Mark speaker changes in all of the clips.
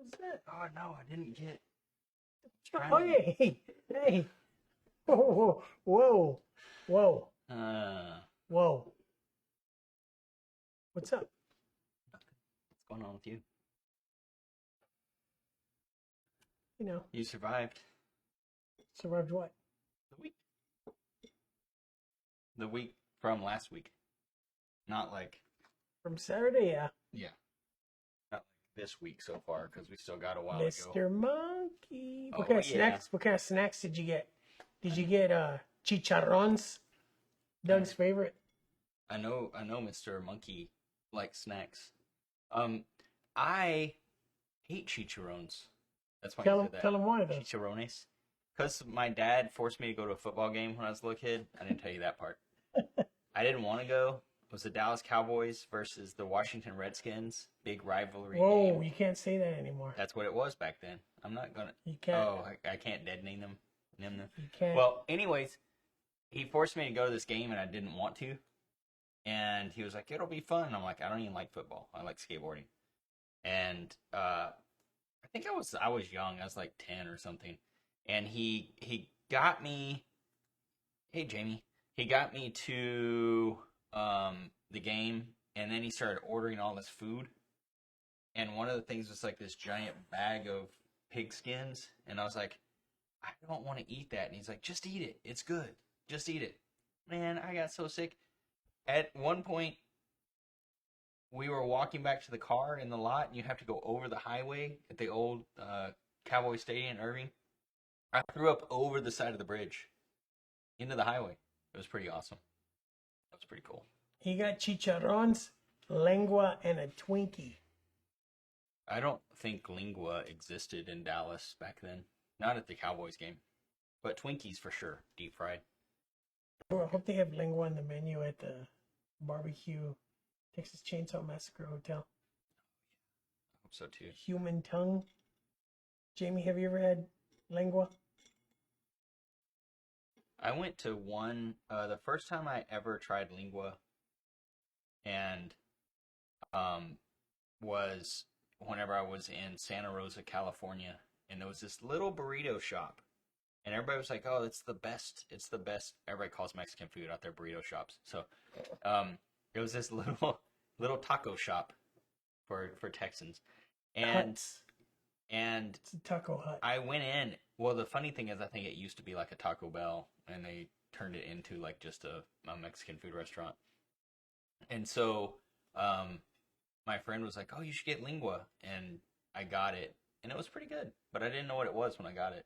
Speaker 1: What's that?
Speaker 2: Oh no, I didn't get.
Speaker 1: Oh, hey. Whoa, whoa, whoa, whoa. What's up?
Speaker 2: What's going on with you?
Speaker 1: You know,
Speaker 2: You survived
Speaker 1: survived what?
Speaker 2: the week. The week from last week, not like
Speaker 1: From Saturday, yeah.
Speaker 2: not like this week so far because we still got a while to
Speaker 1: Mr.
Speaker 2: go.
Speaker 1: Monkey. What
Speaker 2: Oh,
Speaker 1: kind of
Speaker 2: yeah.
Speaker 1: snacks? What kind of snacks did you get? Did you get chicharrones? Doug's favorite.
Speaker 2: I know, Mr. Monkey likes snacks. I hate chicharrones. That's why you said that.
Speaker 1: Tell him why though.
Speaker 2: Chicharrones. Because my dad forced me to go to a football game when I was a little kid. I didn't tell you that part. I didn't want to go. It was the Dallas Cowboys versus the Washington Redskins. Big rivalry
Speaker 1: Whoa,
Speaker 2: game.
Speaker 1: you can't say that anymore.
Speaker 2: That's what it was back then. I'm not gonna.
Speaker 1: You can't.
Speaker 2: Oh, I can't dead name them. Name them.
Speaker 1: You can't.
Speaker 2: Well, anyways, he forced me to go to this game, and I didn't want to. And he was like, "It'll be fun." And I'm like, "I don't even like football. I like skateboarding." And I think I was young. I was like 10 or something. And he got me. Hey, Jamie. He got me to the game, and then he started ordering all this food. And one of the things was like this giant bag of pig skins, and I was like, I don't want to eat that. And he's like, just eat it. It's good. Just eat it. Man, I got so sick. At one point, we were walking back to the car in the lot, and you have to go over the highway at the old Cowboy Stadium in Irving. I threw up over the side of the bridge into the highway. It was pretty awesome. That was pretty cool.
Speaker 1: He got chicharrones, lengua, and a Twinkie.
Speaker 2: I don't think lingua existed in Dallas back then. Not at the Cowboys game. But Twinkies for sure. Deep fried.
Speaker 1: I hope they have lengua on the menu at the barbecue Texas Chainsaw Massacre Hotel.
Speaker 2: I hope so too.
Speaker 1: Human tongue. Jamie, have you ever had lengua?
Speaker 2: I went to one, the first time I ever tried lingua, and was whenever I was in Santa Rosa, California, and there was this little burrito shop, and everybody was like, "Oh, it's the best! It's the best!" Everybody calls Mexican food out there burrito shops. So, it was this little taco shop for Texans, and
Speaker 1: It's a taco hut.
Speaker 2: I went in. Well, the funny thing is, I think it used to be like a Taco Bell, and they turned it into like just a Mexican food restaurant. And so, my friend was like, "Oh, you should get lingua," and I got it, and it was pretty good. But I didn't know what it was when I got it.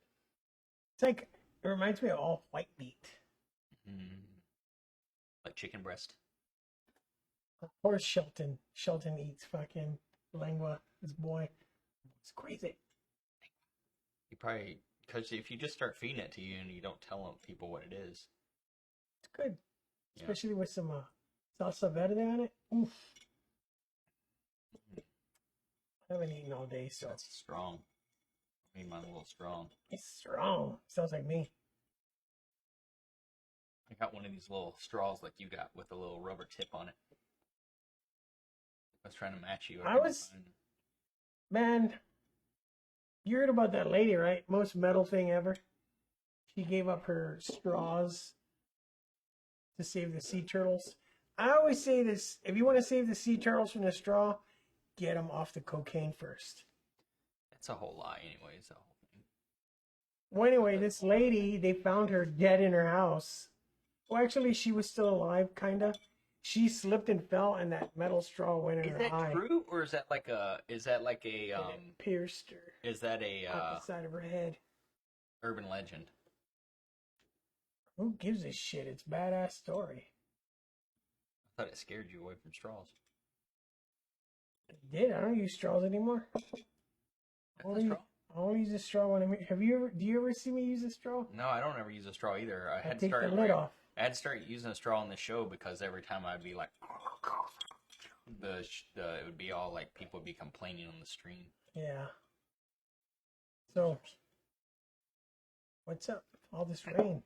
Speaker 1: It's like, it reminds me of all white meat.
Speaker 2: Like chicken breast.
Speaker 1: Of course, Shelton eats fucking lengua. This boy, it's crazy.
Speaker 2: You probably, because if you just start feeding it to you and you don't tell people what it is,
Speaker 1: It's good,
Speaker 2: Yeah.
Speaker 1: especially with some salsa verde on it. Oof. I haven't eaten all day, so
Speaker 2: that's strong. I made mine a little strong.
Speaker 1: it's strong. Sounds like me.
Speaker 2: I got one of these little straws like you got with a little rubber tip on it. I was trying to match you.
Speaker 1: Man, you heard about that lady, right? Most metal thing ever. She gave up her straws to save the sea turtles. I always say this, if you want to save the sea turtles from the straw, get them off the cocaine first.
Speaker 2: That's a whole lie anyways, the whole thing.
Speaker 1: Well, anyway, this lady, they found her dead in her house. Well, actually, she was still alive, kind of. She slipped and fell, and that metal straw went in her eye.
Speaker 2: Is that true, or is that like a
Speaker 1: And it pierced her
Speaker 2: is that a
Speaker 1: off the side of her head.
Speaker 2: urban legend?
Speaker 1: Who gives a shit? It's a badass story.
Speaker 2: I thought it scared you away from straws.
Speaker 1: It did. I don't use straws anymore.
Speaker 2: That's a straw?
Speaker 1: I only use a straw when I'm. Do you ever see me use a straw?
Speaker 2: No, I don't ever use a straw either. I had to
Speaker 1: take
Speaker 2: start
Speaker 1: the lid off.
Speaker 2: I had to start using a straw on the show because every time I'd be like, it would be all like people would be complaining on the stream.
Speaker 1: Yeah. So, what's up? All this rain.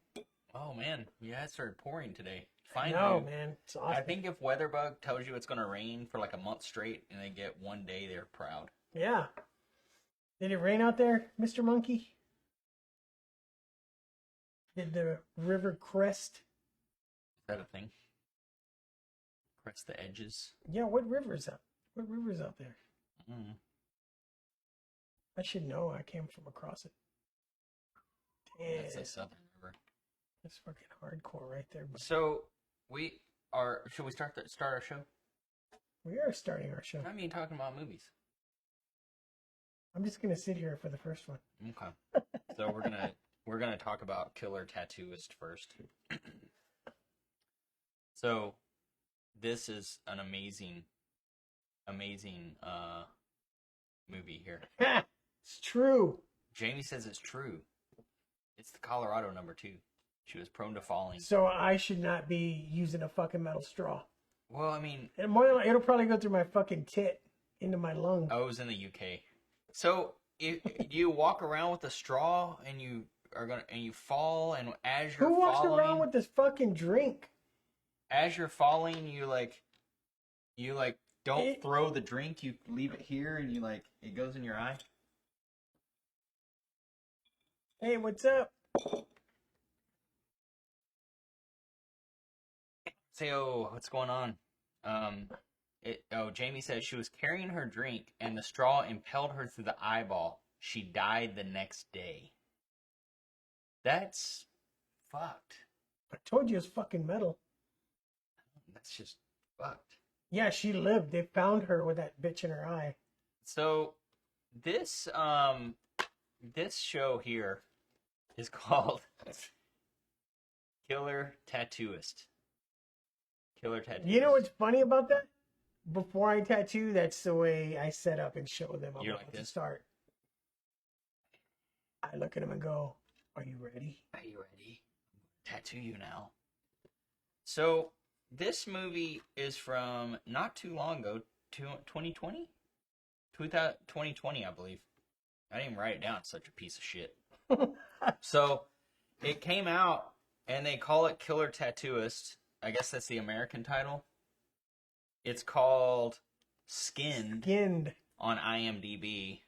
Speaker 2: Oh man, yeah, it started pouring today. Finally,
Speaker 1: No, man, it's awesome.
Speaker 2: I think if WeatherBug tells you it's going to rain for like a month straight and they get one day, they're proud.
Speaker 1: Yeah. Did it rain out there, Mr. Monkey? Did the river crest?
Speaker 2: Is that a thing? Crest the edges.
Speaker 1: Yeah, what river's up? What river's out there?
Speaker 2: Mm.
Speaker 1: I should know. I came from across it. Damn.
Speaker 2: That's a southern river.
Speaker 1: That's fucking hardcore right there. But
Speaker 2: So we are. Should we start our show?
Speaker 1: we are starting our show.
Speaker 2: I mean, talking about movies.
Speaker 1: I'm just gonna sit here for the first one.
Speaker 2: Okay. So we're gonna talk about Killer Tattooist first. So this is an amazing movie here.
Speaker 1: It's true.
Speaker 2: Jamie says it's true. It's the Colorado #2. She was prone to falling.
Speaker 1: So I should not be using a fucking metal straw.
Speaker 2: Well, I mean,
Speaker 1: And more than likely, it'll probably go through my fucking tit into my lung.
Speaker 2: I was in the UK. So if you walk around with a straw and you fall, and as you're
Speaker 1: Who walks
Speaker 2: falling,
Speaker 1: around with this fucking drink?
Speaker 2: as you're falling, you don't throw the drink, you leave it here, and it goes in your eye.
Speaker 1: Hey, what's up?
Speaker 2: Say, oh, what's going on? Jamie says she was carrying her drink and the straw impelled her through the eyeball. She died the next day. That's fucked.
Speaker 1: I told you it's fucking metal.
Speaker 2: That's just fucked.
Speaker 1: Yeah, she lived. They found her with that bitch in her eye.
Speaker 2: So this show here is called Killer Tattooist. Killer Tattooist.
Speaker 1: You know what's funny about that? Before I tattoo, that's the way I set up and show them I'm
Speaker 2: You're
Speaker 1: about
Speaker 2: like
Speaker 1: to
Speaker 2: this?
Speaker 1: start. I look at them and go, "Are you ready?"
Speaker 2: Are you ready? Tattoo you now. So this movie is from not too long ago, 2020? 2020, I believe. I didn't even write it down. It's such a piece of shit. So it came out, and they call it Killer Tattooist. I guess that's the American title. It's called Skinned
Speaker 1: Skinned.
Speaker 2: on IMDb.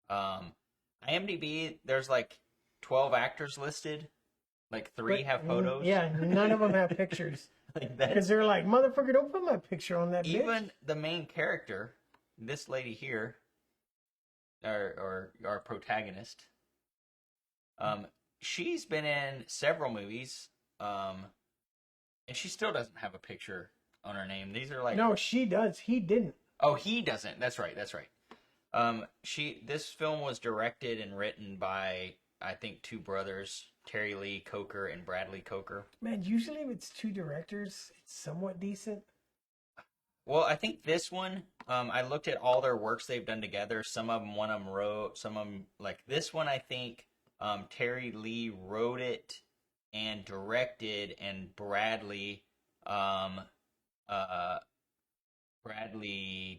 Speaker 2: IMDb, there's 12 actors listed. 3 have photos.
Speaker 1: Yeah, none of them have pictures.
Speaker 2: Like that.
Speaker 1: Because they're like, motherfucker, don't put my picture on that bitch.
Speaker 2: Even the main character, this lady here, or our protagonist, she's been in several movies, and she still doesn't have a picture on her name. These are
Speaker 1: No, she does. He didn't.
Speaker 2: Oh, he doesn't. That's right. This film was directed and written by, I think, 2 brothers, Terry Lee Coker and Bradley Coker.
Speaker 1: Man, usually if it's 2 directors, it's somewhat decent.
Speaker 2: Well, I think this one, I looked at all their works they've done together. One of them wrote, some of them, this one, I think, Terry Lee wrote it and directed, and Bradley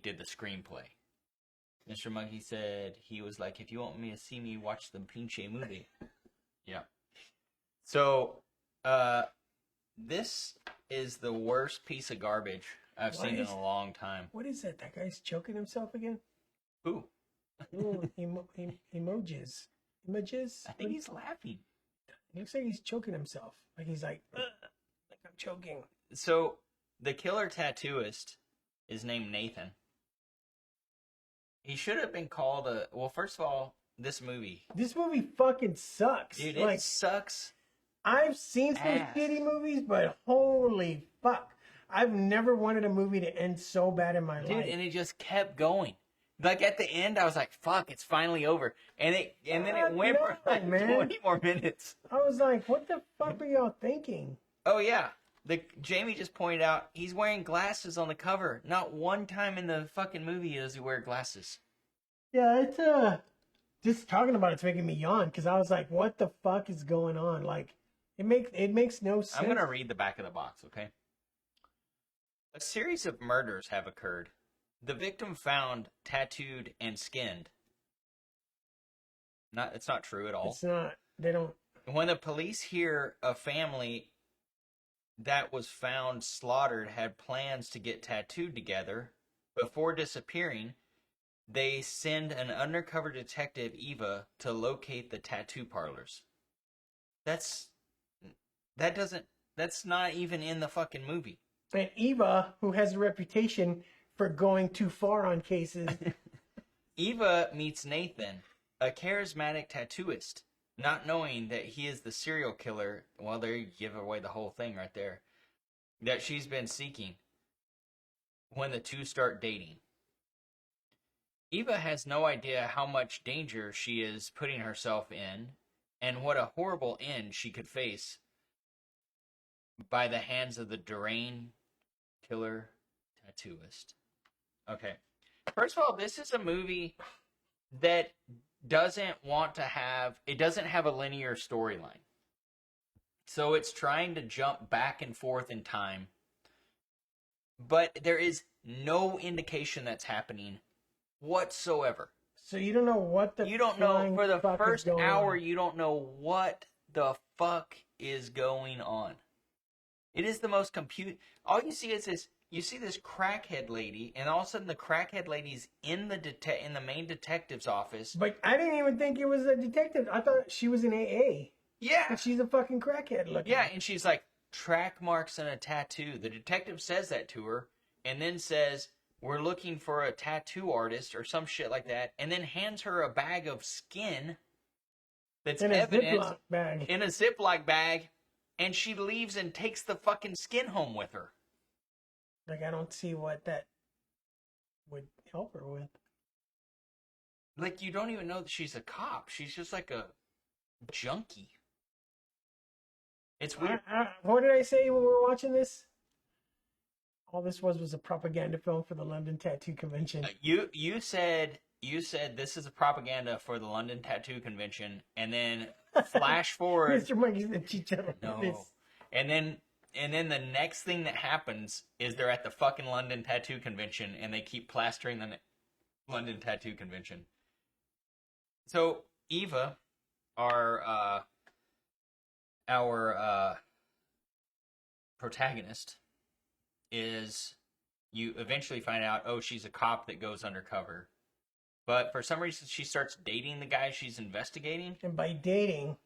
Speaker 2: did the screenplay. Mr. Monkey said he was like, if you want me to see me watch the pinche movie. Yeah. So, this is the worst piece of garbage I've seen in a long time.
Speaker 1: What is that? That guy's choking himself again?
Speaker 2: Who?
Speaker 1: Ooh, emojis. Images?
Speaker 2: I think he's laughing.
Speaker 1: It looks like he's choking himself. Like he's like, "Ugh," like I'm choking.
Speaker 2: So, the Killer Tattooist is named Nathan. He should have been called well, first of all, this movie.
Speaker 1: This movie fucking sucks.
Speaker 2: Dude,
Speaker 1: like,
Speaker 2: it sucks.
Speaker 1: I've seen some
Speaker 2: ass.
Speaker 1: shitty movies, but holy fuck. I've never wanted a movie to end so bad in my
Speaker 2: Dude,
Speaker 1: life.
Speaker 2: and it just kept going. At the end, I was like, fuck, it's finally over. And then it went for
Speaker 1: God, man.
Speaker 2: 20 more minutes.
Speaker 1: I was like, what the fuck were y'all thinking?
Speaker 2: Oh, yeah. Jamie just pointed out he's wearing glasses on the cover. Not one time in the fucking movie does he wear glasses.
Speaker 1: Yeah, it's just talking about it's making me yawn because I was like, what the fuck is going on? Like, it makes no sense.
Speaker 2: I'm gonna read the back of the box, okay? A series of murders have occurred. The victim found tattooed and skinned. It's not true at all.
Speaker 1: It's not. They don't.
Speaker 2: When the police hear a family that was found slaughtered had plans to get tattooed together before disappearing, they send an undercover detective, Eva, to locate the tattoo parlors. That's not even in the fucking movie.
Speaker 1: And Eva, who has a reputation for going too far on cases.
Speaker 2: Eva meets Nathan, a charismatic tattooist, not knowing that he is the serial killer. Well, there you give away the whole thing right there. That she's been seeking when the two start dating. Eva has no idea how much danger she is putting herself in and what a horrible end she could face by the hands of the deranged killer tattooist. Okay. First of all, this is a movie that doesn't have a linear storyline. So it's trying to jump back and forth in time. But there is no indication that's happening whatsoever.
Speaker 1: So you don't know what the
Speaker 2: You don't know, for the first hour,
Speaker 1: on.
Speaker 2: you don't know what the fuck is going on. It is the most all you see is this. You see this crackhead lady, and all of a sudden the crackhead lady's in the main detective's office.
Speaker 1: But I didn't even think it was a detective. I thought she was in AA.
Speaker 2: Yeah.
Speaker 1: And she's a fucking crackhead looking.
Speaker 2: Yeah, and she's like, track marks and a tattoo. The detective says that to her, and then says, we're looking for a tattoo artist or some shit like that, and then hands her a bag of skin that's
Speaker 1: in
Speaker 2: evidence
Speaker 1: a Ziploc bag.
Speaker 2: in a Ziploc bag, and she leaves and takes the fucking skin home with her.
Speaker 1: Like, I don't see what that would help her with.
Speaker 2: Like, you don't even know that she's a cop. She's just like a junkie. It's weird.
Speaker 1: What did I say when we were watching this? All this was a propaganda film for the London Tattoo Convention.
Speaker 2: You said this is a propaganda for the London Tattoo Convention, and then flash forward.
Speaker 1: Mr. Monkey's the chicharrones.
Speaker 2: No. And then the next thing that happens is they're at the fucking London Tattoo Convention, and they keep plastering the London Tattoo Convention. So Eva, our protagonist, you eventually find out, oh, she's a cop that goes undercover. But for some reason, she starts dating the guy she's investigating.
Speaker 1: And by dating...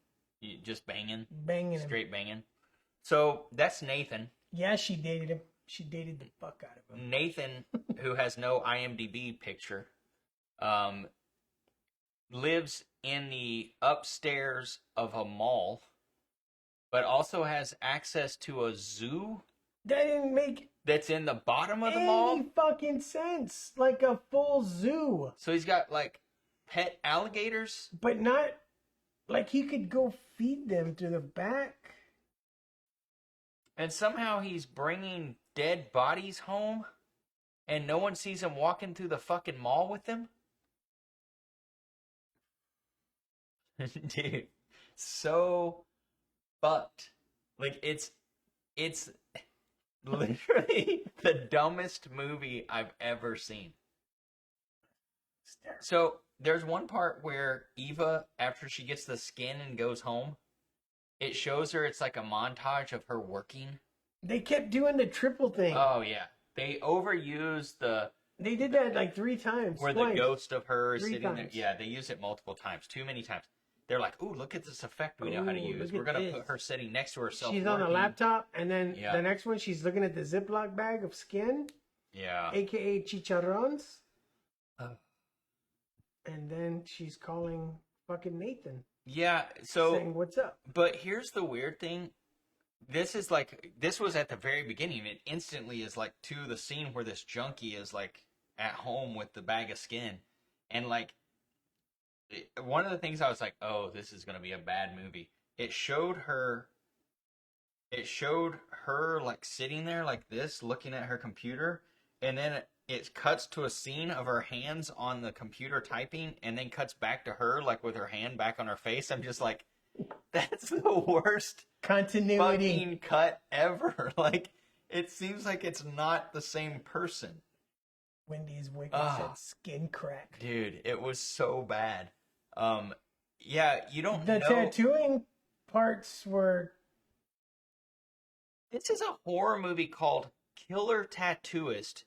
Speaker 2: just banging.
Speaker 1: Straight
Speaker 2: banging. So, that's Nathan.
Speaker 1: Yeah, she dated him. She dated the fuck out of him.
Speaker 2: Nathan, who has no IMDb picture, lives in the upstairs of a mall, but also has access to a zoo.
Speaker 1: That didn't make...
Speaker 2: That's in the bottom of the mall?
Speaker 1: Any fucking sense. Like a full zoo.
Speaker 2: So he's got, like, pet alligators?
Speaker 1: But not... Like, he could go feed them to the back.
Speaker 2: And somehow he's bringing dead bodies home, and no one sees him walking through the fucking mall with them? Dude, so fucked. Like, it's literally the dumbest movie I've ever seen. So, there's one part where Eva, after she gets the skin and goes home, it shows her, it's like a montage of her working.
Speaker 1: They kept doing the triple thing.
Speaker 2: Oh, yeah. They overused the...
Speaker 1: They did that like 3 times.
Speaker 2: Where
Speaker 1: twice.
Speaker 2: the ghost of her is
Speaker 1: 3
Speaker 2: sitting
Speaker 1: times.
Speaker 2: there. Yeah, they use it multiple times. Too many times. They're like, ooh, look at this effect we know how to use. We're going to put her sitting next to herself.
Speaker 1: She's on a laptop, and then
Speaker 2: Yeah.
Speaker 1: the next one, she's looking at the Ziploc bag of skin.
Speaker 2: Yeah.
Speaker 1: A.K.A. chicharrones. And then she's calling fucking Nathan.
Speaker 2: Yeah, so...
Speaker 1: saying, what's up?
Speaker 2: But here's the weird thing. This was at the very beginning. It instantly is like to the scene where this junkie is like at home with the bag of skin. And like, one of the things I was like, oh, this is going to be a bad movie. It showed her like sitting there like this, looking at her computer. And then it cuts to a scene of her hands on the computer typing, and then cuts back to her like with her hand back on her face. I'm just like, that's the worst
Speaker 1: continuity
Speaker 2: fucking cut ever. Like, it seems like it's not the same person.
Speaker 1: Wendy's wicked said skin crack.
Speaker 2: Dude, it was so bad. Yeah, you don't know.
Speaker 1: The tattooing parts were...
Speaker 2: This is a horror movie called Killer Tattooist,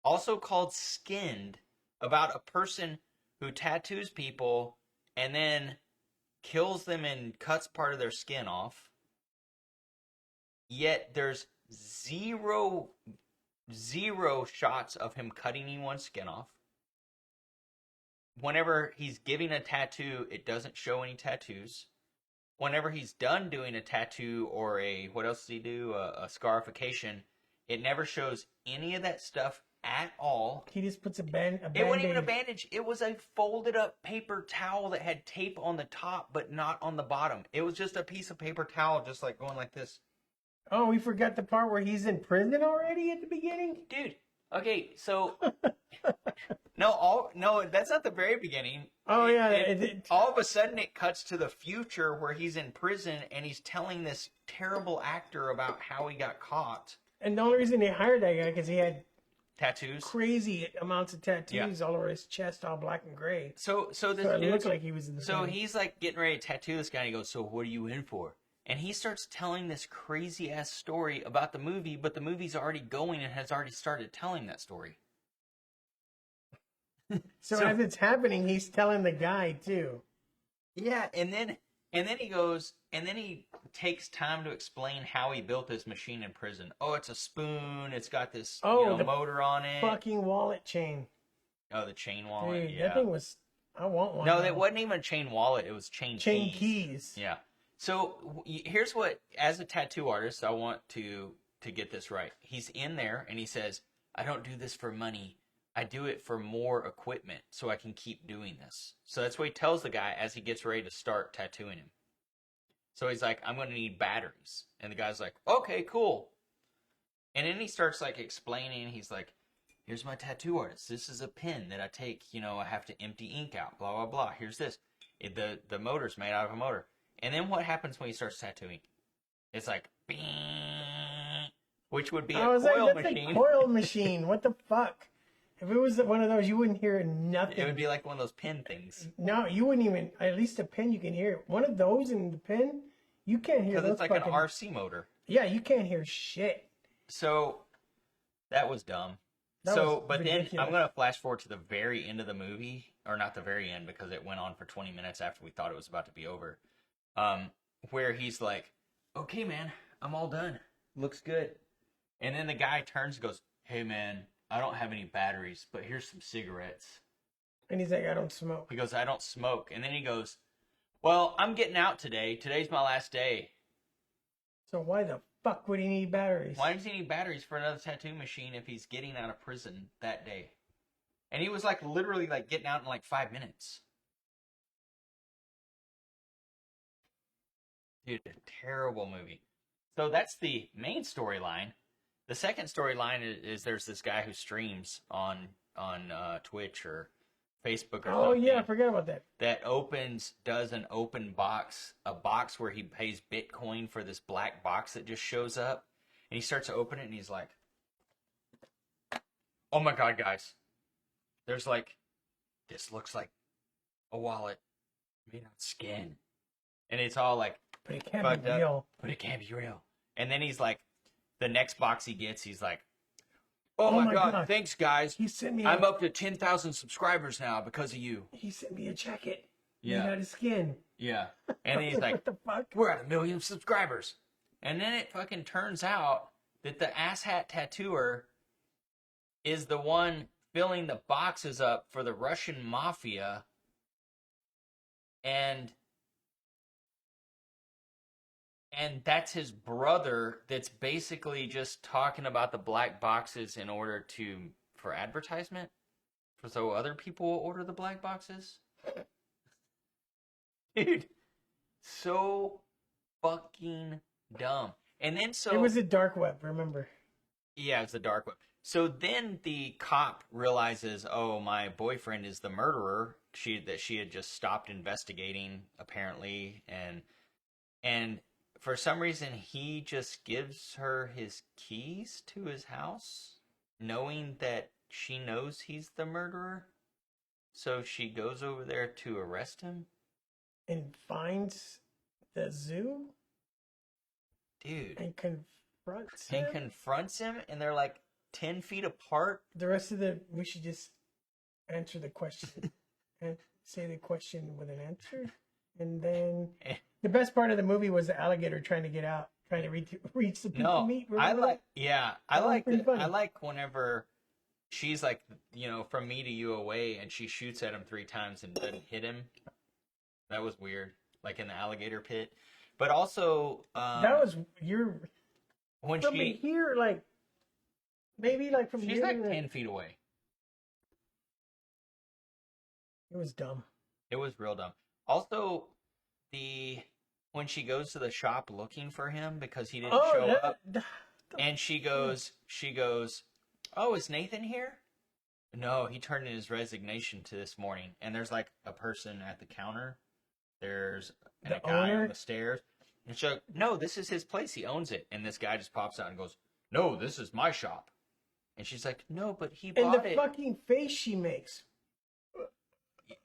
Speaker 2: also called Skinned, about a person who tattoos people and then kills them and cuts part of their skin off. Yet there's zero shots of him cutting anyone's skin off. Whenever he's giving a tattoo, it doesn't show any tattoos. Whenever he's done doing a tattoo or what else does he do? A scarification, it never shows any of that stuff at all.
Speaker 1: He just puts a Band-Aid.
Speaker 2: It wasn't even a bandage. It was a folded up paper towel that had tape on the top, but not on the bottom. It was just a piece of paper towel, just like going like this.
Speaker 1: Oh, we forgot the part where he's in prison already at the beginning?
Speaker 2: Dude, okay, so... No, that's not the very beginning.
Speaker 1: Oh, yeah.
Speaker 2: All of a sudden, it cuts to the future where he's in prison and he's telling this terrible actor about how he got caught.
Speaker 1: And the only reason they hired that guy because he had
Speaker 2: tattoos,
Speaker 1: crazy amounts of tattoos all over his chest, all black and gray.
Speaker 2: So this
Speaker 1: it looked like he was in the film.
Speaker 2: He's like getting ready to tattoo this guy. And he goes, "So what are you in for?" And he starts telling this crazy ass story about the movie, but the movie's already going and has already started telling that story.
Speaker 1: So as it's happening, he's telling the guy too.
Speaker 2: Yeah, and then he goes, and then he takes time to explain how he built this machine in prison. Oh, it's a spoon. It's got this motor on it.
Speaker 1: Fucking wallet chain.
Speaker 2: Oh, the chain wallet.
Speaker 1: Dude, that thing was. I want one.
Speaker 2: No, that wasn't even a chain wallet. It was chain
Speaker 1: keys.
Speaker 2: Yeah. So here's what, as a tattoo artist, I want to get this right. He's in there and he says, "I don't do this for money. I do it for more equipment so I can keep doing this." So that's what he tells the guy as he gets ready to start tattooing him. So he's like, "I'm going to need batteries." And the guy's like, "Okay, cool." And then he starts like explaining. He's like, "Here's my tattoo artist. This is a pen that I take. I have to empty ink out, blah, blah, blah. Here's this. The motor's made out of a motor." And then what happens when he starts tattooing? It's like, bing, which would be a coil machine.
Speaker 1: A coil machine. What the fuck? If it was one of those, you wouldn't hear nothing.
Speaker 2: It would be like one of those pin things.
Speaker 1: No, you wouldn't even. At least a pin, you can hear. One of those in the pin, you can't hear.
Speaker 2: Because it's like an RC motor.
Speaker 1: Yeah, you can't hear shit.
Speaker 2: So that was dumb. But ridiculous. Then I'm going to flash forward to the very end of the movie, or not the very end because it went on for 20 minutes after we thought it was about to be over. Where he's like, "Okay, man, I'm all done. Looks good." And then the guy turns and goes, "Hey, man, I don't have any batteries, but here's some cigarettes."
Speaker 1: And he's like, "I don't smoke."
Speaker 2: He goes, "I don't smoke." And then he goes, "Well, I'm getting out today. Today's my last day."
Speaker 1: So why the fuck would he need batteries?
Speaker 2: Why does he need batteries for another tattoo machine if he's getting out of prison that day? And he was like literally like getting out in like 5 minutes. Dude, a terrible movie. So that's the main storyline. The second storyline is there's this guy who streams on Twitch or Facebook or something.
Speaker 1: Oh yeah, I forgot about that.
Speaker 2: That does an open box, a box where he pays Bitcoin for this black box that just shows up. And he starts to open it and he's like, "Oh my God, guys. There's like, this looks like a wallet made out of skin." And it's all like,
Speaker 1: "But it can't be real.
Speaker 2: But it can't be real." And then he's like, the next box he gets, he's like, "Oh my God, thanks guys.
Speaker 1: He sent me
Speaker 2: I'm up to 10,000 subscribers now because of you."
Speaker 1: He sent me a jacket.
Speaker 2: Yeah.
Speaker 1: Made out of skin.
Speaker 2: Yeah. And then he's like,
Speaker 1: "What the fuck?
Speaker 2: We're at 1 million subscribers." And then it fucking turns out that the asshat tattooer is the one filling the boxes up for the Russian mafia. And that's his brother that's basically just talking about the black boxes in order for advertisement, so other people will order the black boxes. Dude, so fucking dumb. And then
Speaker 1: it was a dark web, remember?
Speaker 2: Yeah, it's a dark web. So then the cop realizes, oh, my boyfriend is the murderer. That she had just stopped investigating, apparently, and for some reason he just gives her his keys to his house, knowing that she knows he's the murderer. So she goes over there to arrest him.
Speaker 1: And finds the zoo?
Speaker 2: Dude.
Speaker 1: And confronts him?
Speaker 2: And they're like 10 feet apart.
Speaker 1: The rest of we should just answer the question and say the question with an answer. And then the best part of the movie was the alligator trying to get out, trying to reach the people meat.
Speaker 2: I
Speaker 1: Remember
Speaker 2: like,
Speaker 1: that?
Speaker 2: yeah,
Speaker 1: That was pretty funny.
Speaker 2: I like whenever she's like, you know, from me to you away, and she shoots at him 3 times and doesn't hit him. That was weird, like in the alligator pit. But also,
Speaker 1: that was
Speaker 2: when
Speaker 1: from here, like maybe like from
Speaker 2: she's
Speaker 1: here.
Speaker 2: like 10 feet away.
Speaker 1: It was dumb.
Speaker 2: It was real dumb. Also, when she goes to the shop looking for him because he didn't show up, and she goes, "Oh, is Nathan here?" No, he turned in his resignation to this morning. And there's like a person at the counter. There's a guy on the stairs. And she's like, "No, this is his place. He owns it." And this guy just pops out and goes, "No, this is my shop." And she's like, "No, but he bought it."
Speaker 1: And the fucking face she makes.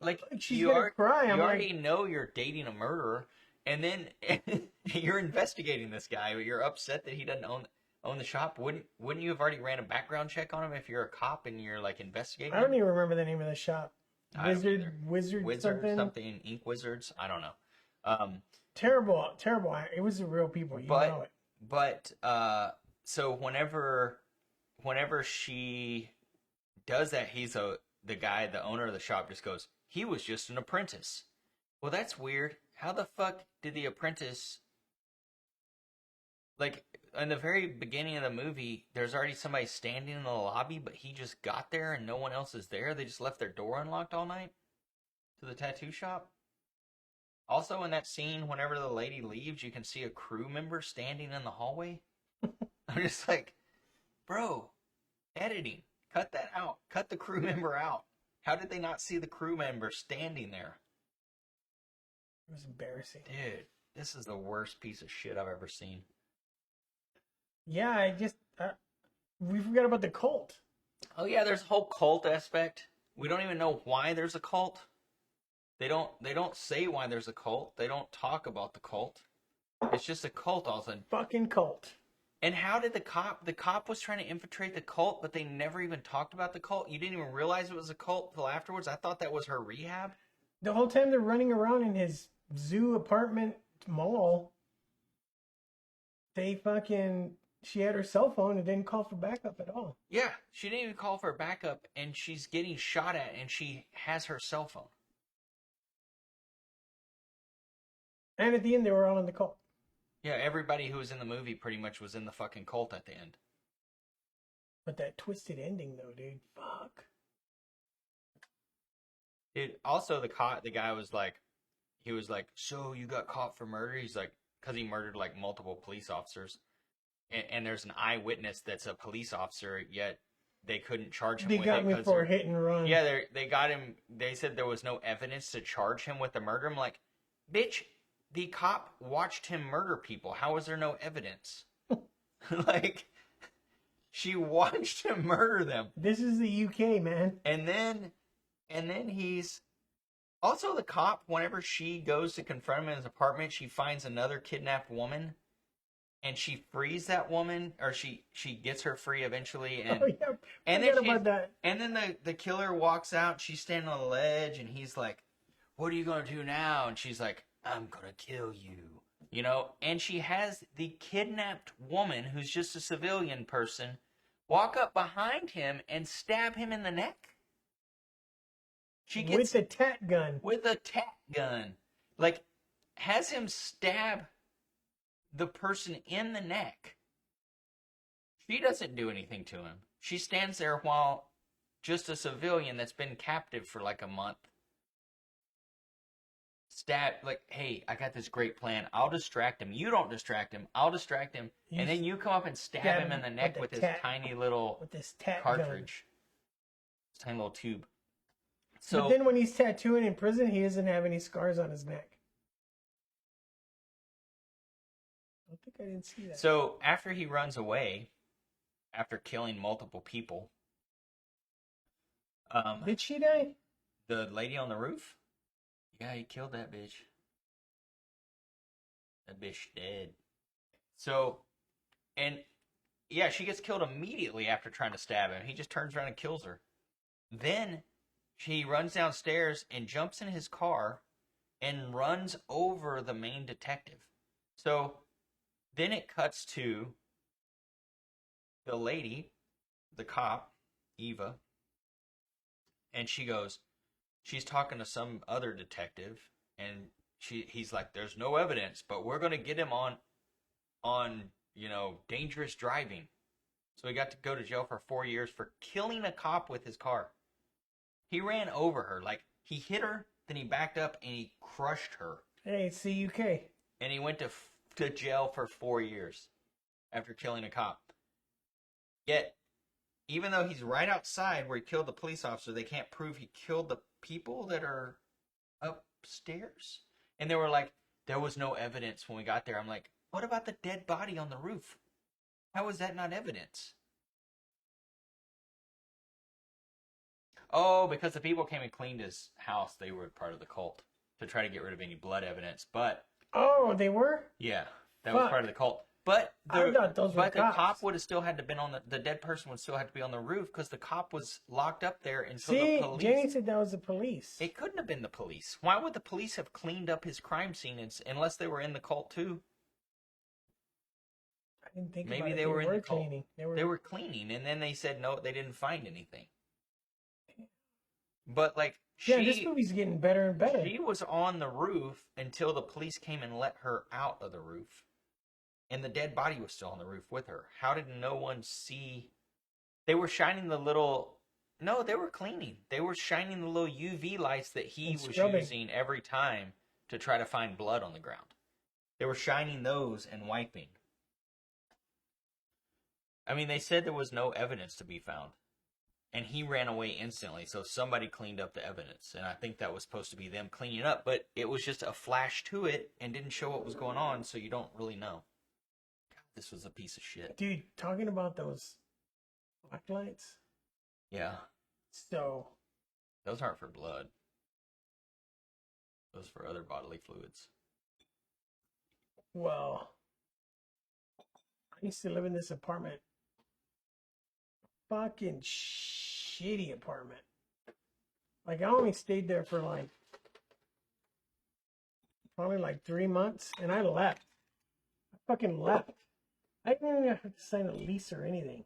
Speaker 2: Like,
Speaker 1: she's
Speaker 2: you
Speaker 1: gonna cry.
Speaker 2: You already know you're dating a murderer, and then you're investigating this guy, but you're upset that he doesn't own the shop. Wouldn't you have already ran a background check on him if you're a cop and you're like investigating?
Speaker 1: I don't even remember the name of the shop. Wizard
Speaker 2: something, Ink Wizards. I don't know.
Speaker 1: Terrible. It was the real people. You know it.
Speaker 2: But so whenever she does that, the guy, the owner of the shop, just goes, "He was just an apprentice." Well, that's weird. How the fuck did the apprentice, like, in the very beginning of the movie, there's already somebody standing in the lobby, but he just got there and no one else is there? They just left their door unlocked all night to the tattoo shop? Also, in that scene, whenever the lady leaves, you can see a crew member standing in the hallway. I'm just like, bro, editing. Cut that out. Cut the crew member out. How did they not see the crew member standing there?
Speaker 1: It was embarrassing.
Speaker 2: Dude, this is the worst piece of shit I've ever seen.
Speaker 1: Yeah, we forgot about the cult.
Speaker 2: Oh yeah, there's a whole cult aspect. We don't even know why there's a cult. They don't say why there's a cult. They don't talk about the cult. It's just a cult all of a sudden.
Speaker 1: Fucking cult.
Speaker 2: And how did the cop was trying to infiltrate the cult, but they never even talked about the cult? You didn't even realize it was a cult until afterwards? I thought that was her rehab.
Speaker 1: The whole time they're running around in his zoo apartment mall, she had her cell phone and didn't call for backup at all.
Speaker 2: Yeah, she didn't even call for backup, and she's getting shot at, and she has her cell phone.
Speaker 1: And at the end, they were all in the cult.
Speaker 2: Yeah, everybody who was in the movie pretty much was in the fucking cult at the end.
Speaker 1: But that twisted ending, though, dude. Fuck.
Speaker 2: Dude, also the guy was like, "So you got caught for murder?" He's like, because he murdered like multiple police officers. And there's an eyewitness that's a police officer, yet they couldn't charge him with it. They got
Speaker 1: me for a hit and run.
Speaker 2: Yeah, they got him. They said there was no evidence to charge him with the murder. I'm like, bitch, the cop watched him murder people. How is there no evidence? Like, she watched him murder them.
Speaker 1: This is the UK, man.
Speaker 2: And then he's... Also, the cop, whenever she goes to confront him in his apartment, she finds another kidnapped woman. And she frees that woman, or she gets her free eventually. And, and then the killer walks out, she's standing on the ledge, and he's like, "What are you going to do now?" And she's like, "I'm going to kill you." You know? And she has the kidnapped woman, who's just a civilian person, walk up behind him and stab him in the neck. She gets...
Speaker 1: With a tat gun.
Speaker 2: With a tat gun. Like, has him stab the person in the neck. She doesn't do anything to him. She stands there while just a civilian that's been captive for like a month like, "Hey, I got this great plan. I'll distract him. You don't distract him. I'll distract him." And then you come up and stab him in the neck with this tiny little cartridge. This tiny little tube. So,
Speaker 1: but then when he's tattooing in prison, he doesn't have any scars on his neck. I think I didn't see that.
Speaker 2: So after he runs away, after killing multiple people,
Speaker 1: did she die?
Speaker 2: The lady on the roof? Yeah, he killed that bitch. That bitch dead. So, and yeah, she gets killed immediately after trying to stab him. He just turns around and kills her. Then He runs downstairs and jumps in his car and runs over the main detective. So then it cuts to the lady, the cop, Eva, and she's talking to some other detective, and he's like, "There's no evidence, but we're gonna get him on dangerous driving." So he got to go to jail for 4 years for killing a cop with his car. He ran over her, like he hit her, then he backed up and he crushed her.
Speaker 1: Hey, it's the UK.
Speaker 2: And he went to jail for 4 years after killing a cop. Yet, even though he's right outside where he killed the police officer, they can't prove he killed the people that are upstairs. And they were like, there was no evidence when we got there. I'm like, what about the dead body on the roof? How is that not evidence? Oh, because the people came and cleaned his house. They were part of the cult to try to get rid of any blood evidence. But
Speaker 1: oh, they were?
Speaker 2: Yeah, that was part of the cult. But
Speaker 1: I thought those were
Speaker 2: the
Speaker 1: cops.
Speaker 2: cop would have still had to been on the dead person would still have to be on the roof because the cop was locked up there until the police.
Speaker 1: Jenny said that was the police.
Speaker 2: It couldn't have been the police. Why would the police have cleaned up his crime scene unless they were in the cult too?
Speaker 1: I didn't think
Speaker 2: Maybe
Speaker 1: about it.
Speaker 2: they were in the cult.
Speaker 1: Cleaning.
Speaker 2: They were cleaning, and then they said no, they didn't find anything. But like,
Speaker 1: this movie's getting better and better.
Speaker 2: She was on the roof until the police came and let her out of the roof. And the dead body was still on the roof with her. How did no one see? They were shining the little... No, they were cleaning. They were shining the little UV lights that he was using every time to try to find blood on the ground. They were shining those and wiping. I mean, they said there was no evidence to be found. And he ran away instantly, so somebody cleaned up the evidence. And I think that was supposed to be them cleaning up, but it was just a flash to it and didn't show what was going on, so you don't really know. God, this was a piece of shit.
Speaker 1: Dude, talking about those black lights?
Speaker 2: Yeah.
Speaker 1: So...
Speaker 2: those aren't for blood. Those are for other bodily fluids.
Speaker 1: Well, I used to live in this apartment. Fucking shitty apartment. Like, I only stayed there for like probably like 3 months, and I left. I fucking left. I didn't even have to sign a lease or anything.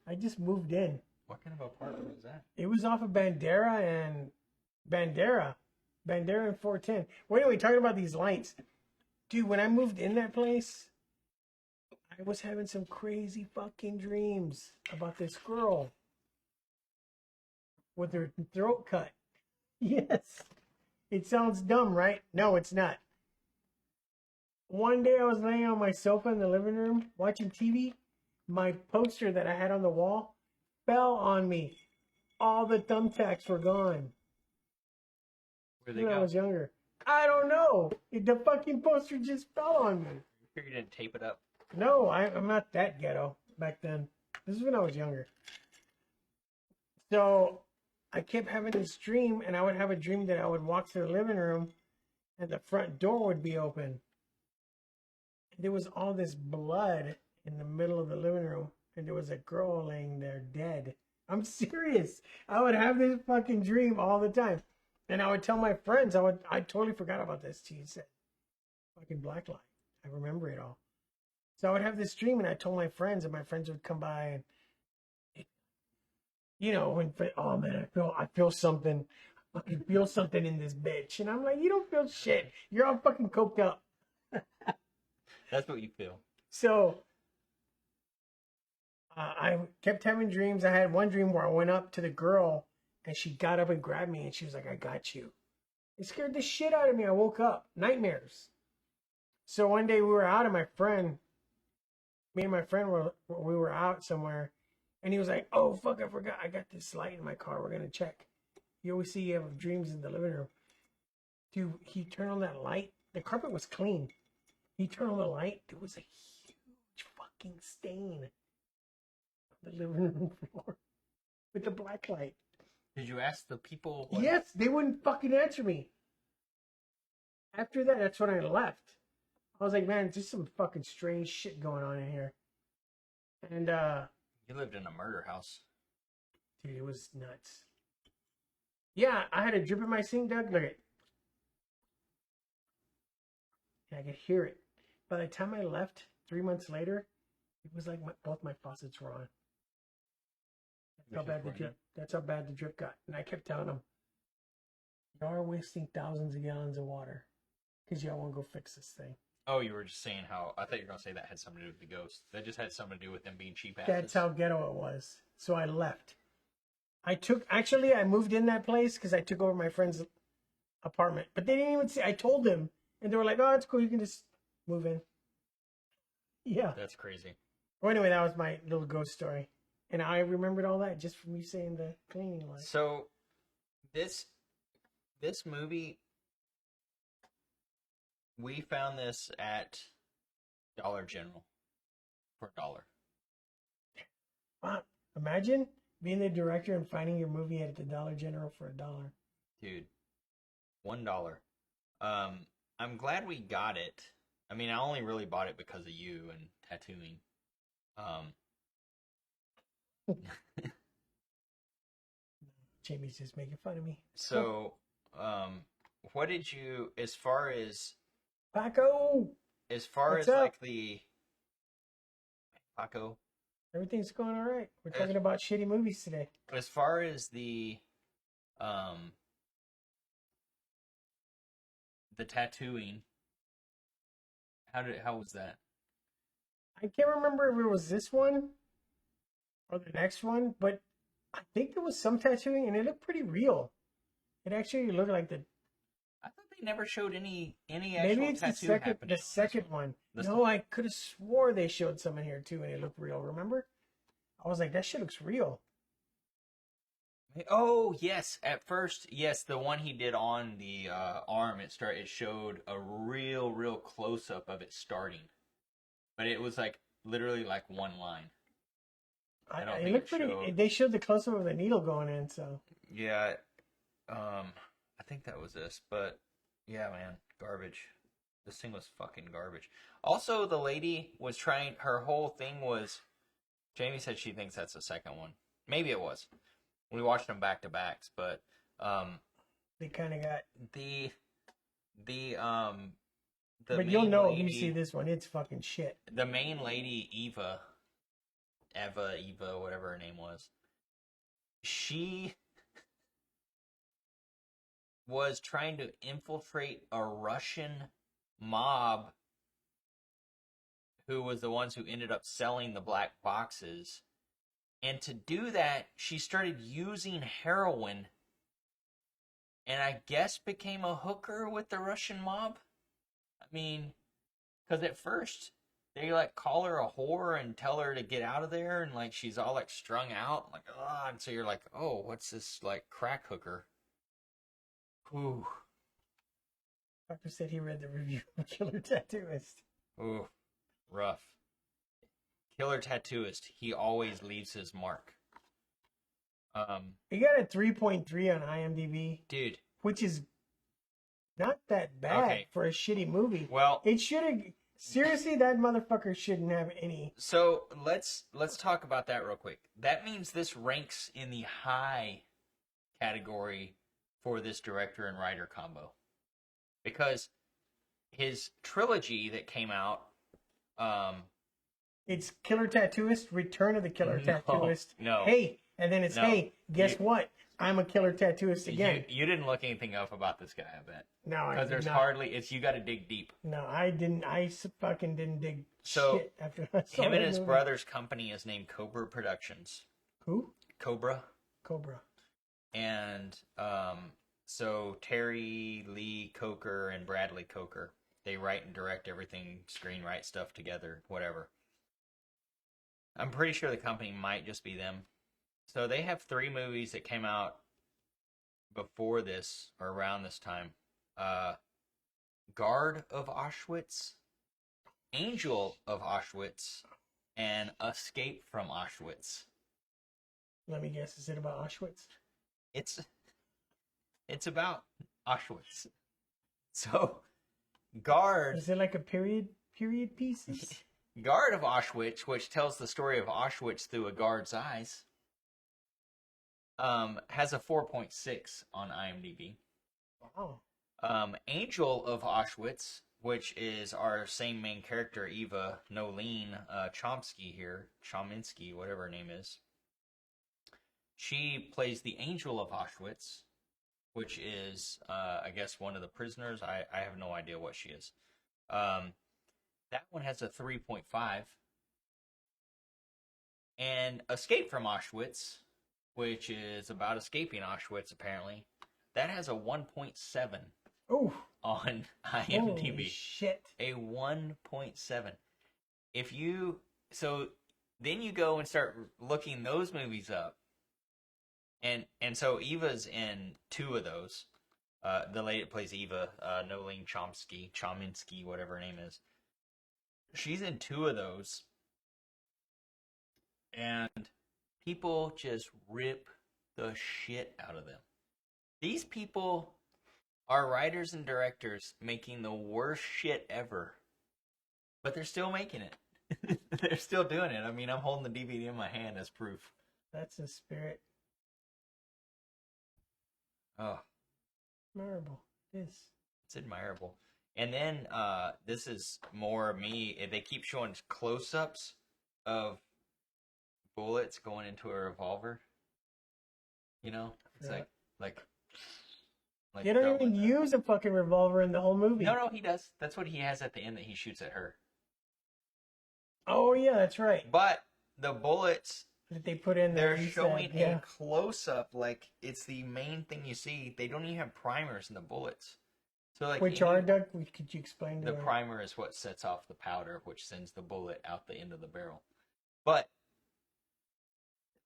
Speaker 1: I just moved in.
Speaker 2: What kind of apartment was that?
Speaker 1: It was off of Bandera and 410. Wait, are we talking about these lights? Dude, when I moved in that place, I was having some crazy fucking dreams about this girl with her throat cut. Yes. It sounds dumb, right? No, it's not. One day I was laying on my sofa in the living room watching TV. My poster that I had on the wall fell on me. All the thumbtacks were gone.
Speaker 2: Where'd they
Speaker 1: when
Speaker 2: go?
Speaker 1: I was younger. I don't know. The fucking poster just fell on me.
Speaker 2: You didn't tape it up.
Speaker 1: No, I'm not that ghetto back then. This is when I was younger. So I kept having this dream, and I would have a dream that I would walk through the living room and the front door would be open. And there was all this blood in the middle of the living room, and there was a girl laying there dead. I'm serious. I would have this fucking dream all the time. And I would tell my friends, I totally forgot about this. She said, fucking black light. I remember it all. So I would have this dream, and I told my friends, and my friends would come by, and oh man, I feel something. I can feel something in this bitch, and I'm like, you don't feel shit. You're all fucking coked up.
Speaker 2: That's what you feel.
Speaker 1: So I kept having dreams. I had one dream where I went up to the girl, and she got up and grabbed me, and she was like, "I got you." It scared the shit out of me. I woke up, nightmares. So one day we were out, and me and my friend were out somewhere, and he was like, "Oh fuck, I forgot. I got this light in my car. We're gonna check." You always see you have dreams in the living room. Dude, he turned on that light. The carpet was clean. He turned on the light. There was a huge fucking stain on the living room floor with the black light.
Speaker 2: Did you ask the people?
Speaker 1: Yes, they wouldn't fucking answer me. After that, that's when I left. I was like, man, there's some fucking strange shit going on in here. And
Speaker 2: you lived in a murder house.
Speaker 1: dude, it was nuts. Yeah, I had a drip in my sink, Doug. Look at it. And I could hear it. By the time I left 3 months later, it was like both my faucets were on. That's how bad the drip got. And I kept telling them, y'all are wasting thousands of gallons of water because y'all won't go fix this thing.
Speaker 2: Oh, you were just saying how, I thought you were going to say that had something to do with the ghost. That just had something to do with them being cheap asses.
Speaker 1: That's how ghetto it was. So I left. I moved in that place because I took over my friend's apartment. But they didn't even see, I told them. And they were like, oh, it's cool. You can just move in. Yeah.
Speaker 2: That's crazy.
Speaker 1: Well, anyway, that was my little ghost story. And I remembered all that just from you saying the cleaning line.
Speaker 2: So, this movie, we found this at Dollar General for $1.
Speaker 1: Wow. Imagine being the director and finding your movie at the Dollar General for $1.
Speaker 2: Dude, $1. I'm glad we got it. I mean, I only really bought it because of you and tattooing.
Speaker 1: Jamie's just making fun of me.
Speaker 2: So, what did you, as far as
Speaker 1: Paco,
Speaker 2: like Paco,
Speaker 1: everything's going all right. We're talking about shitty movies today.
Speaker 2: as far as the tattooing, how was that?
Speaker 1: I can't remember if it was this one or the next one, but I think there was some tattooing and it looked pretty real. It actually looked like
Speaker 2: I thought they never showed any
Speaker 1: maybe
Speaker 2: actual
Speaker 1: it's
Speaker 2: tattoo
Speaker 1: the second one. No, I could have swore they showed some in here too and it looked real. Remember? I was like, that shit looks real.
Speaker 2: Oh yes, at first, yes, the one he did on the arm, it showed a real close up of it starting, but it was like literally like one line. I don't think it showed.
Speaker 1: They showed the close up of the needle going in, so
Speaker 2: yeah, I think that was this, but yeah, man, garbage. This thing was fucking garbage. Also, the lady was trying. Her whole thing was. Jamie said she thinks that's the second one. Maybe it was. We watched them back to backs, but
Speaker 1: they kind of got
Speaker 2: the
Speaker 1: but you'll know if you see this one, it's fucking shit.
Speaker 2: The main lady, Eva, whatever her name was, she was trying to infiltrate a Russian mob who was the ones who ended up selling the black boxes. And to do that, she started using heroin and I guess became a hooker with the Russian mob. I mean, because at first they like call her a whore and tell her to get out of there, and like she's all like strung out, like and so you're like, oh, what's this like crack hooker? Ooh.
Speaker 1: Doctor said he read the review of Killer Tattooist.
Speaker 2: Ooh, rough. Killer Tattooist. He always leaves his mark.
Speaker 1: He got a 3.3 on IMDb,
Speaker 2: dude,
Speaker 1: which is not that bad for a shitty movie.
Speaker 2: Well,
Speaker 1: it should have. Seriously, that motherfucker shouldn't have any.
Speaker 2: So let's talk about that real quick. That means this ranks in the high category for this director and writer combo, because his trilogy that came out,
Speaker 1: it's Killer Tattooist, Return of the Killer Tattooist.
Speaker 2: No.
Speaker 1: Hey, and then it's hey, guess what? I'm a Killer Tattooist again.
Speaker 2: You didn't look anything up about this guy, I bet.
Speaker 1: No,
Speaker 2: because there's hardly. It's you got to dig deep.
Speaker 1: No, I didn't. I fucking didn't dig shit after I saw
Speaker 2: him and his brother's company is named Cobra Productions.
Speaker 1: Who?
Speaker 2: Cobra.
Speaker 1: And
Speaker 2: so Terry Lee Coker and Bradley Coker, they write and direct everything, screenwrite stuff together, whatever. I'm pretty sure the company might just be them. So they have 3 movies that came out before this or around this time. Guard of Auschwitz, Angel of Auschwitz, and Escape from Auschwitz.
Speaker 1: Let me guess, is it about Auschwitz?
Speaker 2: It's about Auschwitz. So, Guard...
Speaker 1: Is it like a period piece?
Speaker 2: Guard of Auschwitz, which tells the story of Auschwitz through a guard's eyes. has a 4.6 on IMDb.
Speaker 1: Wow.
Speaker 2: Angel of Auschwitz, which is our same main character, Eva Nolene Chominsky, whatever her name is. She plays the Angel of Auschwitz, which is, I guess, one of the prisoners. I have no idea what she is. That one has a 3.5. And Escape from Auschwitz, which is about escaping Auschwitz, apparently, that has a 1.7
Speaker 1: Oh,
Speaker 2: on
Speaker 1: holy
Speaker 2: IMDb.
Speaker 1: shit.
Speaker 2: A 1.7. So then you go and start looking those movies up. And so Eva's in 2 of those. The lady that plays Eva, Nolene Chominsky, whatever her name is. She's in 2 of those. And people just rip the shit out of them. These people are writers and directors making the worst shit ever. But they're still making it. They're still doing it. I mean, I'm holding the DVD in my hand as proof.
Speaker 1: That's the spirit.
Speaker 2: Oh,
Speaker 1: Admirable.
Speaker 2: it's admirable. And then this is more me. They keep showing close-ups of bullets going into a revolver. You know, it's
Speaker 1: Yeah.
Speaker 2: like
Speaker 1: They don't even use a fucking revolver in the whole movie.
Speaker 2: No, he does. That's what he has at the end that he shoots at her.
Speaker 1: Oh yeah, that's right.
Speaker 2: But the bullets
Speaker 1: That they put in there.
Speaker 2: they're showing a close-up, like it's the main thing you see. They don't even have primers in the bullets. So like
Speaker 1: Which are, Doug? Could you explain to
Speaker 2: the
Speaker 1: them?
Speaker 2: primer is what sets off the powder, which sends the bullet out the end of the barrel. But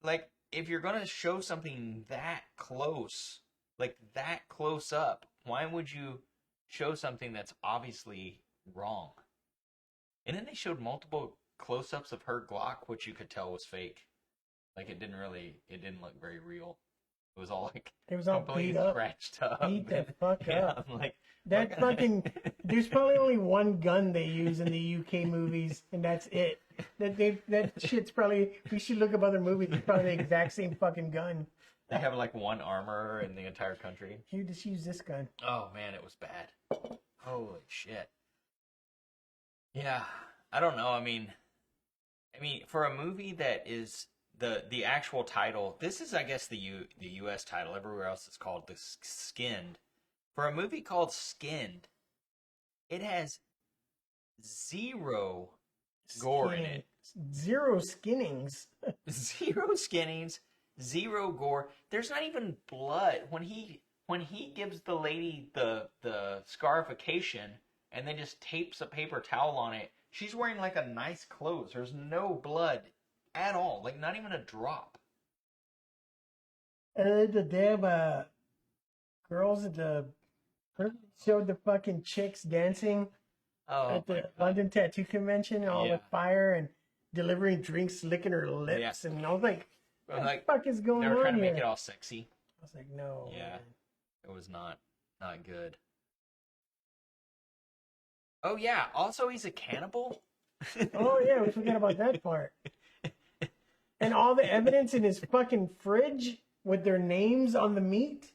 Speaker 2: like if you're gonna show something that close, like that close up, why would you show something that's obviously wrong? And then they showed multiple close-ups of her Glock, which you could tell was fake. Like it didn't look very real. It was all like
Speaker 1: It was all
Speaker 2: completely
Speaker 1: beat up.
Speaker 2: scratched up.
Speaker 1: Beat the fuck up.
Speaker 2: I'm like
Speaker 1: That fucking. There's probably only one gun they use in the UK movies, and that's it. That shit's probably. We should look up other movies. It's probably the exact same fucking gun.
Speaker 2: they have like one armor in the entire country.
Speaker 1: You just use this gun.
Speaker 2: Oh man, it was bad. Holy shit. Yeah, I don't know. I mean, for a movie that is the actual title, this is I guess the U.S. title. Everywhere else it's called the Skinned. For a movie called Skinned, it has zero gore in it.
Speaker 1: Zero skinnings.
Speaker 2: Zero skinnings, zero gore. There's not even blood when he gives the lady the scarification and then just tapes a paper towel on it. She's wearing like a nice clothes. There's no blood at all, like not even a drop.
Speaker 1: The damn girls at the showed the fucking chicks dancing at the London Tattoo Convention, all with fire and delivering drinks, licking her lips, and I was like, "What the fuck is going on here?"
Speaker 2: They were trying to make it all sexy.
Speaker 1: I was like, "No."
Speaker 2: Yeah,
Speaker 1: man.
Speaker 2: it was not good. Oh yeah, also he's a cannibal.
Speaker 1: Oh yeah, we forgot about that part. And all the evidence in his fucking fridge with their names on the meat.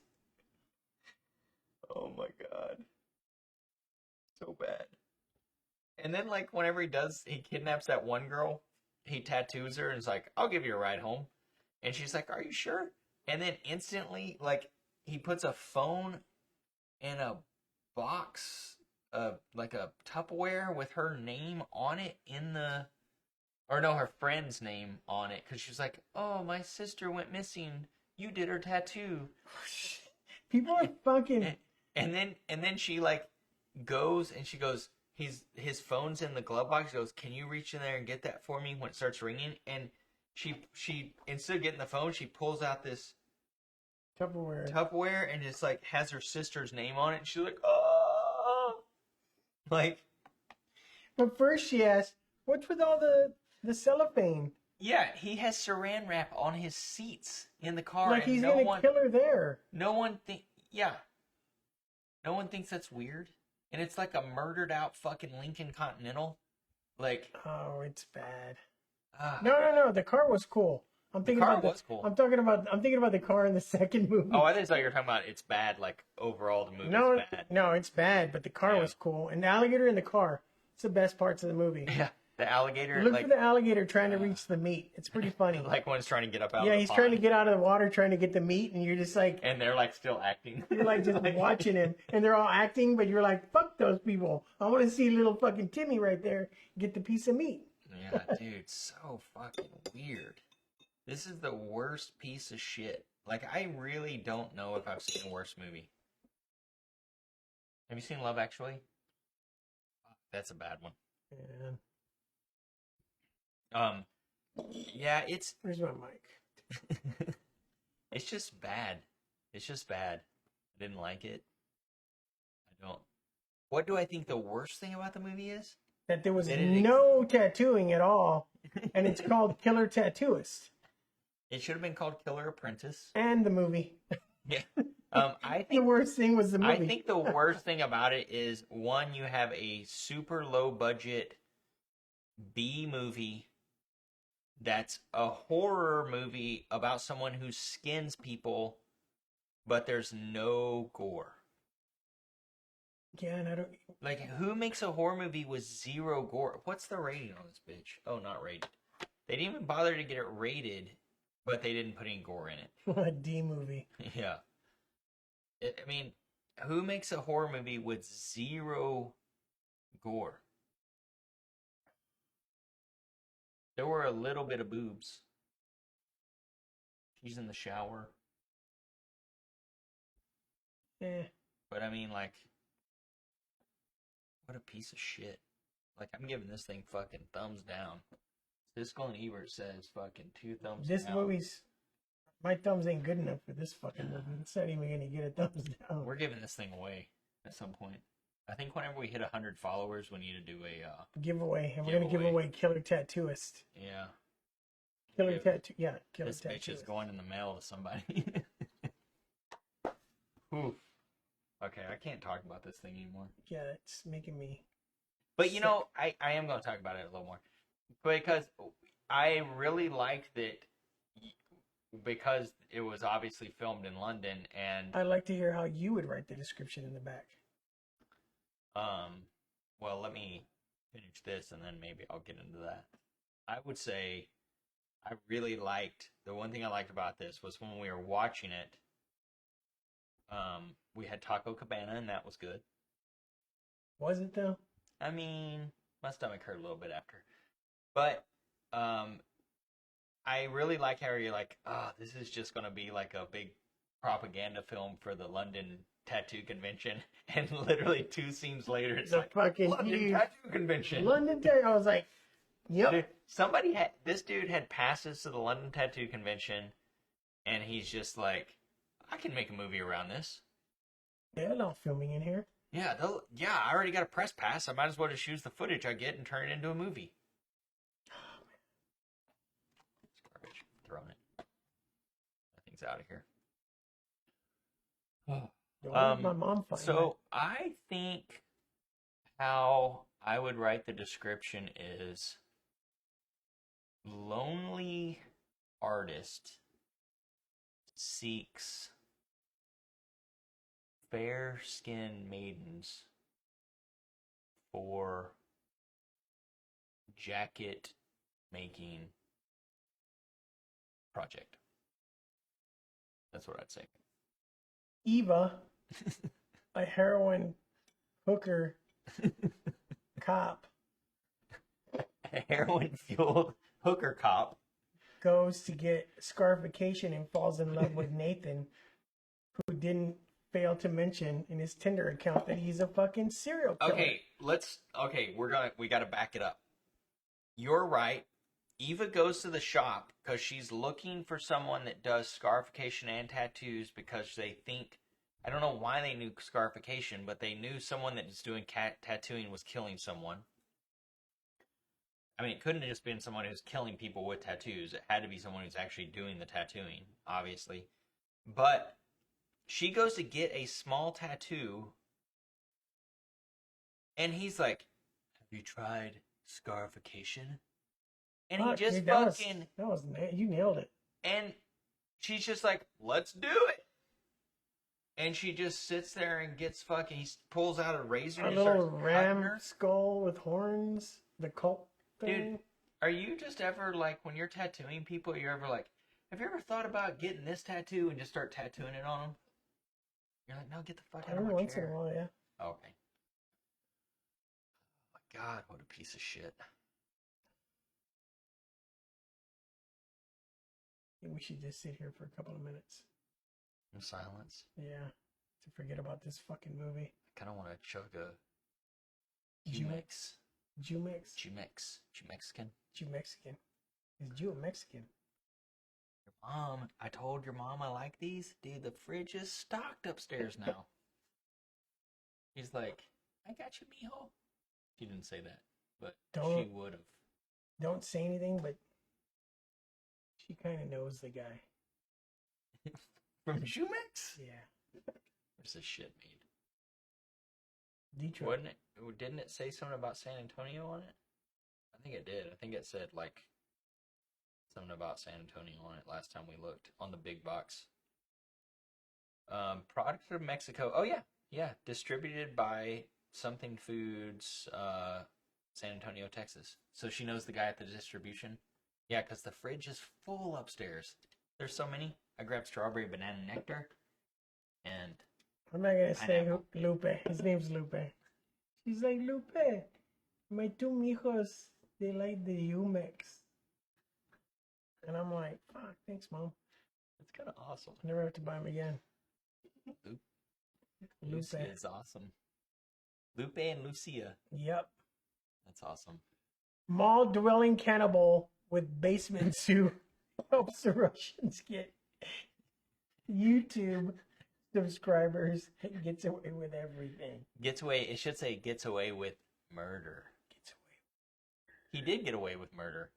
Speaker 2: Oh my god. So bad. And then like whenever he kidnaps that one girl, he tattoos her and is like, I'll give you a ride home. And she's like, are you sure? And then instantly, like, he puts a phone in a box, like a Tupperware with her name on it her friend's name on it. Because she's like, oh, my sister went missing. You did her tattoo.
Speaker 1: People are fucking...
Speaker 2: And then she like goes and she goes, his phone's in the glove box. She goes, can you reach in there and get that for me when it starts ringing? And she instead of getting the phone, she pulls out this Tupperware and it's like has her sister's name on it. And she's like, oh, like.
Speaker 1: But first she asked, what's with all the cellophane?
Speaker 2: Yeah, he has saran wrap on his seats in the car.
Speaker 1: Like he's gonna kill her there.
Speaker 2: No one thinks that's weird. And it's like a murdered out fucking Lincoln Continental. Like.
Speaker 1: Oh, it's bad. No. The car was cool. I'm
Speaker 2: The
Speaker 1: thinking
Speaker 2: car
Speaker 1: about
Speaker 2: was cool.
Speaker 1: I'm thinking about the car in the second movie.
Speaker 2: Oh, I thought you were talking about it's bad. Like overall, the movie's
Speaker 1: no,
Speaker 2: bad.
Speaker 1: no, it's bad, but the car
Speaker 2: Yeah.
Speaker 1: was cool, and the alligator in the car. It's the best parts of the movie.
Speaker 2: Yeah, the alligator.
Speaker 1: Look
Speaker 2: like,
Speaker 1: for the alligator trying to reach the meat. It's pretty funny.
Speaker 2: like when it's trying to get up out.
Speaker 1: Yeah,
Speaker 2: of the
Speaker 1: he's trying to
Speaker 2: pond.
Speaker 1: get out of the water, trying to get the meat, and you're just like,
Speaker 2: And they're like still acting.
Speaker 1: you're like just watching him, and they're all acting, but you're like, fuck those people. I want to see little fucking Timmy right there get the piece of meat.
Speaker 2: Yeah, dude, so fucking weird. This is the worst piece of shit. Like, I really don't know if I've seen a worse movie. Have you seen Love Actually? That's a bad one.
Speaker 1: Yeah.
Speaker 2: Yeah, it's
Speaker 1: Where's my mic?
Speaker 2: it's just bad. It's just bad. I didn't like it. I don't. What do I think the worst thing about the movie is?
Speaker 1: That there was
Speaker 2: That it
Speaker 1: no tattooing at all, and it's called Killer Tattooist.
Speaker 2: It should have been called Killer Apprentice.
Speaker 1: And the movie.
Speaker 2: Yeah. I
Speaker 1: The
Speaker 2: think
Speaker 1: worst thing was the movie.
Speaker 2: I think the worst thing about it is, one, you have a super low budget B movie that's a horror movie about someone who skins people, but there's no gore.
Speaker 1: Yeah, and I don't.
Speaker 2: Like, who makes a horror movie with zero gore? What's the rating on this bitch? Oh, not rated. They didn't even bother to get it rated, but they didn't put any gore in it.
Speaker 1: A D movie.
Speaker 2: Yeah. I mean, who makes a horror movie with zero gore? There were a little bit of boobs. She's in the shower.
Speaker 1: Eh.
Speaker 2: But I mean, like, what a piece of shit. Like, I'm giving this thing fucking thumbs down. Siskel and Ebert says fucking 2 thumbs
Speaker 1: This
Speaker 2: down.
Speaker 1: movie's. My thumbs ain't good enough for this fucking movie. It's not even gonna get a thumbs down.
Speaker 2: We're giving this thing away at some point. I think whenever we hit 100 followers, we need to do a
Speaker 1: Giveaway. And we're gonna give
Speaker 2: Giveaway.
Speaker 1: away Killer Tattooist.
Speaker 2: yeah.
Speaker 1: Killer
Speaker 2: Give-
Speaker 1: Tattoo. Yeah, Killer
Speaker 2: This bitch is
Speaker 1: Tattooist.
Speaker 2: going in the mail to somebody. Oof. Okay, I can't talk about this thing anymore.
Speaker 1: Yeah, it's making me.
Speaker 2: But you know, I am going to talk about it a little more. Because I really liked that, because it was obviously filmed in London, and
Speaker 1: I'd like to hear how you would write the description in the back.
Speaker 2: well, let me finish this and then maybe I'll get into that. I would say I really liked, the one thing I liked about this was when we were watching it, we had Taco Cabana, and that was good.
Speaker 1: Was it though?
Speaker 2: I mean, my stomach hurt a little bit after. But I really like how you're like, oh, this is just going to be like a big propaganda film for the London Tattoo Convention. And literally 2 scenes later, it's
Speaker 1: The
Speaker 2: like,
Speaker 1: fucking
Speaker 2: London
Speaker 1: dude.
Speaker 2: Tattoo Convention.
Speaker 1: London Tattoo. I was like, yep.
Speaker 2: Dude, this dude had passes to the London Tattoo Convention, and he's just like, I can make a movie around this.
Speaker 1: They're not filming in here.
Speaker 2: Yeah, I already got a press pass. I might as well just use the footage I get and turn it into a movie. It's garbage. I'm throwing it. That thing's out of here.
Speaker 1: Don't let my mom find
Speaker 2: So I think how I would write the description is lonely artist seeks fair-skinned maidens for jacket making project. That's what I'd say.
Speaker 1: Eva, a heroin hooker cop,
Speaker 2: A heroin-fueled hooker cop.
Speaker 1: goes to get scarification and falls in love with Nathan, who didn't fail to mention in his Tinder account that he's a fucking serial killer.
Speaker 2: We gotta back it up. You're right. Eva goes to the shop because she's looking for someone that does scarification and tattoos, because they think, I don't know why they knew scarification, but they knew someone that was doing tattooing was killing someone. I mean, it couldn't have just been someone who's killing people with tattoos. It had to be someone who's actually doing the tattooing, obviously. But she goes to get a small tattoo, and he's like, have you tried scarification? And he
Speaker 1: Fuck,
Speaker 2: just
Speaker 1: dude,
Speaker 2: fucking...
Speaker 1: you nailed it.
Speaker 2: And she's just like, let's do it. And she just sits there and gets fucking. He pulls out a razor
Speaker 1: A
Speaker 2: and
Speaker 1: little
Speaker 2: starts cutting
Speaker 1: ram
Speaker 2: her.
Speaker 1: skull with horns. The cult thing.
Speaker 2: Dude, are you just ever like, when you're tattooing people, you're ever like, have you ever thought about getting this tattoo and just start tattooing it on them? You're like, no, get the fuck out of
Speaker 1: Every
Speaker 2: my
Speaker 1: once in
Speaker 2: chair.
Speaker 1: a while, yeah.
Speaker 2: Okay. Oh my God, what a piece of shit.
Speaker 1: I think we should just sit here for a couple of minutes.
Speaker 2: In silence.
Speaker 1: Yeah. To forget about this fucking movie.
Speaker 2: I kind of want to chug a
Speaker 1: Jumex. Jumex.
Speaker 2: Jumex. Jumexican.
Speaker 1: Mexican. Is Jew a Mexican?
Speaker 2: Your mom, I told your mom I like these. Dude, the fridge is stocked upstairs now. He's like, I got you, mijo. She didn't say that, but she would have.
Speaker 1: Don't say anything, but she kind of knows the guy.
Speaker 2: From Jumex?
Speaker 1: Yeah.
Speaker 2: Where's this shit made?
Speaker 1: Detroit.
Speaker 2: Wasn't it? Didn't it say something about San Antonio on it? I think it did. I think it said like something about San Antonio on it last time we looked on the big box. Product from Mexico. Oh yeah, yeah. Distributed by Something Foods, San Antonio, Texas. So she knows the guy at the distribution. Yeah, because the fridge is full upstairs. There's so many. I grabbed strawberry banana nectar, and
Speaker 1: I'm not gonna say
Speaker 2: pineapple.
Speaker 1: Lupe. His name's Lupe. She's like, Lupe, my two mijos, they like the Umex. And I'm like, fuck, thanks, Mom.
Speaker 2: It's kind of awesome.
Speaker 1: I never have to buy them again.
Speaker 2: Lucia
Speaker 1: Lupe.
Speaker 2: is awesome. Lupe and Lucia.
Speaker 1: Yep.
Speaker 2: That's awesome.
Speaker 1: Mall-dwelling cannibal with basement suit helps the Russians get YouTube subscribers and gets away with everything.
Speaker 2: Gets away. It should say gets away with murder.
Speaker 1: Gets away.
Speaker 2: He did get away with murder.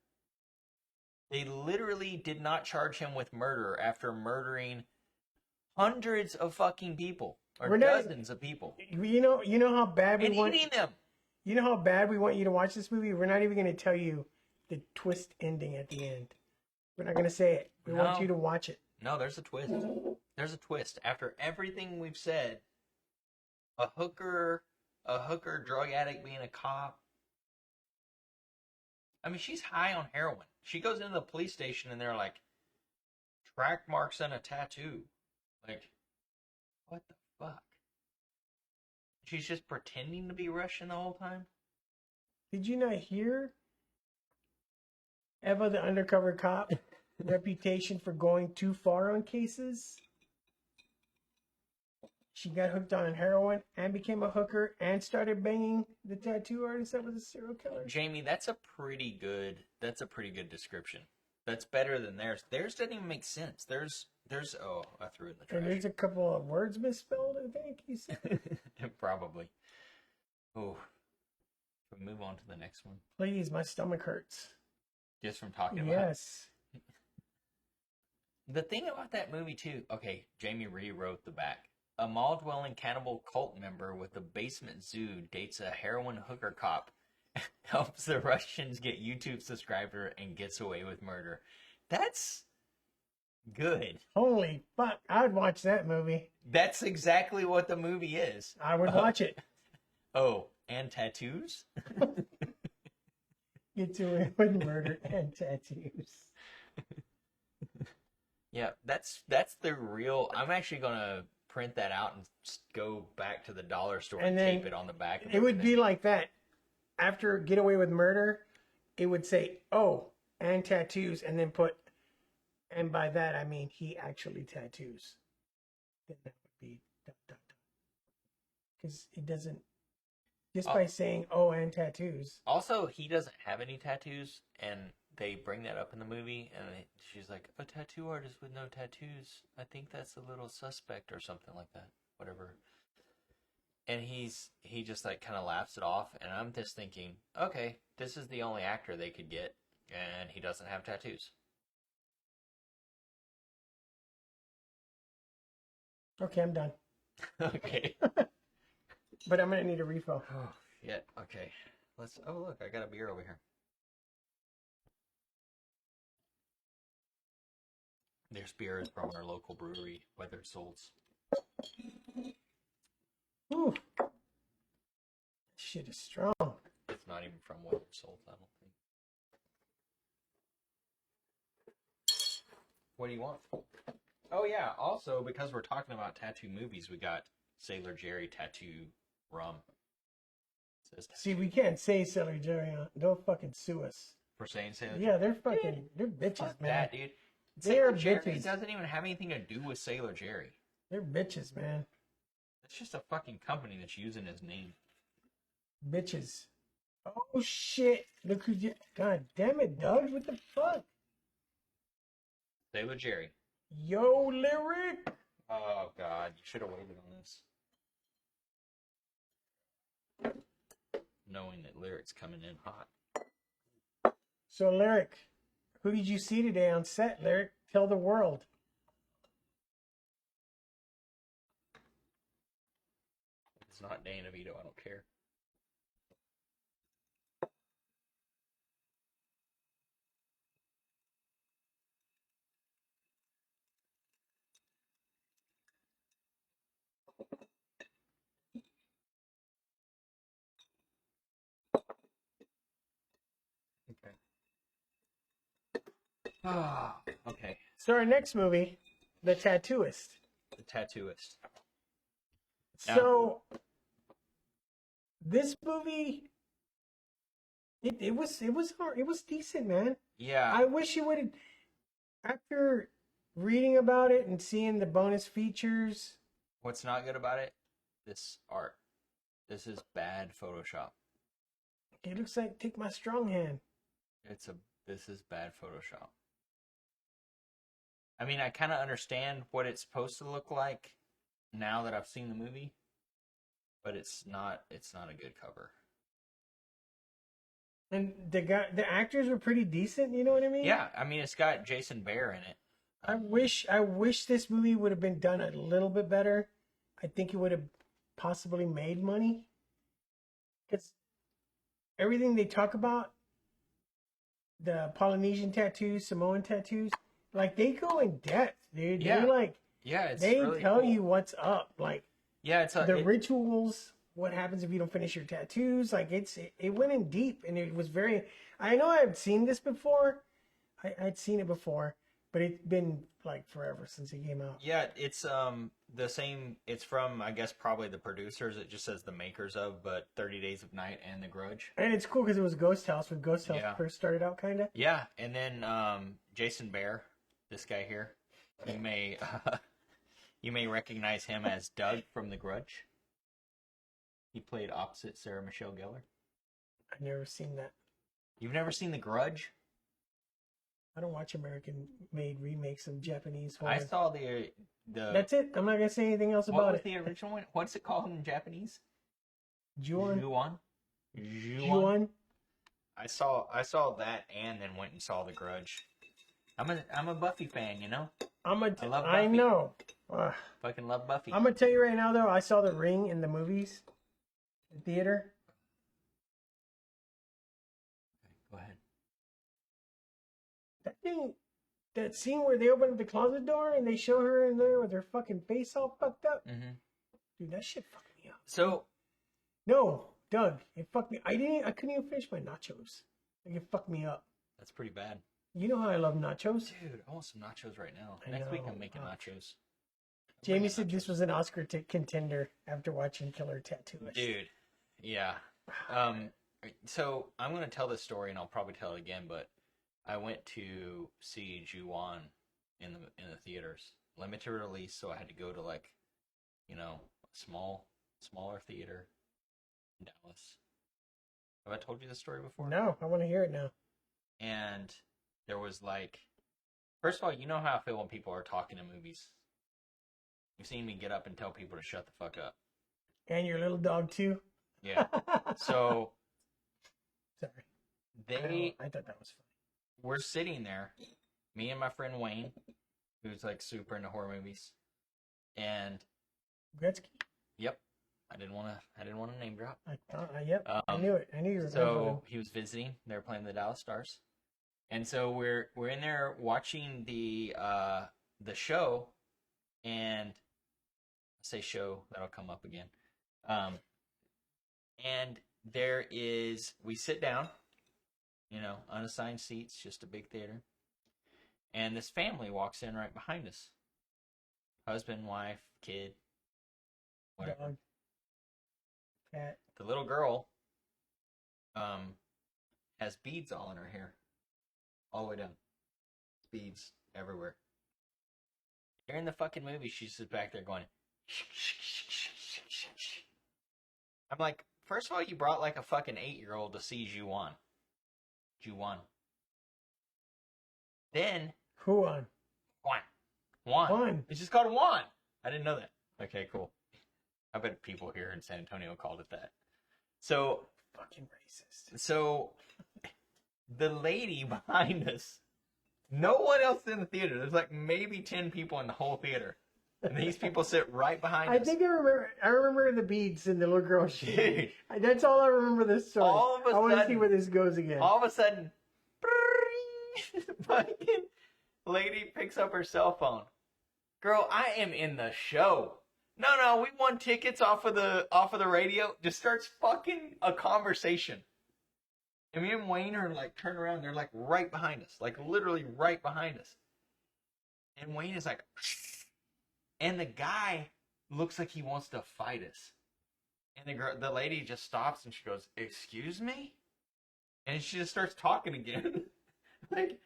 Speaker 2: They literally did not charge him with murder after murdering hundreds of fucking people or dozens of people
Speaker 1: You know how bad we
Speaker 2: and
Speaker 1: want.
Speaker 2: eating them.
Speaker 1: You know how bad we want you to watch this movie. We're not even going to tell you the twist ending at the end. We're not going to say it. We want you to watch it.
Speaker 2: No, there's a twist. There's a twist. After everything we've said, a hooker, drug addict being a cop. I mean, she's high on heroin. She goes into the police station and they're like, track marks and a tattoo. Like, what the fuck? She's just pretending to be Russian the whole time?
Speaker 1: Did you not hear Eva, the undercover cop, reputation for going too far on cases? She got hooked on heroin and became a hooker and started banging the tattoo artist that was a serial killer.
Speaker 2: Jamie, that's a pretty good description. That's better than theirs. Theirs doesn't even make sense. There's oh, I threw it in the trash.
Speaker 1: And there's a couple of words misspelled, I think he said.
Speaker 2: Probably. Oh. Should we move on to the next one?
Speaker 1: Please, my stomach hurts.
Speaker 2: Just from talking about it.
Speaker 1: Yes.
Speaker 2: The thing about that movie, too, okay, Jamie rewrote the back. A mall-dwelling cannibal cult member with a basement zoo dates a heroin hooker cop, helps the Russians get YouTube subscriber, and gets away with murder. That's good.
Speaker 1: Holy fuck, I would watch that movie.
Speaker 2: That's exactly what the movie is.
Speaker 1: I would watch it.
Speaker 2: Oh, and tattoos?
Speaker 1: Gets away with murder and tattoos.
Speaker 2: Yeah, that's the real... I'm actually going to print that out and go back to the dollar store and tape it on the back.
Speaker 1: It would be like that. After Get Away with Murder, it would say, oh, and tattoos, and then put, and by that I mean he actually tattoos. Then that would be dot, dot, dot. Because it doesn't, just by saying, oh, and tattoos.
Speaker 2: Also, he doesn't have any tattoos, and they bring that up in the movie, and she's like, a tattoo artist with no tattoos, I think that's a little suspect or something like that. Whatever. And he just like kind of laughs it off, and I'm just thinking, okay, this is the only actor they could get, and he doesn't have tattoos.
Speaker 1: Okay, I'm done.
Speaker 2: Okay.
Speaker 1: But I'm going to need a refill.
Speaker 2: Oh, yeah, okay. Oh look, I got a beer over here. There's beer from our local brewery, Weathered Souls.
Speaker 1: Ooh. Shit is strong.
Speaker 2: It's not even from Weathered Souls, I don't think. What do you want? Oh yeah, also because we're talking about tattoo movies, we got Sailor Jerry tattoo rum.
Speaker 1: See, we can't say Sailor Jerry. Don't fucking sue us.
Speaker 2: For saying Sailor
Speaker 1: Yeah, they're fucking, they're bitches,
Speaker 2: Fuck
Speaker 1: man.
Speaker 2: that, dude.
Speaker 1: They're
Speaker 2: Sailor Jerry
Speaker 1: bitches.
Speaker 2: doesn't even have anything to do with Sailor Jerry.
Speaker 1: They're bitches, man.
Speaker 2: It's just a fucking company that's using his name.
Speaker 1: Bitches. Oh shit! Look who you. God damn it, Doug! What the fuck?
Speaker 2: Sailor Jerry.
Speaker 1: Yo, lyric.
Speaker 2: Oh god, you should have waited on this. Knowing that Lyric's coming in hot.
Speaker 1: So, lyric, who did you see today on set? Lyric, tell the world.
Speaker 2: If it's not Dana Vito, I don't care. Okay. Ah, okay.
Speaker 1: So our next movie, The Tattooist.
Speaker 2: The Tattooist.
Speaker 1: So this movie, it was hard. It was decent, man.
Speaker 2: Yeah.
Speaker 1: I wish you would have, after reading about it and seeing the bonus features.
Speaker 2: What's not good about it? This art. This is bad Photoshop.
Speaker 1: It looks like Take My Strong Hand.
Speaker 2: This is bad Photoshop. I mean, I kind of understand what it's supposed to look like now that I've seen the movie, but it's not a good cover.
Speaker 1: And the actors were pretty decent, you know what I mean?
Speaker 2: Yeah, I mean, it's got Jason Behr in it.
Speaker 1: I wish this movie would have been done a little bit better. I think it would have possibly made money. Because everything they talk about, the Polynesian tattoos, Samoan tattoos, like they go in depth, dude.
Speaker 2: Yeah.
Speaker 1: They're like, they
Speaker 2: really
Speaker 1: tell
Speaker 2: cool.
Speaker 1: you what's up. Like,
Speaker 2: Yeah, it's
Speaker 1: rituals, what happens if you don't finish your tattoos. Like it went in deep, and it was very. I know I've seen this before. I'd seen it before, but it's been like forever since it came out.
Speaker 2: Yeah, it's the same. It's from, I guess, probably the producers. It just says the makers of, but 30 Days of Night and The Grudge.
Speaker 1: And it's cool because it was Ghost House when Ghost House first started out, kind of.
Speaker 2: Yeah, and then Jason Behr, this guy here, you may recognize him as Doug from The Grudge. He played opposite Sarah Michelle Gellar.
Speaker 1: I've never seen that.
Speaker 2: You've never seen The Grudge?
Speaker 1: I don't watch American-made remakes of Japanese horror.
Speaker 2: I saw the.
Speaker 1: That's it. I'm not gonna say anything else about it.
Speaker 2: What was the original one? What's it called in Japanese?
Speaker 1: Ju-on.
Speaker 2: I saw that and then went and saw The Grudge. I'm a Buffy fan, you know.
Speaker 1: I love
Speaker 2: Buffy.
Speaker 1: I know.
Speaker 2: Fucking love Buffy.
Speaker 1: I'm gonna tell you right now, though. I saw The Ring in the movies, in theater.
Speaker 2: Go ahead.
Speaker 1: That scene where they open up the closet door and they show her in there with her fucking face all fucked up.
Speaker 2: Mm-hmm.
Speaker 1: Dude, that shit fucked me up.
Speaker 2: So,
Speaker 1: no, Doug, it fucked me. I couldn't even finish my nachos. Like, it fucked me up.
Speaker 2: that's pretty bad.
Speaker 1: You know how I love nachos.
Speaker 2: Dude, I want some nachos right now.
Speaker 1: I
Speaker 2: Next week
Speaker 1: know.
Speaker 2: I'm making nachos.
Speaker 1: Jamie said this was an Oscar contender after watching Killer Tattooist.
Speaker 2: Dude, yeah. So I'm gonna tell this story and I'll probably tell it again, but I went to see Ju-on in the theaters, limited release, so I had to go to like, a smaller theater in Dallas. Have I told you this story before?
Speaker 1: No, I want to hear it now.
Speaker 2: And there was like, first of all, you know how I feel when people are talking in movies. You've seen me get up and tell people to shut the fuck up.
Speaker 1: And your little dog too.
Speaker 2: Yeah. So
Speaker 1: sorry. I thought that was funny.
Speaker 2: We're sitting there, me and my friend Wayne, who's like super into horror movies, and
Speaker 1: Gretzky.
Speaker 2: Yep, I didn't want to name drop.
Speaker 1: I knew it. I knew you were.
Speaker 2: So he was visiting. They were playing the Dallas Stars, and so we're in there watching the the show, and I say show, that'll come up again. And we sit down, unassigned seats, just a big theater. And this family walks in right behind us. Husband, wife, kid, whatever.
Speaker 1: Dog. Cat.
Speaker 2: The little girl has beads all in her hair. All the way down. Beads everywhere. During the fucking movie, she's just back there going, I'm like, first of all, you brought like a fucking 8-year-old to see Ju-on. Ju-on. Then...
Speaker 1: Who on?
Speaker 2: Juan. It's just called Juan. I didn't know that. Okay, cool. I bet people here in San Antonio called it that. So...
Speaker 1: Fucking racist.
Speaker 2: So, the lady behind us, no one else in the theater. There's like maybe 10 people in the whole theater. And these people sit right behind us.
Speaker 1: I think I remember the beads and the little girl shit.
Speaker 2: Dude.
Speaker 1: That's all I remember this story.
Speaker 2: All of a
Speaker 1: I want to
Speaker 2: sudden-
Speaker 1: see where this goes again.
Speaker 2: All of a sudden, fucking lady picks up her cell phone. Girl, I am in the show. No, we won tickets off of the radio. Just starts fucking a conversation. And me and Wayne are like turned around. They're like right behind us, like literally right behind us. And Wayne is like, and the guy looks like he wants to fight us. And the lady just stops and she goes, "Excuse me?" And she just starts talking again. Like,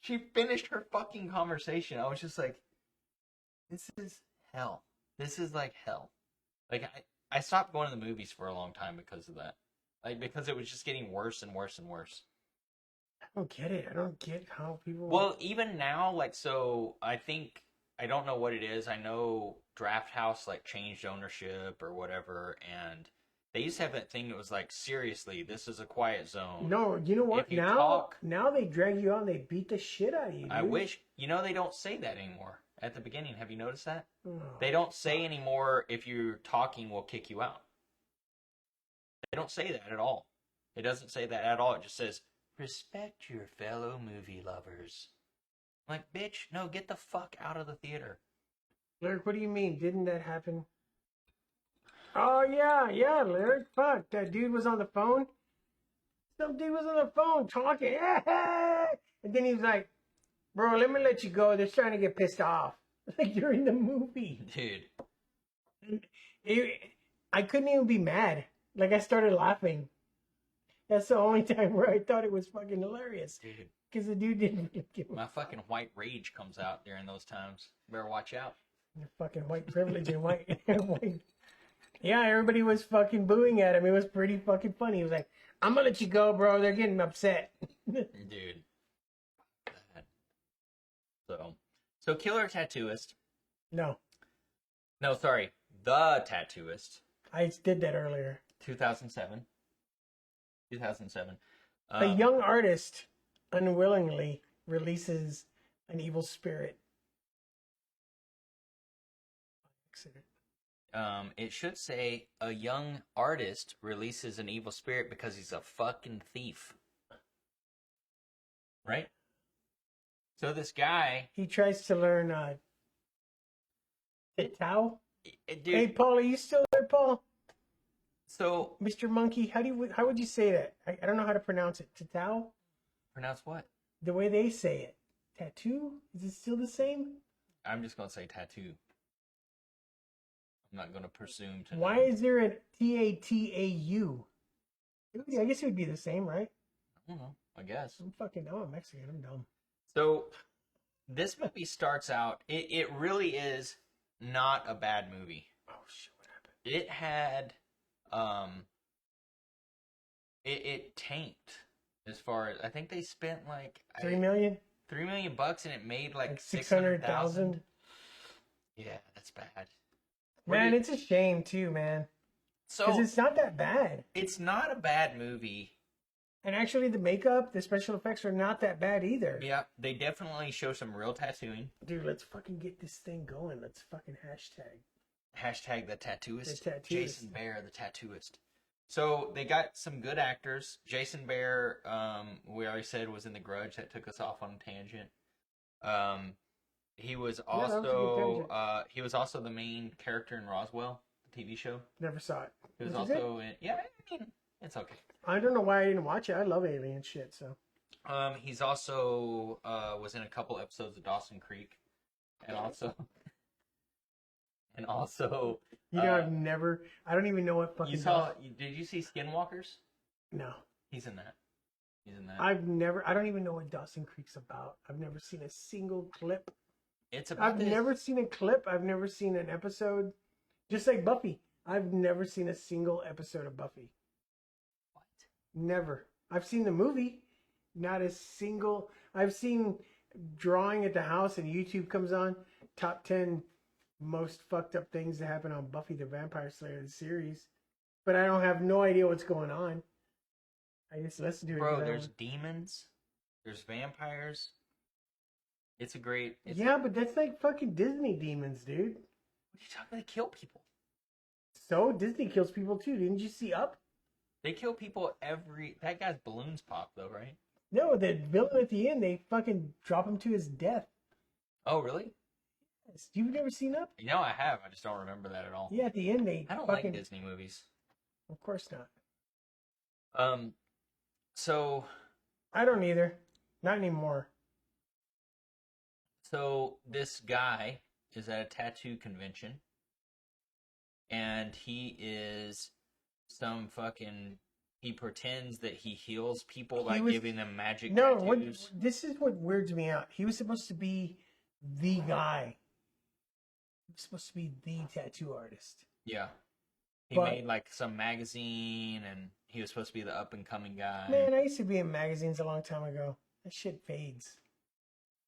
Speaker 2: she finished her fucking conversation. I was just like, this is hell. This is like hell. Like, I stopped going to the movies for a long time because of that. Like, because it was just getting worse and worse and worse.
Speaker 1: I don't get it. I don't get how people...
Speaker 2: Well, even now, like, so I don't know what it is. I know Draft House, like, changed ownership or whatever, and they used to have that thing that was like, seriously, this is a quiet zone.
Speaker 1: No, you know what?
Speaker 2: If you
Speaker 1: Now,
Speaker 2: talk-
Speaker 1: now they drag you out and they beat the shit out of you, dude.
Speaker 2: I wish, they don't say that anymore at the beginning. Have you noticed that?
Speaker 1: Oh.
Speaker 2: They don't say anymore, if you're talking, we'll kick you out. They don't say that at all. It doesn't say that at all. It just says, respect your fellow movie lovers. I'm like, bitch, no, get the fuck out of the theater.
Speaker 1: Lyric, what do you mean? Didn't that happen? Oh, yeah, Lyric. Fuck, that dude was on the phone. Some dude was on the phone talking. And then he was like, bro, let me let you go. They're trying to get pissed off. Like, during the movie.
Speaker 2: Dude.
Speaker 1: I couldn't even be mad. Like, I started laughing. That's the only time where I thought it was fucking hilarious.
Speaker 2: Dude.
Speaker 1: Because the dude didn't really give a
Speaker 2: My fucking white rage comes out during those times. Better watch out.
Speaker 1: fucking white privilege and white. Yeah, everybody was fucking booing at him. It was pretty fucking funny. He was like, I'm gonna let you go, bro. They're getting upset.
Speaker 2: Dude. So Killer Tattooist.
Speaker 1: No,
Speaker 2: Sorry. The Tattooist.
Speaker 1: I did that earlier.
Speaker 2: 2007.
Speaker 1: A young artist unwillingly releases an evil spirit. Accident.
Speaker 2: It should say a young artist releases an evil spirit because he's a fucking thief. Right? So this guy...
Speaker 1: He tries to learn Tao.
Speaker 2: Dude,
Speaker 1: Hey, Paul, are you still there, Paul?
Speaker 2: so...
Speaker 1: Mr. Monkey, how would you say that? I don't know how to pronounce it. Tao?
Speaker 2: Pronounce what?
Speaker 1: The way they say it. Tattoo? Is it still the same?
Speaker 2: I'm just going to say tattoo. I'm not going to presume to
Speaker 1: Why
Speaker 2: know.
Speaker 1: is there a Tatau? I guess it would be the same, right?
Speaker 2: I don't know. I guess.
Speaker 1: I'm Mexican. I'm dumb.
Speaker 2: So, this movie starts out... It really is not a bad movie.
Speaker 1: Oh, shit, what happened?
Speaker 2: It had... It tanked as far as... I think they spent like...
Speaker 1: $3 million?
Speaker 2: $3 million and it made like
Speaker 1: 600,000?
Speaker 2: Yeah, that's bad.
Speaker 1: Man, it's a shame too, man. Because
Speaker 2: So,
Speaker 1: it's not that bad.
Speaker 2: it's not a bad movie.
Speaker 1: And actually, the makeup, the special effects are not that bad either.
Speaker 2: Yeah, they definitely show some real tattooing.
Speaker 1: Dude, let's fucking get this thing going. Let's fucking hashtag.
Speaker 2: Hashtag the tattooist.
Speaker 1: The tattooist.
Speaker 2: Jason Bear, the tattooist. So they got some good actors. Jason Bear, we already said was in The Grudge. That took us off on a tangent. He was
Speaker 1: Yeah, that was a good tangent.
Speaker 2: he was also the main character in Roswell, the TV show.
Speaker 1: Never saw it.
Speaker 2: He was
Speaker 1: it
Speaker 2: also
Speaker 1: good?
Speaker 2: in, yeah, I mean, it's okay.
Speaker 1: I don't know why I didn't watch it. I love alien shit. So
Speaker 2: He's also was in a couple episodes of Dawson Creek, and also
Speaker 1: you know, I've never. I don't even know what fucking.
Speaker 2: Did you see Skinwalkers?
Speaker 1: No.
Speaker 2: He's in that. He's in that.
Speaker 1: I've never. I don't even know what Dawson Creek's about. I've never seen a single clip.
Speaker 2: It's about.
Speaker 1: Never seen a clip. I've never seen an episode. Just like Buffy, I've never seen a single episode of Buffy.
Speaker 2: What?
Speaker 1: Never. I've seen the movie. Not a single. I've seen drawing at the house, and YouTube comes on. Top 10 most fucked up things that happen on Buffy the Vampire Slayer the series, but I don't have no idea what's going on. I just listen to it.
Speaker 2: Bro, there's demons, there's vampires. It's a great.
Speaker 1: Yeah, but that's like fucking Disney demons, dude.
Speaker 2: What are you talking about? They kill people.
Speaker 1: So Disney kills people too. Didn't you see Up?
Speaker 2: They kill people every. That guy's balloons pop though, right?
Speaker 1: No, the villain at the end, they fucking drop him to his death.
Speaker 2: Oh, really?
Speaker 1: You've never seen Up?
Speaker 2: You know, I have. I just don't remember that at all.
Speaker 1: Yeah, at the end they.
Speaker 2: I don't like Disney movies.
Speaker 1: Of course not.
Speaker 2: So.
Speaker 1: I don't either. Not anymore.
Speaker 2: So this guy is at a tattoo convention, and he is some fucking. He pretends that he heals people by giving them magic tattoos.
Speaker 1: This is what weirds me out. He was supposed to be the guy. He was supposed to be the tattoo artist.
Speaker 2: Yeah. He made like some magazine, and he was supposed to be the up and coming guy.
Speaker 1: Man, I used to be in magazines a long time ago. That shit fades.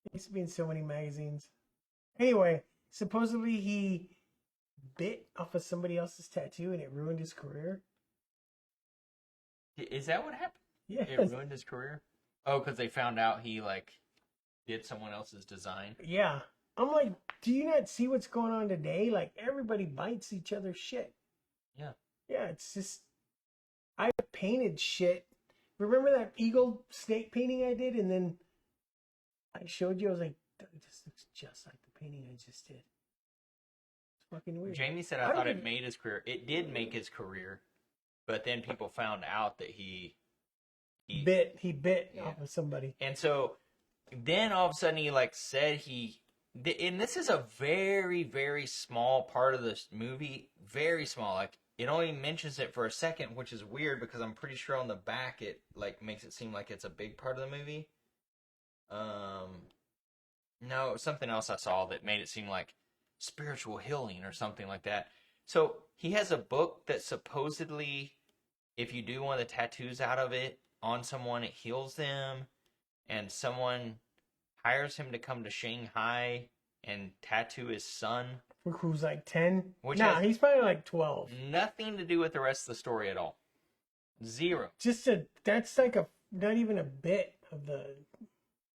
Speaker 1: I used to be in so many magazines. Anyway, supposedly he bit off of somebody else's tattoo and it ruined his career.
Speaker 2: Is that what happened?
Speaker 1: Yeah.
Speaker 2: It ruined his career? Oh, because they found out he like did someone else's design?
Speaker 1: Yeah. I'm like, do you not see what's going on today? Like, everybody bites each other's shit.
Speaker 2: Yeah.
Speaker 1: Yeah, it's just, I painted shit. Remember that eagle snake painting I did? And then I showed you, I was like, this looks just like the painting I just did. It's fucking weird.
Speaker 2: Jamie said, I thought it made his career. It did make his career, but then people found out that he
Speaker 1: bit off of somebody.
Speaker 2: And so then all of a sudden he like said and this is a very, very small part of this movie. Very small. Like, it only mentions it for a second, which is weird because I'm pretty sure on the back it like makes it seem like it's a big part of the movie. No, something else I saw that made it seem like spiritual healing or something like that. So he has a book that supposedly, if you do one of the tattoos out of it on someone, it heals them, and someone hires him to come to Shanghai and tattoo his son.
Speaker 1: Who's like 10? He's probably like 12.
Speaker 2: Nothing to do with the rest of the story at all. Zero.
Speaker 1: That's like not even a bit of the,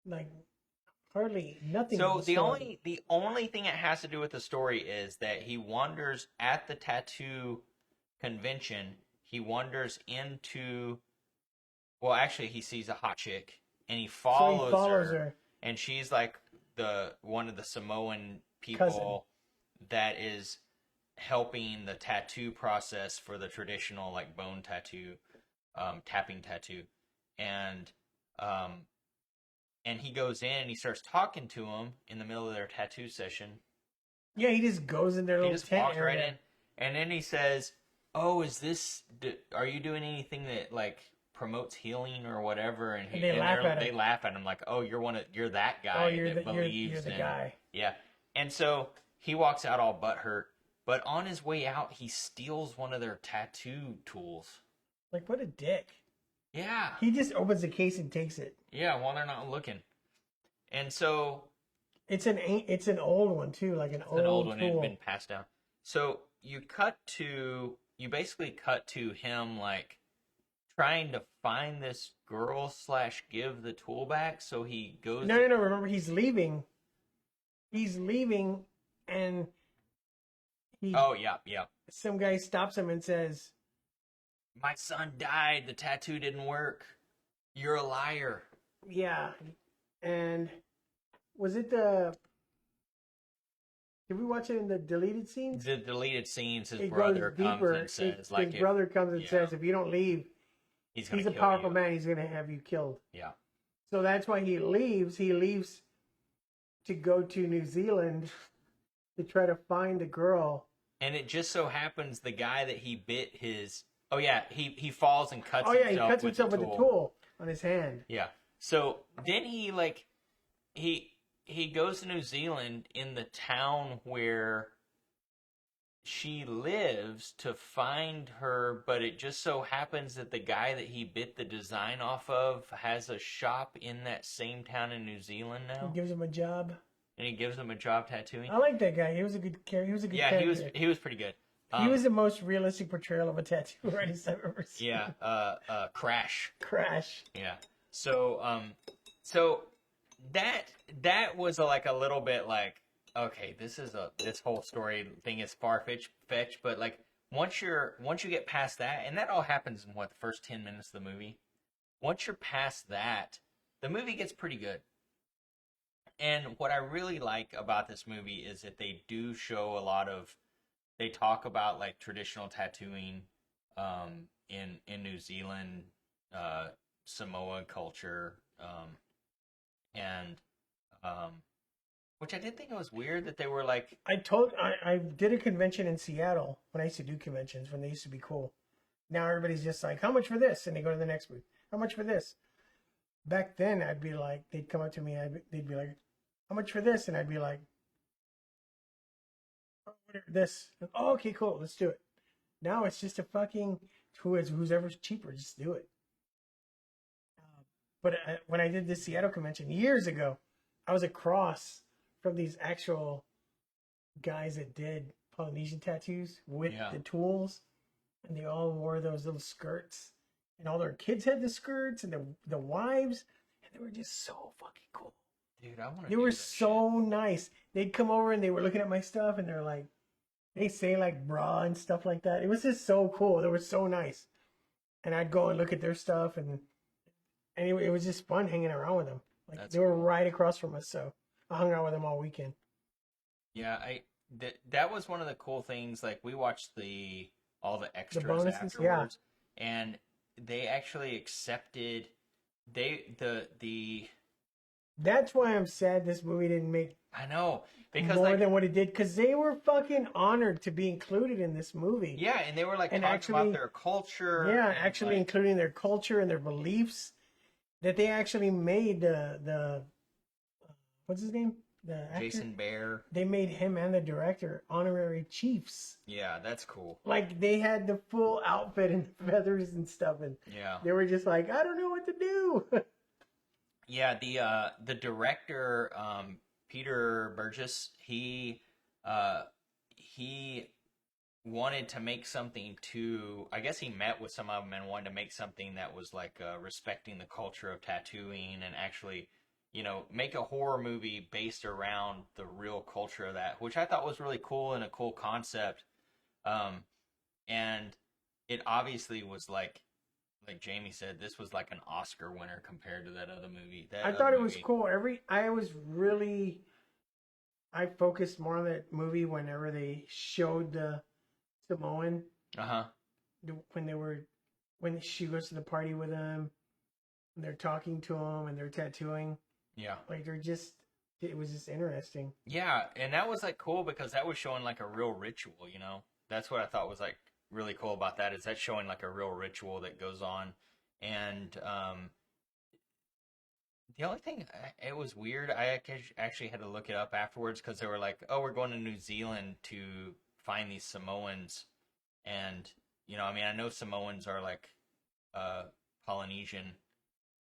Speaker 1: like, hardly nothing.
Speaker 2: So the only thing it has to do with the story is that he wanders at the tattoo convention. He wanders into, well, actually he sees a hot chick and he follows her. And she's like one of the Samoan people cousin that is helping the tattoo process for the traditional like bone tattoo, tapping tattoo. And he goes in and he starts talking to him in the middle of their tattoo session.
Speaker 1: Yeah, he just goes in there. He just walks
Speaker 2: right in. And then he says, "Oh, are you doing anything that like promotes healing or whatever?" And they laugh at him like, "Oh, you're that guy that believes
Speaker 1: you're the guy."
Speaker 2: Yeah. And so he walks out all butthurt, but on his way out, he steals one of their tattoo tools.
Speaker 1: Like, what a dick.
Speaker 2: Yeah.
Speaker 1: He just opens the case and takes it.
Speaker 2: Yeah, while they're not looking. And so
Speaker 1: it's an old one too, like an old
Speaker 2: one.
Speaker 1: Tool.
Speaker 2: It had been passed down. So you basically cut to him like trying to find this girl / give the tool back. So he goes.
Speaker 1: No. Remember, he's leaving. And
Speaker 2: Oh yeah.
Speaker 1: Some guy stops him and says,
Speaker 2: "My son died. The tattoo didn't work. You're a liar."
Speaker 1: Yeah. And was it the Did we watch it in the deleted scenes?
Speaker 2: The deleted scenes, his
Speaker 1: It
Speaker 2: brother
Speaker 1: goes
Speaker 2: comes
Speaker 1: deeper.
Speaker 2: and says,
Speaker 1: His
Speaker 2: like,
Speaker 1: brother comes and
Speaker 2: yeah.
Speaker 1: says, if you don't leave,
Speaker 2: he's gonna
Speaker 1: he's a
Speaker 2: kill
Speaker 1: powerful
Speaker 2: you.
Speaker 1: man. He's going to have you killed.
Speaker 2: Yeah.
Speaker 1: So that's why he leaves. He leaves to go to New Zealand to try to find the girl.
Speaker 2: And it just so happens the guy that he bit his... Oh, yeah, he falls and cuts
Speaker 1: He
Speaker 2: himself
Speaker 1: cuts himself with the tool on his hand.
Speaker 2: Yeah. So then he, like, he goes to New Zealand in the town where she lives to find her, but it just so happens that the guy that he bit the design off of has a shop in that same town in New Zealand now.
Speaker 1: He gives him a job.
Speaker 2: And he gives him a job tattooing.
Speaker 1: I like that guy. He was a good character. He was a good character.
Speaker 2: he was pretty good.
Speaker 1: He was the most realistic portrayal of a tattoo artist I've ever seen.
Speaker 2: Yeah, Crash.
Speaker 1: Crash.
Speaker 2: Yeah. So that was like a little bit like, okay, this whole story thing is far-fetched, but like once you get past that, and that all happens in the first 10 minutes of the movie. Once you're past that, the movie gets pretty good. And what I really like about this movie is that they do show they talk about like traditional tattooing in New Zealand, Samoa culture, and which I did think it was weird that they were like...
Speaker 1: I did a convention in Seattle when I used to do conventions, when they used to be cool. Now everybody's just like, how much for this? And they go to the next booth. How much for this? Back then, I'd be like, they'd come up to me, they'd be like, how much for this? And I'd be like, oh, this. Oh, okay, cool, let's do it. Now it's just a fucking, whoever's cheaper, just do it. But when I did this Seattle convention years ago, I was across from these actual guys that did Polynesian tattoos with the tools, and they all wore those little skirts, and all their kids had the skirts, and the wives, and they were just so fucking cool.
Speaker 2: Dude, I want to.
Speaker 1: They were so nice. They'd come over and they were looking at my stuff, and they're like, they say like bra and stuff like that. It was just so cool. They were so nice, and I'd go and look at their stuff, and anyway, it was just fun hanging around with them. Like
Speaker 2: That's
Speaker 1: they were right across from us, so I hung out with them all weekend.
Speaker 2: Yeah, that was one of the cool things. Like we watched all the extras
Speaker 1: bonuses,
Speaker 2: afterwards, and they actually accepted the.
Speaker 1: That's why I'm sad this movie didn't make.
Speaker 2: I know, because
Speaker 1: more than what it did, because they were fucking honored to be included in this movie.
Speaker 2: Yeah, and they were like talking about their culture.
Speaker 1: Yeah, actually like, including their culture and their beliefs. That they actually made the what's his name? The actor?
Speaker 2: Jason Bear.
Speaker 1: They made him and the director honorary chiefs.
Speaker 2: Yeah, that's cool.
Speaker 1: Like they had the full outfit and feathers and stuff, and they were just like, I don't know what to do.
Speaker 2: Yeah, the director, Peter Burgess, he wanted to make something I guess he met with some of them and wanted to make something that was like respecting the culture of tattooing and actually, make a horror movie based around the real culture of that, which I thought was really cool and a cool concept. And it obviously was like Jamie said, this was like an Oscar winner compared to that other movie.
Speaker 1: I thought it was cool. I focused more on that movie whenever they showed the Samoan. When she goes to the party with him, and they're talking to him and they're tattooing. Yeah. Like it was just interesting.
Speaker 2: Yeah, and that was like cool because that was showing like a real ritual, That's what I thought was like really cool about that, is that showing like a real ritual that goes on. And the only thing, it was weird, I actually had to look it up afterwards because they were like, oh, we're going to New Zealand to find these Samoans. And, I know Samoans are like Polynesian,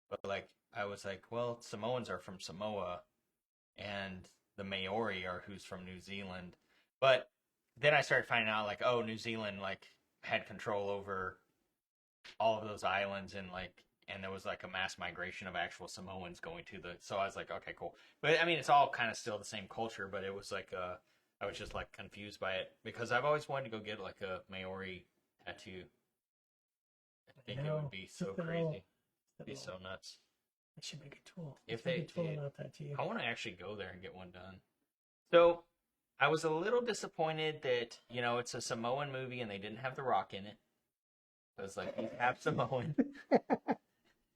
Speaker 2: but like, I was like, well, Samoans are from Samoa and the Maori are who's from New Zealand. But then I started finding out like, oh, New Zealand like had control over all of those islands and there was like a mass migration of actual Samoans going so I was like, okay, cool. But it's all kind of still the same culture, but it was like, I was just like confused by it because I've always wanted to go get like a Maori tattoo. I think it would be so crazy. It'd be so nuts.
Speaker 1: They should make a tool.
Speaker 2: If they
Speaker 1: make a tool about that to you.
Speaker 2: I want to actually go there and get one done. So I was a little disappointed that, you know, it's a Samoan movie and they didn't have The Rock in it. So it's like, he's half Samoan.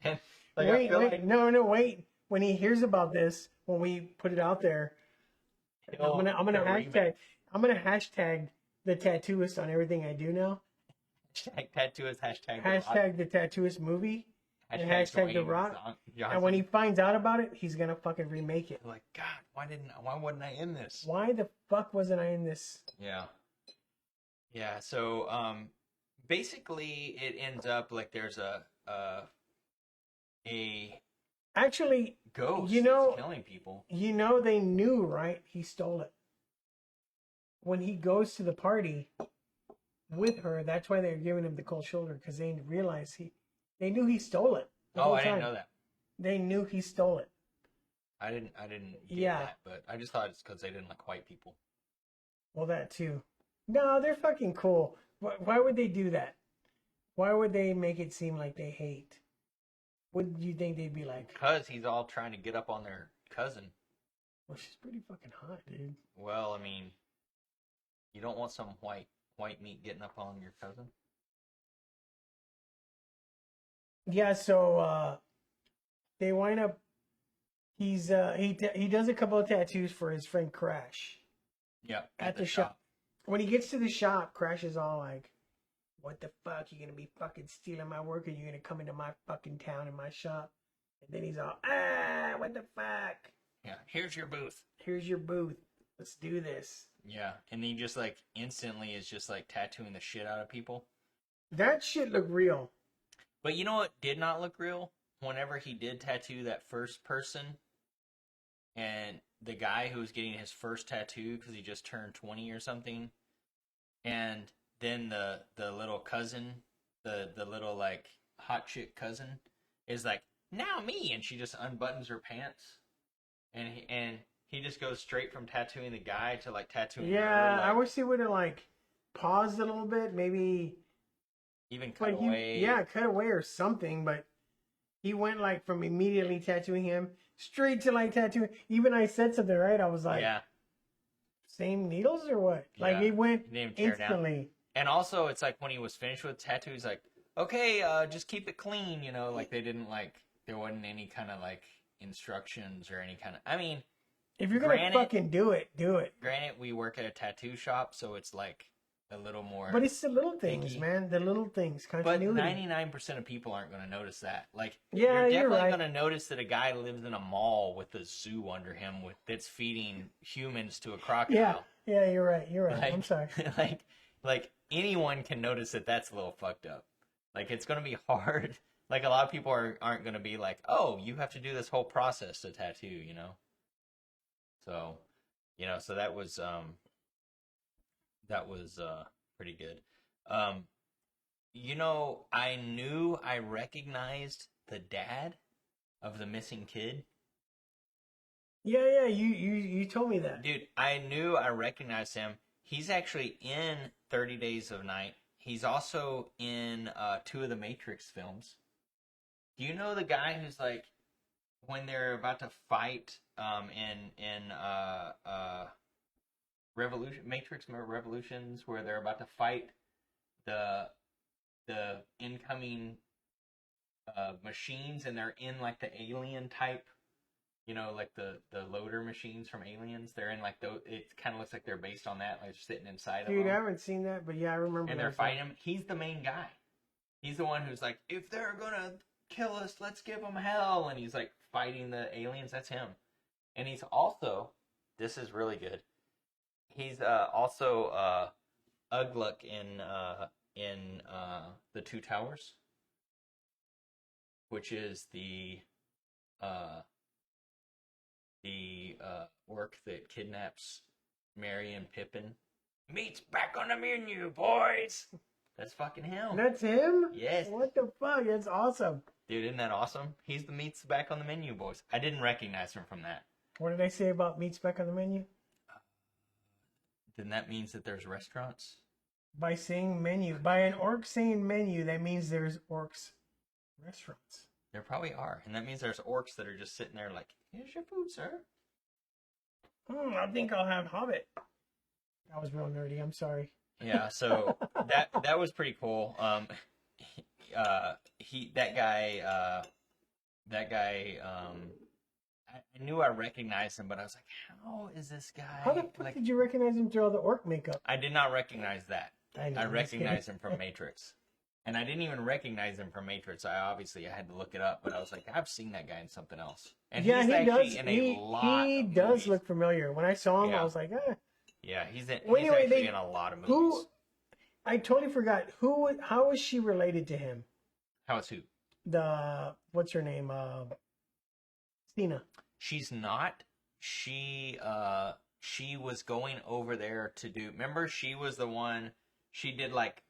Speaker 2: And like, I
Speaker 1: Wait,
Speaker 2: feel
Speaker 1: wait,
Speaker 2: like
Speaker 1: no, wait. When he hears about this, when we put it out there, I'm gonna hashtag the tattooist on everything I do now.
Speaker 2: Hashtag tattooist, hashtag The Rock,
Speaker 1: Hashtag the tattooist movie. And hashtag The
Speaker 2: Dwayne
Speaker 1: Rock.
Speaker 2: Johnson.
Speaker 1: And when he finds out about it, he's gonna fucking remake it.
Speaker 2: Like, God, why wasn't I in this?
Speaker 1: Why the fuck wasn't I in this?
Speaker 2: Yeah. Yeah, so basically it ends up like there's a
Speaker 1: Actually,
Speaker 2: ghost
Speaker 1: you know,
Speaker 2: that's killing people.
Speaker 1: You know they knew, right? He stole it. When he goes to the party with her, that's why they're giving him the cold shoulder, because they realize they knew he stole it.
Speaker 2: Oh, I didn't know that.
Speaker 1: They knew he stole it.
Speaker 2: I didn't get
Speaker 1: Yeah.
Speaker 2: that, but I just thought it's because they didn't like white people.
Speaker 1: Well, that too. No, they're fucking cool. Why would they do that? Why would they make it seem like they hate? What do you think they'd be like?
Speaker 2: Because he's all trying to get up on their cousin.
Speaker 1: Well, she's pretty fucking hot, dude.
Speaker 2: Well, I mean, you don't want some white meat getting up on your cousin.
Speaker 1: Yeah, so they wind up. He does a couple of tattoos for his friend Crash.
Speaker 2: Yeah,
Speaker 1: At the shop. When he gets to the shop, Crash is all like, "What the fuck? You gonna be fucking stealing my work, or you gonna come into my fucking town in my shop?" And then he's all, what the fuck?
Speaker 2: Yeah, here's your booth.
Speaker 1: Here's your booth. Let's do this.
Speaker 2: Yeah, and he just like instantly is just like tattooing the shit out of people.
Speaker 1: That shit looked real.
Speaker 2: But you know what did not look real? Whenever he did tattoo that first person, and the guy who was getting his first tattoo because he just turned 20 or something, and then the little cousin, the little like hot chick cousin, is like, now me, and she just unbuttons her pants, and he just goes straight from tattooing the guy to like tattooing her. Like,
Speaker 1: I wish he would have like paused a little bit, maybe
Speaker 2: even cut away.
Speaker 1: Yeah, cut away or something, but he went like from immediately tattooing him straight to like tattooing. Even I said something, right? I was like,
Speaker 2: yeah,
Speaker 1: same needles or what? Yeah. Like he went instantly.
Speaker 2: And also, it's like when he was finished with tattoo, he's like, okay, just keep it clean, you know, like they didn't like, there wasn't any kind of like instructions or any kind of, I mean,
Speaker 1: if you're gonna fucking do it, do it.
Speaker 2: Granted, we work at a tattoo shop, so it's like a little more.
Speaker 1: But it's the little things, man. The little things. Continuity.
Speaker 2: But 99% of people aren't going to notice that. Like,
Speaker 1: yeah,
Speaker 2: you're definitely
Speaker 1: right.
Speaker 2: going to notice that a guy lives in a mall with a zoo under him that's feeding humans to a crocodile.
Speaker 1: Yeah, you're right. You're right.
Speaker 2: Like,
Speaker 1: I'm sorry.
Speaker 2: Like anyone can notice that that's a little fucked up. Like, it's going to be hard. Like, a lot of people aren't going to be like, oh, you have to do this whole process to tattoo, you know? So, you know, so that was pretty good. You know, I recognized the dad of the missing kid.
Speaker 1: Yeah, you told me that.
Speaker 2: Dude, I recognized him. He's actually in 30 Days of Night. He's also in 2 of the Matrix films. Do you know the guy who's like, when they're about to fight in Matrix Revolutions, where they're about to fight the incoming machines, and they're in like the alien type, you know, like the loader machines from Aliens. They're in like it kind of looks like they're based on that, like they're sitting inside of them.
Speaker 1: Dude, I haven't seen that, but yeah, I remember.
Speaker 2: And they're fighting him. He's the main guy. He's the one who's like, if they're gonna kill us, let's give them hell. And he's like fighting the aliens. That's him. And he's also, this is really good, he's also Ugluk in the Two Towers, which is the orc that kidnaps Merry and Pippin. Meat's back on the menu, boys. That's fucking him.
Speaker 1: That's him?
Speaker 2: Yes.
Speaker 1: What the fuck? That's awesome.
Speaker 2: Dude, isn't that awesome? He's the meat's back on the menu, boys. I didn't recognize him from that.
Speaker 1: What did I say about meat's back on the menu?
Speaker 2: Then that means that there's restaurants?
Speaker 1: By saying menu. By an orc saying menu, that means there's orcs restaurants.
Speaker 2: There probably are. And that means there's orcs that are just sitting there like, here's your food, sir.
Speaker 1: I think I'll have Hobbit. That was real nerdy. I'm sorry.
Speaker 2: Yeah, so that was pretty cool. That guy. I knew I recognized him, but I was like, how is this guy?
Speaker 1: How the fuck did you recognize him through all the orc makeup?
Speaker 2: I did not recognize that.
Speaker 1: I
Speaker 2: recognized him from Matrix. And I didn't even recognize him from Matrix. I had to look it up, but I was like, I've seen that guy in something else. And
Speaker 1: yeah,
Speaker 2: he's
Speaker 1: he does.
Speaker 2: In a lot
Speaker 1: he
Speaker 2: of
Speaker 1: does
Speaker 2: movies.
Speaker 1: look familiar. When I saw him,
Speaker 2: Yeah.
Speaker 1: I was like,
Speaker 2: Yeah, he's
Speaker 1: anyway,
Speaker 2: actually in a lot of movies.
Speaker 1: Who? I totally forgot. How is she related to him?
Speaker 2: How is who?
Speaker 1: What's her name? Cena.
Speaker 2: She's not. She was going over there to do. Remember, she was the one. She did like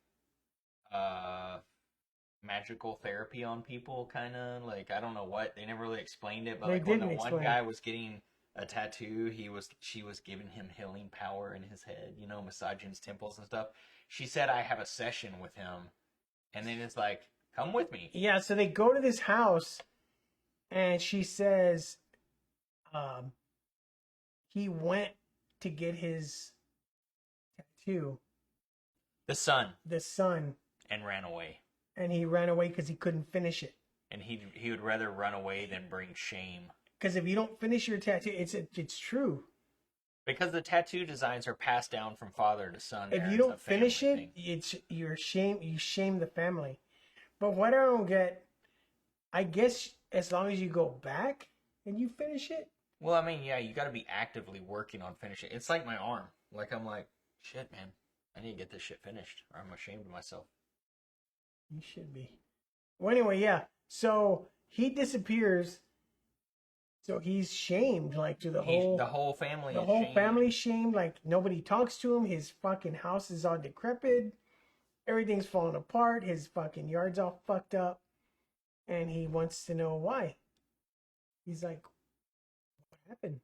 Speaker 2: magical therapy on people, kind of like, I don't know what, they never really explained it, but like when the one guy was getting a tattoo, she was giving him healing power in his head, you know, massaging his temples and stuff. She said, I have a session with him, and then it's like, come with me.
Speaker 1: Yeah, so they go to this house, and she says, he went to get his tattoo.
Speaker 2: The son.
Speaker 1: And
Speaker 2: ran away.
Speaker 1: And he ran away because he couldn't finish it.
Speaker 2: And he would rather run away than bring shame.
Speaker 1: Because if you don't finish your tattoo, it's true.
Speaker 2: Because the tattoo designs are passed down from father to son.
Speaker 1: If you don't finish it, you shame the family. But what I don't get, I guess as long as you go back and you finish it.
Speaker 2: Well, I mean, yeah, you got to be actively working on finishing. It's like my arm. Like, I'm like, shit, man, I need to get this shit finished, or I'm ashamed of myself.
Speaker 1: You should be. Well, anyway, yeah. So he disappears. So he's shamed, like, to the whole
Speaker 2: family.
Speaker 1: The whole family's shamed. Like, nobody talks to him. His fucking house is all decrepit. Everything's falling apart. His fucking yard's all fucked up. And he wants to know why. He's like, what happened?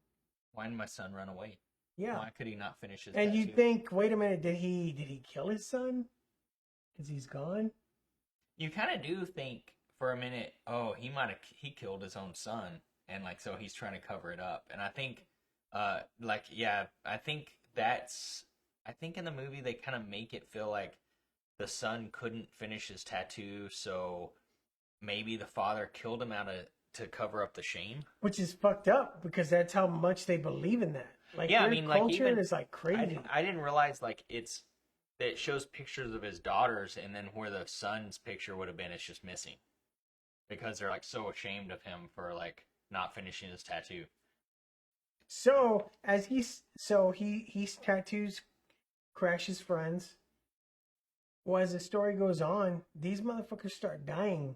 Speaker 2: Why did my son run away?
Speaker 1: Yeah.
Speaker 2: Why could he not finish his
Speaker 1: And
Speaker 2: tattoo?
Speaker 1: you think, wait a minute, did he kill his son? Because he's gone?
Speaker 2: You kind of do think for a minute, oh, he killed his own son, and like, so he's trying to cover it up. And I think, I think in the movie they kind of make it feel like the son couldn't finish his tattoo, so maybe the father killed him to cover up the shame.
Speaker 1: Which is fucked up, because that's how much they believe in that. Like,
Speaker 2: yeah,
Speaker 1: their
Speaker 2: I mean,
Speaker 1: culture
Speaker 2: like,
Speaker 1: is like crazy.
Speaker 2: I didn't realize like it shows pictures of his daughters, and then where the son's picture would have been, it's just missing, because they're like so ashamed of him for like not finishing his tattoo.
Speaker 1: So he tattoos Crash's friends. Well, as the story goes on, these motherfuckers start dying.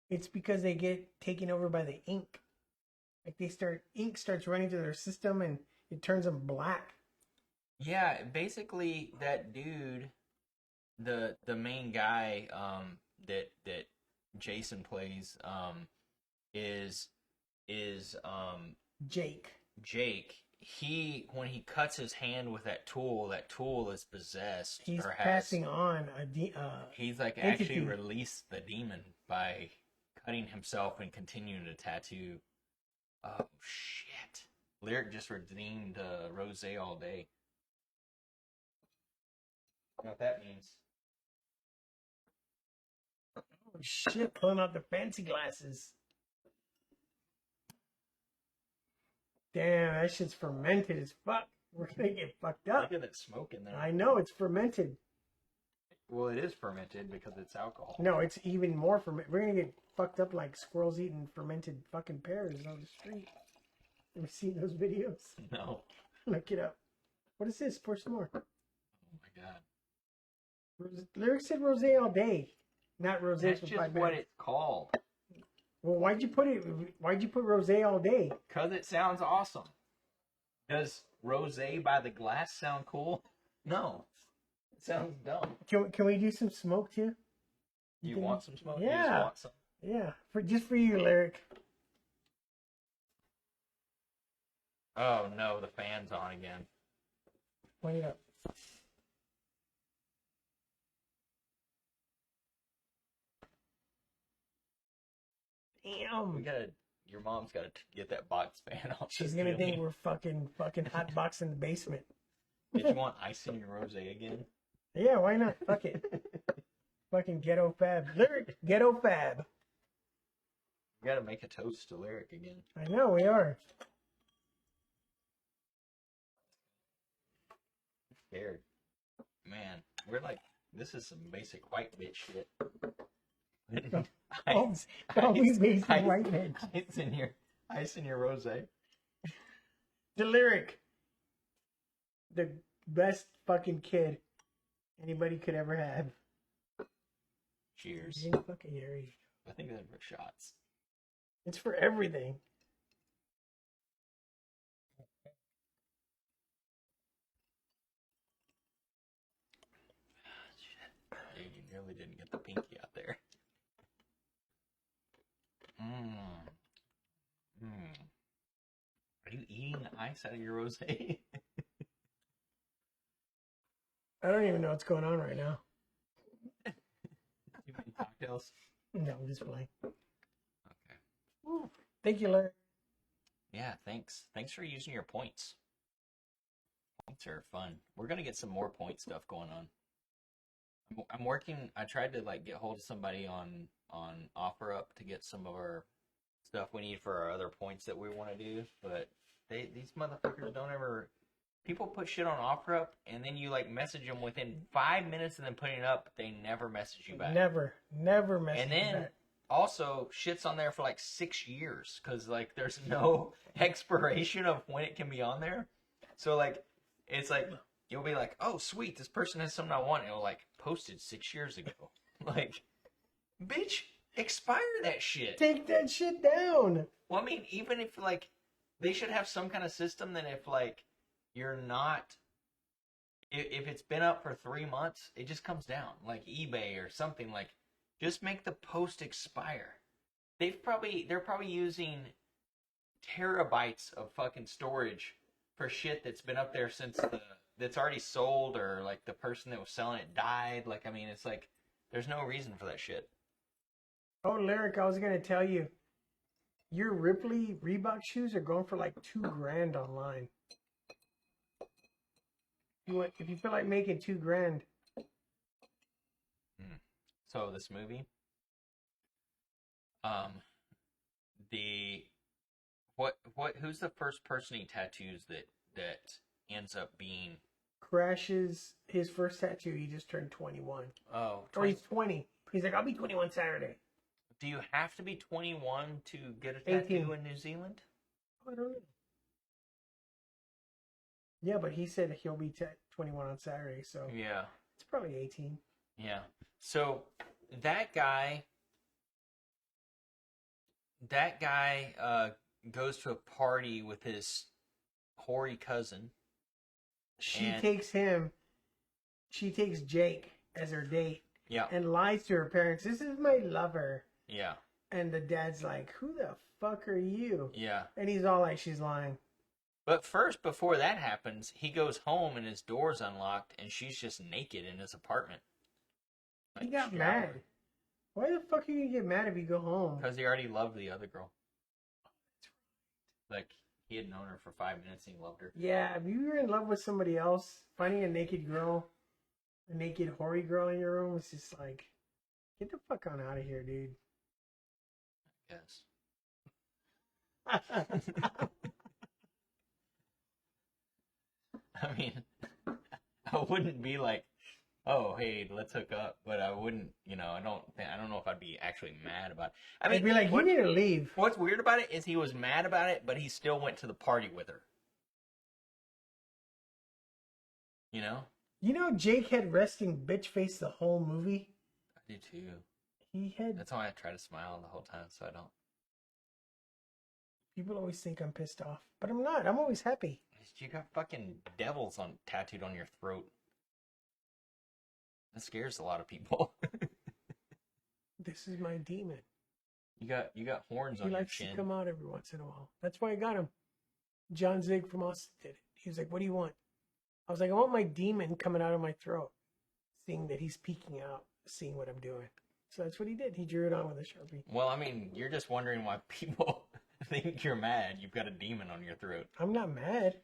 Speaker 1: It's because they get taken over by the ink. Like, ink starts running through their system, and it turns them black.
Speaker 2: Yeah, basically that dude, the main guy that Jason plays is
Speaker 1: Jake.
Speaker 2: When he cuts his hand with that tool is possessed.
Speaker 1: He's passing on
Speaker 2: he's like
Speaker 1: entity.
Speaker 2: Actually released the demon by cutting himself and continuing to tattoo. Oh shit! Lyric just redeemed Rose all day. You know what that means?
Speaker 1: Oh shit! Pulling out the fancy glasses. Damn, that shit's fermented as fuck. We're gonna get fucked up.
Speaker 2: Look at that smoke in there.
Speaker 1: I know, it's fermented.
Speaker 2: Well, it is fermented because it's alcohol.
Speaker 1: No, it's even more fermented. We're gonna get fucked up like squirrels eating fermented fucking pears on the street. Ever seen those videos?
Speaker 2: No.
Speaker 1: Look it up. What is this? Pour some more.
Speaker 2: Oh my god.
Speaker 1: Lyric said rose all day, not rose
Speaker 2: That's
Speaker 1: for
Speaker 2: just
Speaker 1: 5
Speaker 2: what
Speaker 1: minutes.
Speaker 2: it's called.
Speaker 1: Well, why'd you put rose all day?
Speaker 2: Because it sounds awesome. Does rose by the glass sound cool? No. It sounds dumb.
Speaker 1: Can we do some smoke too?
Speaker 2: You want some smoke?
Speaker 1: Yeah.
Speaker 2: You just want some?
Speaker 1: Yeah, just for you, Lyric.
Speaker 2: Oh no, the fan's on again.
Speaker 1: Point it up. Damn.
Speaker 2: Your mom's gotta get that box fan off.
Speaker 1: She's gonna think we're fucking hot box in the basement.
Speaker 2: Did you want ice in your rosé again?
Speaker 1: Yeah, why not? Fuck it. Fucking ghetto fab. Lyric, ghetto fab.
Speaker 2: We gotta make a toast to Lyric again.
Speaker 1: I know, we are.
Speaker 2: I'm scared. Man, we're like, this is some basic white bitch shit.
Speaker 1: Always basic white bitch.
Speaker 2: Ice in your rosé.
Speaker 1: The Lyric. The best fucking kid anybody could ever have.
Speaker 2: Cheers.
Speaker 1: Fucking Harry.
Speaker 2: I think they're for shots.
Speaker 1: It's for everything.
Speaker 2: Dude, you nearly didn't get the pinky out there. Are you eating the ice out of your rosé?
Speaker 1: I don't even know what's going on right now.
Speaker 2: You made cocktails?
Speaker 1: No, I'm just playing.
Speaker 2: Okay.
Speaker 1: Woo. Thank you, Larry.
Speaker 2: Yeah, thanks. Thanks for using your points. Points are fun. We're gonna get some more point stuff going on. I'm working. I tried to like get hold of somebody on OfferUp to get some of our stuff we need for our other points that we want to do, but these motherfuckers don't ever. People put shit on OfferUp and then you like message them within 5 minutes and then putting it up. They never message you back.
Speaker 1: Never message
Speaker 2: And then
Speaker 1: you back.
Speaker 2: also shit's on there for like 6 years because like there's no expiration of when it can be on there. So like it's like you'll be like, oh sweet, this person has something I want. And it'll like posted 6 years ago. Like, bitch, expire that shit.
Speaker 1: Take that shit down.
Speaker 2: Well, I mean, even if like they should have some kind of system that if like you're not, if it's been up for 3 months, it just comes down like eBay or something. Like, just make the post expire. They're probably using terabytes of fucking storage for shit that's been up there since that's already sold or like the person that was selling it died. Like, I mean, it's like there's no reason for that shit.
Speaker 1: Oh, Lyric, I was gonna tell you, your Ripley Reebok shoes are going for like $2,000 online. If you feel like making $2,000.
Speaker 2: So this movie, who's the first person he tattoos that ends up being
Speaker 1: Crashes his first tattoo. He just turned 21.
Speaker 2: Oh,
Speaker 1: or he's 20. He's like, I'll be 21 Saturday.
Speaker 2: Do you have to be 21 to get a tattoo
Speaker 1: 18.
Speaker 2: in New Zealand?
Speaker 1: I don't know. Yeah, but he said he'll be 21 on Saturday, so
Speaker 2: Yeah.
Speaker 1: it's probably 18.
Speaker 2: Yeah. So that guy goes to a party with his hoary cousin.
Speaker 1: She takes Jake as her date.
Speaker 2: Yeah.
Speaker 1: And lies to her parents. This is my lover.
Speaker 2: Yeah.
Speaker 1: And the dad's like, who the fuck are you?
Speaker 2: Yeah.
Speaker 1: And he's all like, she's lying.
Speaker 2: But first, before that happens, he goes home and his door's unlocked and she's just naked in his apartment.
Speaker 1: He got mad. Why the fuck are you gonna get mad if you go home?
Speaker 2: Because he already loved the other girl. Like, he had known her for 5 minutes and he loved her.
Speaker 1: Yeah, if you were in love with somebody else, finding a naked girl, a naked hoary girl in your room, it's just like, get the fuck on out of here, dude.
Speaker 2: Yes. I mean, I wouldn't be like, oh, hey, let's hook up. But I wouldn't, I don't know if I'd be actually mad about it. I mean,
Speaker 1: I'd be like, you need to leave.
Speaker 2: What's weird about it is he was mad about it, but he still went to the party with her. You know?
Speaker 1: You know, Jake had resting bitch face the whole movie.
Speaker 2: I do too.
Speaker 1: He had.
Speaker 2: That's why I try to smile the whole time, so I don't.
Speaker 1: People always think I'm pissed off, but I'm not. I'm always happy.
Speaker 2: You got fucking devils tattooed on your throat. That scares a lot of people.
Speaker 1: This is my demon.
Speaker 2: You got horns on your chin.
Speaker 1: He likes to come out every once in a while. That's why I got him. John Zig from Austin did it. He was like, what do you want? I was like, I want my demon coming out of my throat. Seeing that he's peeking out, seeing what I'm doing. So that's what he did. He drew it on with a Sharpie.
Speaker 2: Well, I mean, you're just wondering why people think you're mad. You've got a demon on your throat.
Speaker 1: I'm not mad.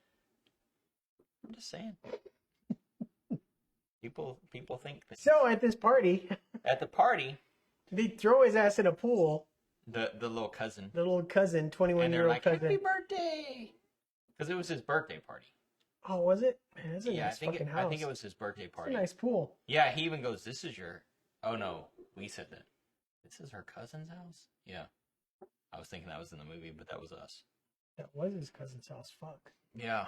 Speaker 2: I'm just saying. People think that.
Speaker 1: So at this party,
Speaker 2: At the party,
Speaker 1: they throw his ass in a pool.
Speaker 2: the little cousin,
Speaker 1: The little cousin,
Speaker 2: and
Speaker 1: 21-year-old
Speaker 2: they're like,
Speaker 1: cousin.
Speaker 2: "Happy birthday!" Because it was his birthday party.
Speaker 1: Oh, was it? Man, that's a
Speaker 2: Yeah,
Speaker 1: nice fucking house.
Speaker 2: I think it was his birthday
Speaker 1: It's
Speaker 2: party.
Speaker 1: a nice pool.
Speaker 2: Yeah, he even goes, "This is your." Oh no, we said that. This is her cousin's house. Yeah, I was thinking that was in the movie, but that was us.
Speaker 1: That was his cousin's house. Fuck.
Speaker 2: Yeah.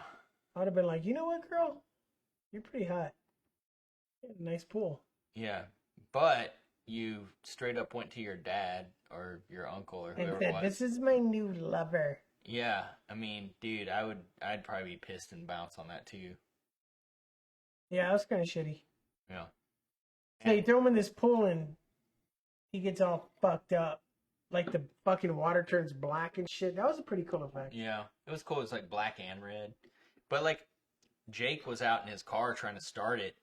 Speaker 1: I'd have been like, you know what, girl? You're pretty hot. You have a nice pool.
Speaker 2: Yeah, but you straight up went to your dad or your uncle or
Speaker 1: And
Speaker 2: whoever it
Speaker 1: said,
Speaker 2: was.
Speaker 1: this is my new lover.
Speaker 2: Yeah, I mean, dude, I'd probably be pissed and bounce on that too.
Speaker 1: Yeah, that was kind of shitty.
Speaker 2: Yeah.
Speaker 1: So you throw him in this pool and he gets all fucked up. Like the fucking water turns black and shit. That was a pretty cool effect.
Speaker 2: Yeah, it was cool. It was like black and red. But like Jake was out in his car trying to start it,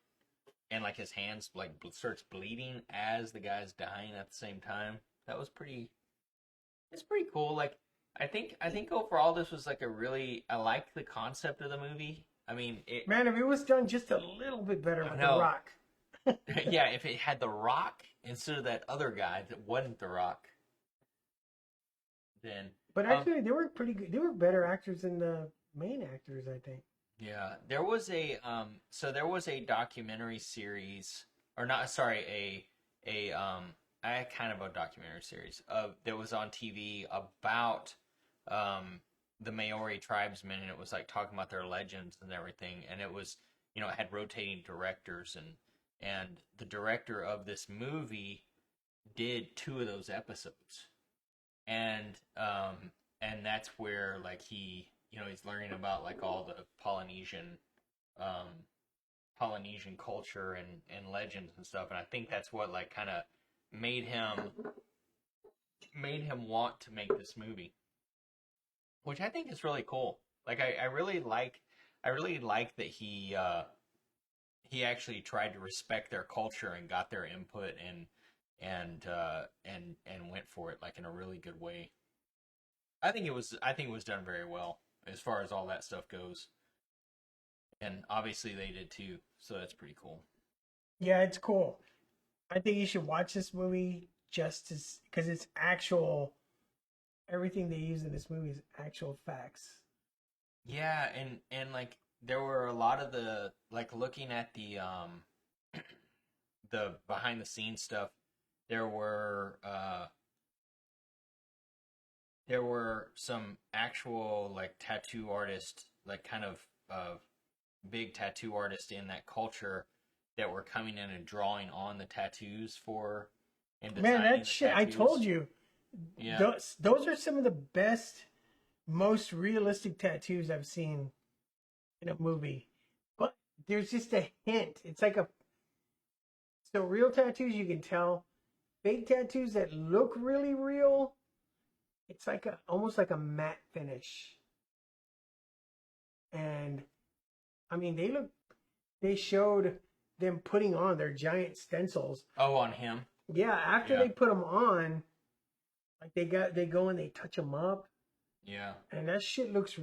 Speaker 2: and like his hands like starts bleeding as the guy's dying at the same time. That was pretty. It's pretty cool. Like I think overall this was like a really. I liked the concept of the movie. I mean,
Speaker 1: Man, if it was done just a little bit better with The
Speaker 2: know.
Speaker 1: Rock.
Speaker 2: yeah, if it had The Rock instead of that other guy that wasn't The Rock, then.
Speaker 1: But actually, they were pretty good. They were better actors than the main actors, I think.
Speaker 2: Yeah, there was a there was a documentary series, or not, sorry, I kind of a documentary series that was on TV about the Maori tribesmen, and it was like talking about their legends and everything, and it was, it had rotating directors, and the director of this movie did 2 of those episodes, and that's where like he's learning about like all the Polynesian culture and legends and stuff, and I think that's what like kind of made him want to make this movie, which I think is really cool. Like I really like that he actually tried to respect their culture and got their input and went for it like in a really good way. I think it was done very well as far as all that stuff goes. And obviously they did too, so that's pretty cool.
Speaker 1: Yeah, it's cool. I think you should watch this movie just because it's actual. Everything they use in this movie is actual facts.
Speaker 2: Yeah, and like there were a lot of the like looking at the the behind the scenes stuff. There were some actual like tattoo artists, like kind of big tattoo artists in that culture that were coming in and drawing on the tattoos for. And
Speaker 1: Man,
Speaker 2: designing
Speaker 1: that
Speaker 2: the
Speaker 1: shit! I
Speaker 2: tattoos.
Speaker 1: told you.
Speaker 2: Yeah.
Speaker 1: Those are some of the best, most realistic tattoos I've seen in a movie. But there's just a hint. It's like so real tattoos you can tell. Fake tattoos that look really real. It's like almost like a matte finish. And I mean, they showed them putting on their giant stencils.
Speaker 2: Oh, on him.
Speaker 1: Yeah, after they put them on, like they go and they touch them up.
Speaker 2: Yeah.
Speaker 1: And that shit looks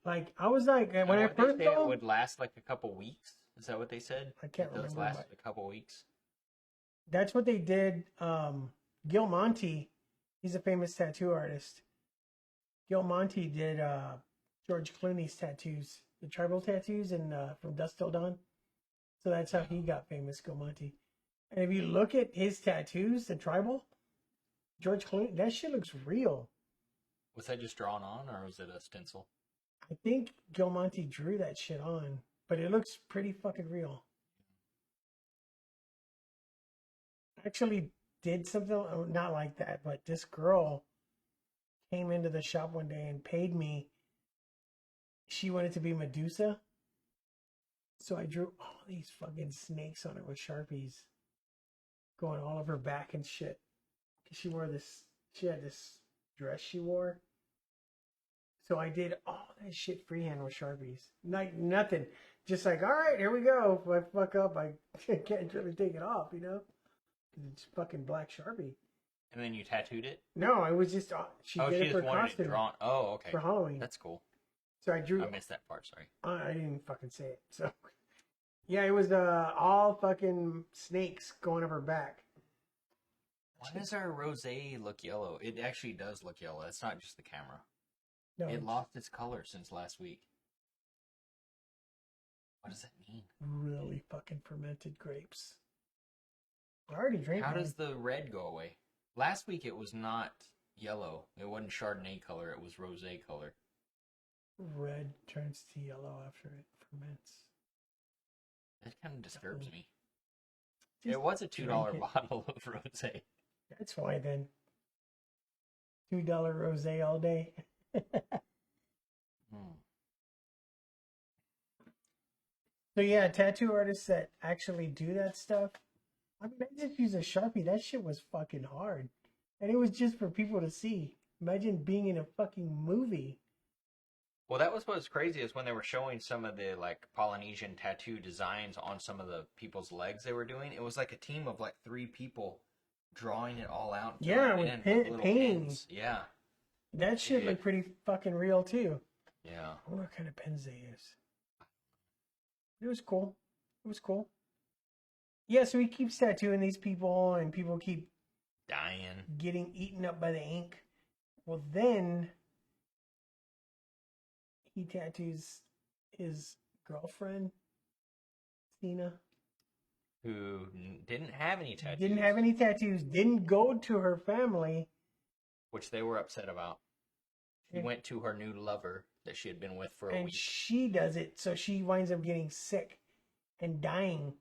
Speaker 1: like, I was like, when I
Speaker 2: They
Speaker 1: first
Speaker 2: say
Speaker 1: saw
Speaker 2: it
Speaker 1: them,
Speaker 2: would last like a couple weeks. Is that what they said?
Speaker 1: I can't
Speaker 2: It does
Speaker 1: remember,
Speaker 2: last a couple weeks.
Speaker 1: that's what they did. Gil Monty, he's a famous tattoo artist. Gil Monty did George Clooney's tattoos, the tribal tattoos, and from Dusk Till Dawn. So that's how he got famous, Gil Monty. And if you look at his tattoos, the tribal, George Clooney, that shit looks real.
Speaker 2: Was that just drawn on, or was it a stencil?
Speaker 1: I think Gil Monty drew that shit on, but it looks pretty fucking real. Actually did something, not like that, but this girl came into the shop one day and paid me. She wanted to be Medusa. So I drew all these fucking snakes on her with Sharpies, going all over her back and shit. She had this dress she wore. So I did all that shit freehand with Sharpies. Like nothing. Just like, all right, here we go. If I fuck up, I can't really take it off, Because it's fucking black Sharpie.
Speaker 2: And then you tattooed it?
Speaker 1: No, it was just, she did it for
Speaker 2: wanted
Speaker 1: costume.
Speaker 2: it drawn. Oh, okay.
Speaker 1: For Halloween.
Speaker 2: That's cool.
Speaker 1: So I drew.
Speaker 2: I missed that part, sorry.
Speaker 1: I didn't fucking say it. So Yeah, it was all fucking snakes going up her back.
Speaker 2: Why does our rosé look yellow? It actually does look yellow. It's not just the camera.
Speaker 1: No,
Speaker 2: It
Speaker 1: it's
Speaker 2: lost its color since last week. What does that mean?
Speaker 1: really fucking fermented grapes. I already drank
Speaker 2: How
Speaker 1: mine.
Speaker 2: does the red go away? Last week it was not yellow. It wasn't Chardonnay color. It was rosé color.
Speaker 1: Red turns to yellow after it ferments.
Speaker 2: That kind of disturbs me.
Speaker 1: Just
Speaker 2: It was a $2
Speaker 1: drink it.
Speaker 2: bottle of rosé.
Speaker 1: That's why then. $2 rosé all day. So yeah, tattoo artists that actually do that stuff. I mean, I just use a Sharpie. That shit was fucking hard. And it was just for people to see. Imagine being in a fucking movie.
Speaker 2: Well, that was what was crazy is when they were showing some of the like Polynesian tattoo designs on some of the people's legs they were doing. It was like a team of like 3 people drawing it all out.
Speaker 1: Yeah, with
Speaker 2: little
Speaker 1: painting.
Speaker 2: pens. Yeah.
Speaker 1: That shit looked pretty fucking real too.
Speaker 2: Yeah.
Speaker 1: I wonder what kind of pens they use. It was cool. It was cool. Yeah, so he keeps tattooing these people, and people keep
Speaker 2: Dying.
Speaker 1: getting eaten up by the ink. Well, then he tattoos his girlfriend, Tina.
Speaker 2: Who didn't have any tattoos.
Speaker 1: Didn't have any tattoos. Didn't go to her family.
Speaker 2: Which they were upset about. She went to her new lover that she had been with for a
Speaker 1: And
Speaker 2: week.
Speaker 1: she does it, so she winds up getting sick and dying.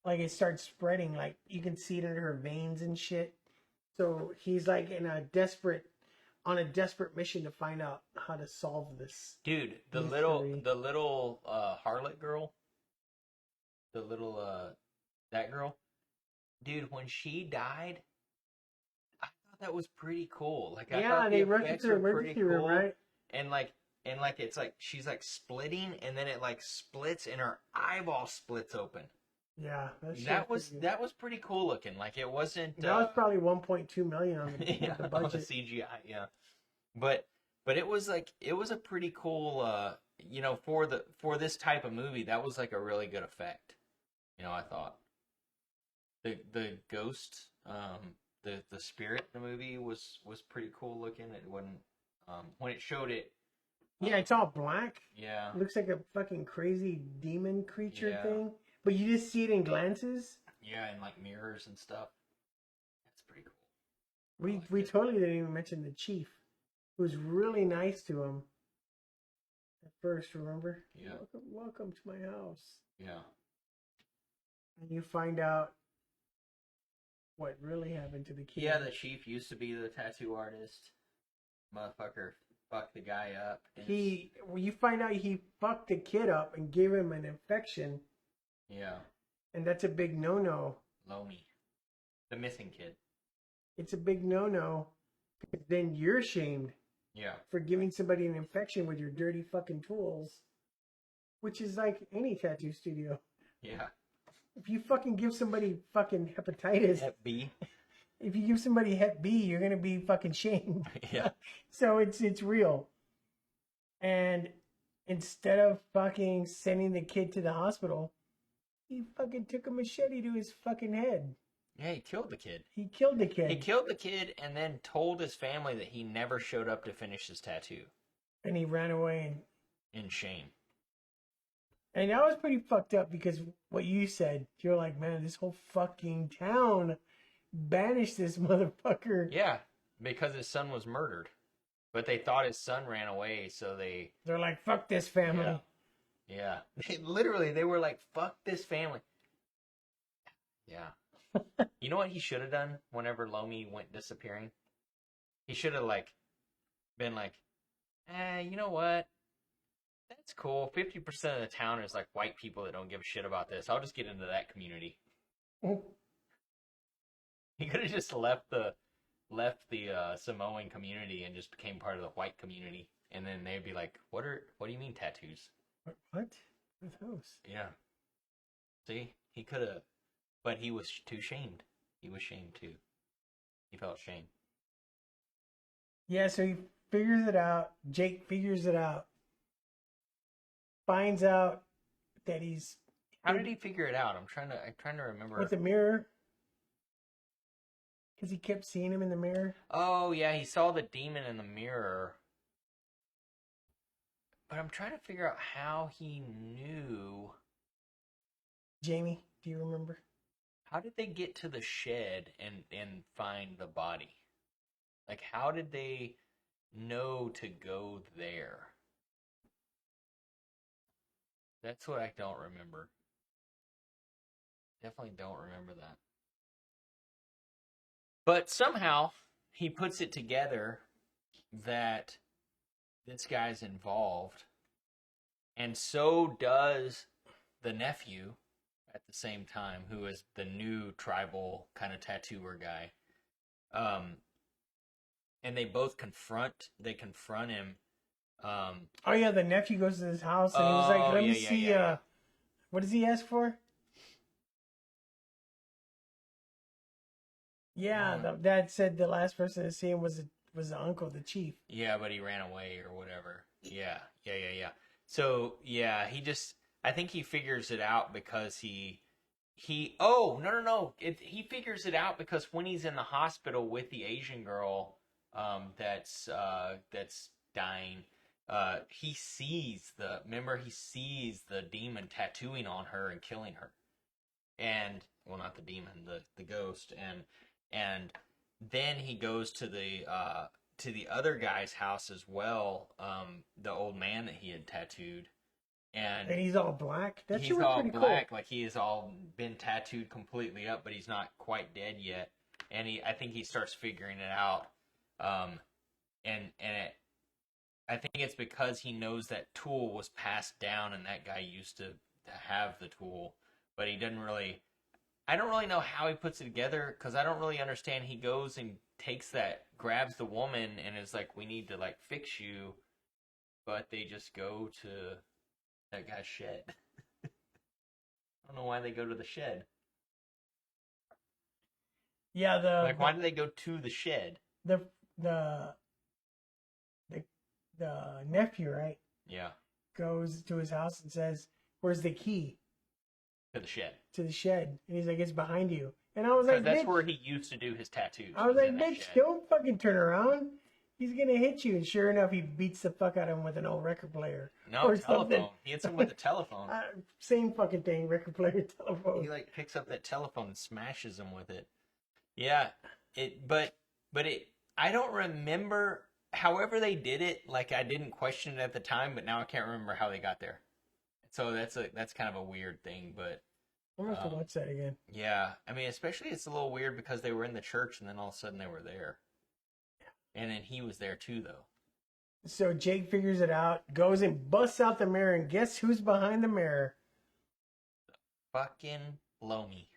Speaker 1: Like, it starts spreading. Like, you can see it under her veins and shit. So he's like on a desperate mission to find out how to solve this.
Speaker 2: Dude, the
Speaker 1: mystery.
Speaker 2: little harlot girl, that girl, dude, when she died, I thought that was pretty cool. Like, I thought
Speaker 1: they
Speaker 2: the
Speaker 1: rushed her
Speaker 2: effects
Speaker 1: to the
Speaker 2: were pretty
Speaker 1: emergency room,
Speaker 2: cool.
Speaker 1: right?
Speaker 2: And like it's like she's like splitting, and then it like splits, and her eyeball splits open.
Speaker 1: Yeah,
Speaker 2: That was pretty cool looking. Like, it wasn't.
Speaker 1: That was probably 1.2 million on the,
Speaker 2: Yeah,
Speaker 1: the
Speaker 2: on the
Speaker 1: budget.
Speaker 2: CGI, yeah. But it was like, it was a pretty cool, for this type of movie, that was like a really good effect. I thought the ghost, the spirit in the movie was pretty cool looking. It wasn't when it showed it.
Speaker 1: Yeah, it's all black.
Speaker 2: Yeah,
Speaker 1: It looks like a fucking crazy demon creature
Speaker 2: Yeah.
Speaker 1: thing, but you just see it in glances.
Speaker 2: yeah, and like mirrors and stuff. That's pretty cool.
Speaker 1: We totally didn't even mention the chief, who was really nice to him at first. Remember?
Speaker 2: Yeah.
Speaker 1: Welcome to my house.
Speaker 2: Yeah.
Speaker 1: And you find out what really happened to the kid.
Speaker 2: Yeah, the chief used to be the tattoo artist. Motherfucker fucked the guy up.
Speaker 1: You find out he fucked the kid up and gave him an infection,
Speaker 2: Yeah.
Speaker 1: and that's a big no-no.
Speaker 2: Lomi. The missing kid.
Speaker 1: It's a big no-no, because then you're shamed
Speaker 2: Yeah.
Speaker 1: for giving somebody an infection with your dirty fucking tools, which is like any tattoo studio.
Speaker 2: Yeah.
Speaker 1: If you fucking give somebody fucking hepatitis,
Speaker 2: Hep B.
Speaker 1: if you give somebody Hep B, you're gonna be fucking shamed.
Speaker 2: Yeah.
Speaker 1: So it's real. And instead of fucking sending the kid to the hospital, he fucking took a machete to his fucking head.
Speaker 2: Yeah, he killed the kid.
Speaker 1: He killed the kid.
Speaker 2: He killed the kid and then told his family that he never showed up to finish his tattoo.
Speaker 1: And he ran away.
Speaker 2: In shame.
Speaker 1: And that was pretty fucked up, because what you said, you're like, man, this whole fucking town banished this motherfucker.
Speaker 2: Yeah, because his son was murdered. But they thought his son ran away, so
Speaker 1: They're like, fuck this family.
Speaker 2: Yeah. They were like, fuck this family. Yeah. You know what he should have done whenever Lomi went disappearing? He should have been like, you know what? That's cool. 50% of the town is like white people that don't give a shit about this. I'll just get into that community. He could have just left the Samoan community and just became part of the white community, and then they'd be like, "What do you mean tattoos?"
Speaker 1: What? With those?
Speaker 2: Yeah. See, he could have, but he was too shamed. He was shamed too. He felt shame.
Speaker 1: Yeah, so he figures it out. Jake figures it out. Finds out that he's
Speaker 2: How did he figure it out? I'm trying to remember.
Speaker 1: With the mirror. Because he kept seeing him in the mirror.
Speaker 2: Oh, yeah, he saw the demon in the mirror. But I'm trying to figure out how he knew.
Speaker 1: Jamie, do you remember?
Speaker 2: How did they get to the shed and find the body? Like, how did they know to go there? That's what I don't remember. Definitely don't remember that. But somehow he puts it together that this guy's involved, and so does the nephew at the same time, who is the new tribal kind of tattooer guy. And they both confront him.
Speaker 1: Oh yeah, the nephew goes to his house and he was like, "Let me see."
Speaker 2: Yeah.
Speaker 1: What does he ask for? Yeah, the dad said the last person to see him was the uncle, the chief.
Speaker 2: Yeah, but he ran away or whatever. Yeah. So yeah, I think he figures it out because he no. He figures it out because when he's in the hospital with the Asian girl, that's dying, he sees the demon tattooing on her and killing her. And, well, not the demon, the ghost, and then he goes to the other guy's house as well, the old man that he had tattooed, and
Speaker 1: he's all black. That
Speaker 2: he's all black,
Speaker 1: cool.
Speaker 2: like he has all been tattooed completely up, but he's not quite dead yet. And I think he starts figuring it out, I think it's because he knows that tool was passed down, and that guy used to have the tool, but he doesn't really. I don't really know how he puts it together because I don't really understand. He goes and grabs the woman and is like, "We need to like fix you," but they just go to that guy's shed. I don't know why they go to the shed.
Speaker 1: Yeah,
Speaker 2: why do they go to the shed?
Speaker 1: The nephew, right?
Speaker 2: Yeah.
Speaker 1: Goes to his house and says, "Where's the key?"
Speaker 2: To the shed.
Speaker 1: To the shed. And he's like, "It's behind you." And I was like,
Speaker 2: that's
Speaker 1: bitch.
Speaker 2: where he used to do his tattoos.
Speaker 1: I was like, "Bitch, don't fucking turn around. He's gonna hit you." And sure enough, he beats the fuck out of him with an old record player.
Speaker 2: No, or telephone. Something. He hits him with a telephone.
Speaker 1: Same fucking thing, record player, telephone.
Speaker 2: He like picks up that telephone and smashes him with it. Yeah, but I don't remember. However they did it, like I didn't question it at the time, but now I can't remember how they got there. So that's kind of a weird thing, but
Speaker 1: I'm gonna have to watch that again.
Speaker 2: Yeah, I mean, especially it's a little weird because they were in the church and then all of a sudden they were there, and then he was there too, though.
Speaker 1: So Jake figures it out, goes and busts out the mirror, and guess who's behind the mirror?
Speaker 2: Fucking Lomi.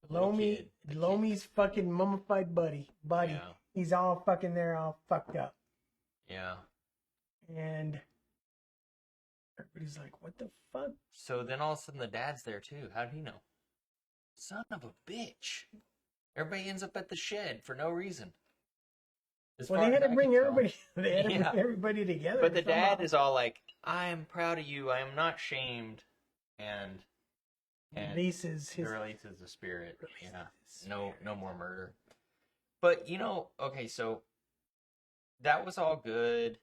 Speaker 1: Lomi's fucking mummified body. Yeah. He's all fucking there, all fucked up.
Speaker 2: Yeah.
Speaker 1: And everybody's like, "What the fuck?"
Speaker 2: So then all of a sudden the dad's there too. How did he know? Son of a bitch. Everybody ends up at the shed for no reason.
Speaker 1: Well, they had to bring everybody. They had to bring everybody together.
Speaker 2: But the dad is all like, "I am proud of you. I am not shamed," and
Speaker 1: releases
Speaker 2: the spirit. No more murder. But okay, so that was all good.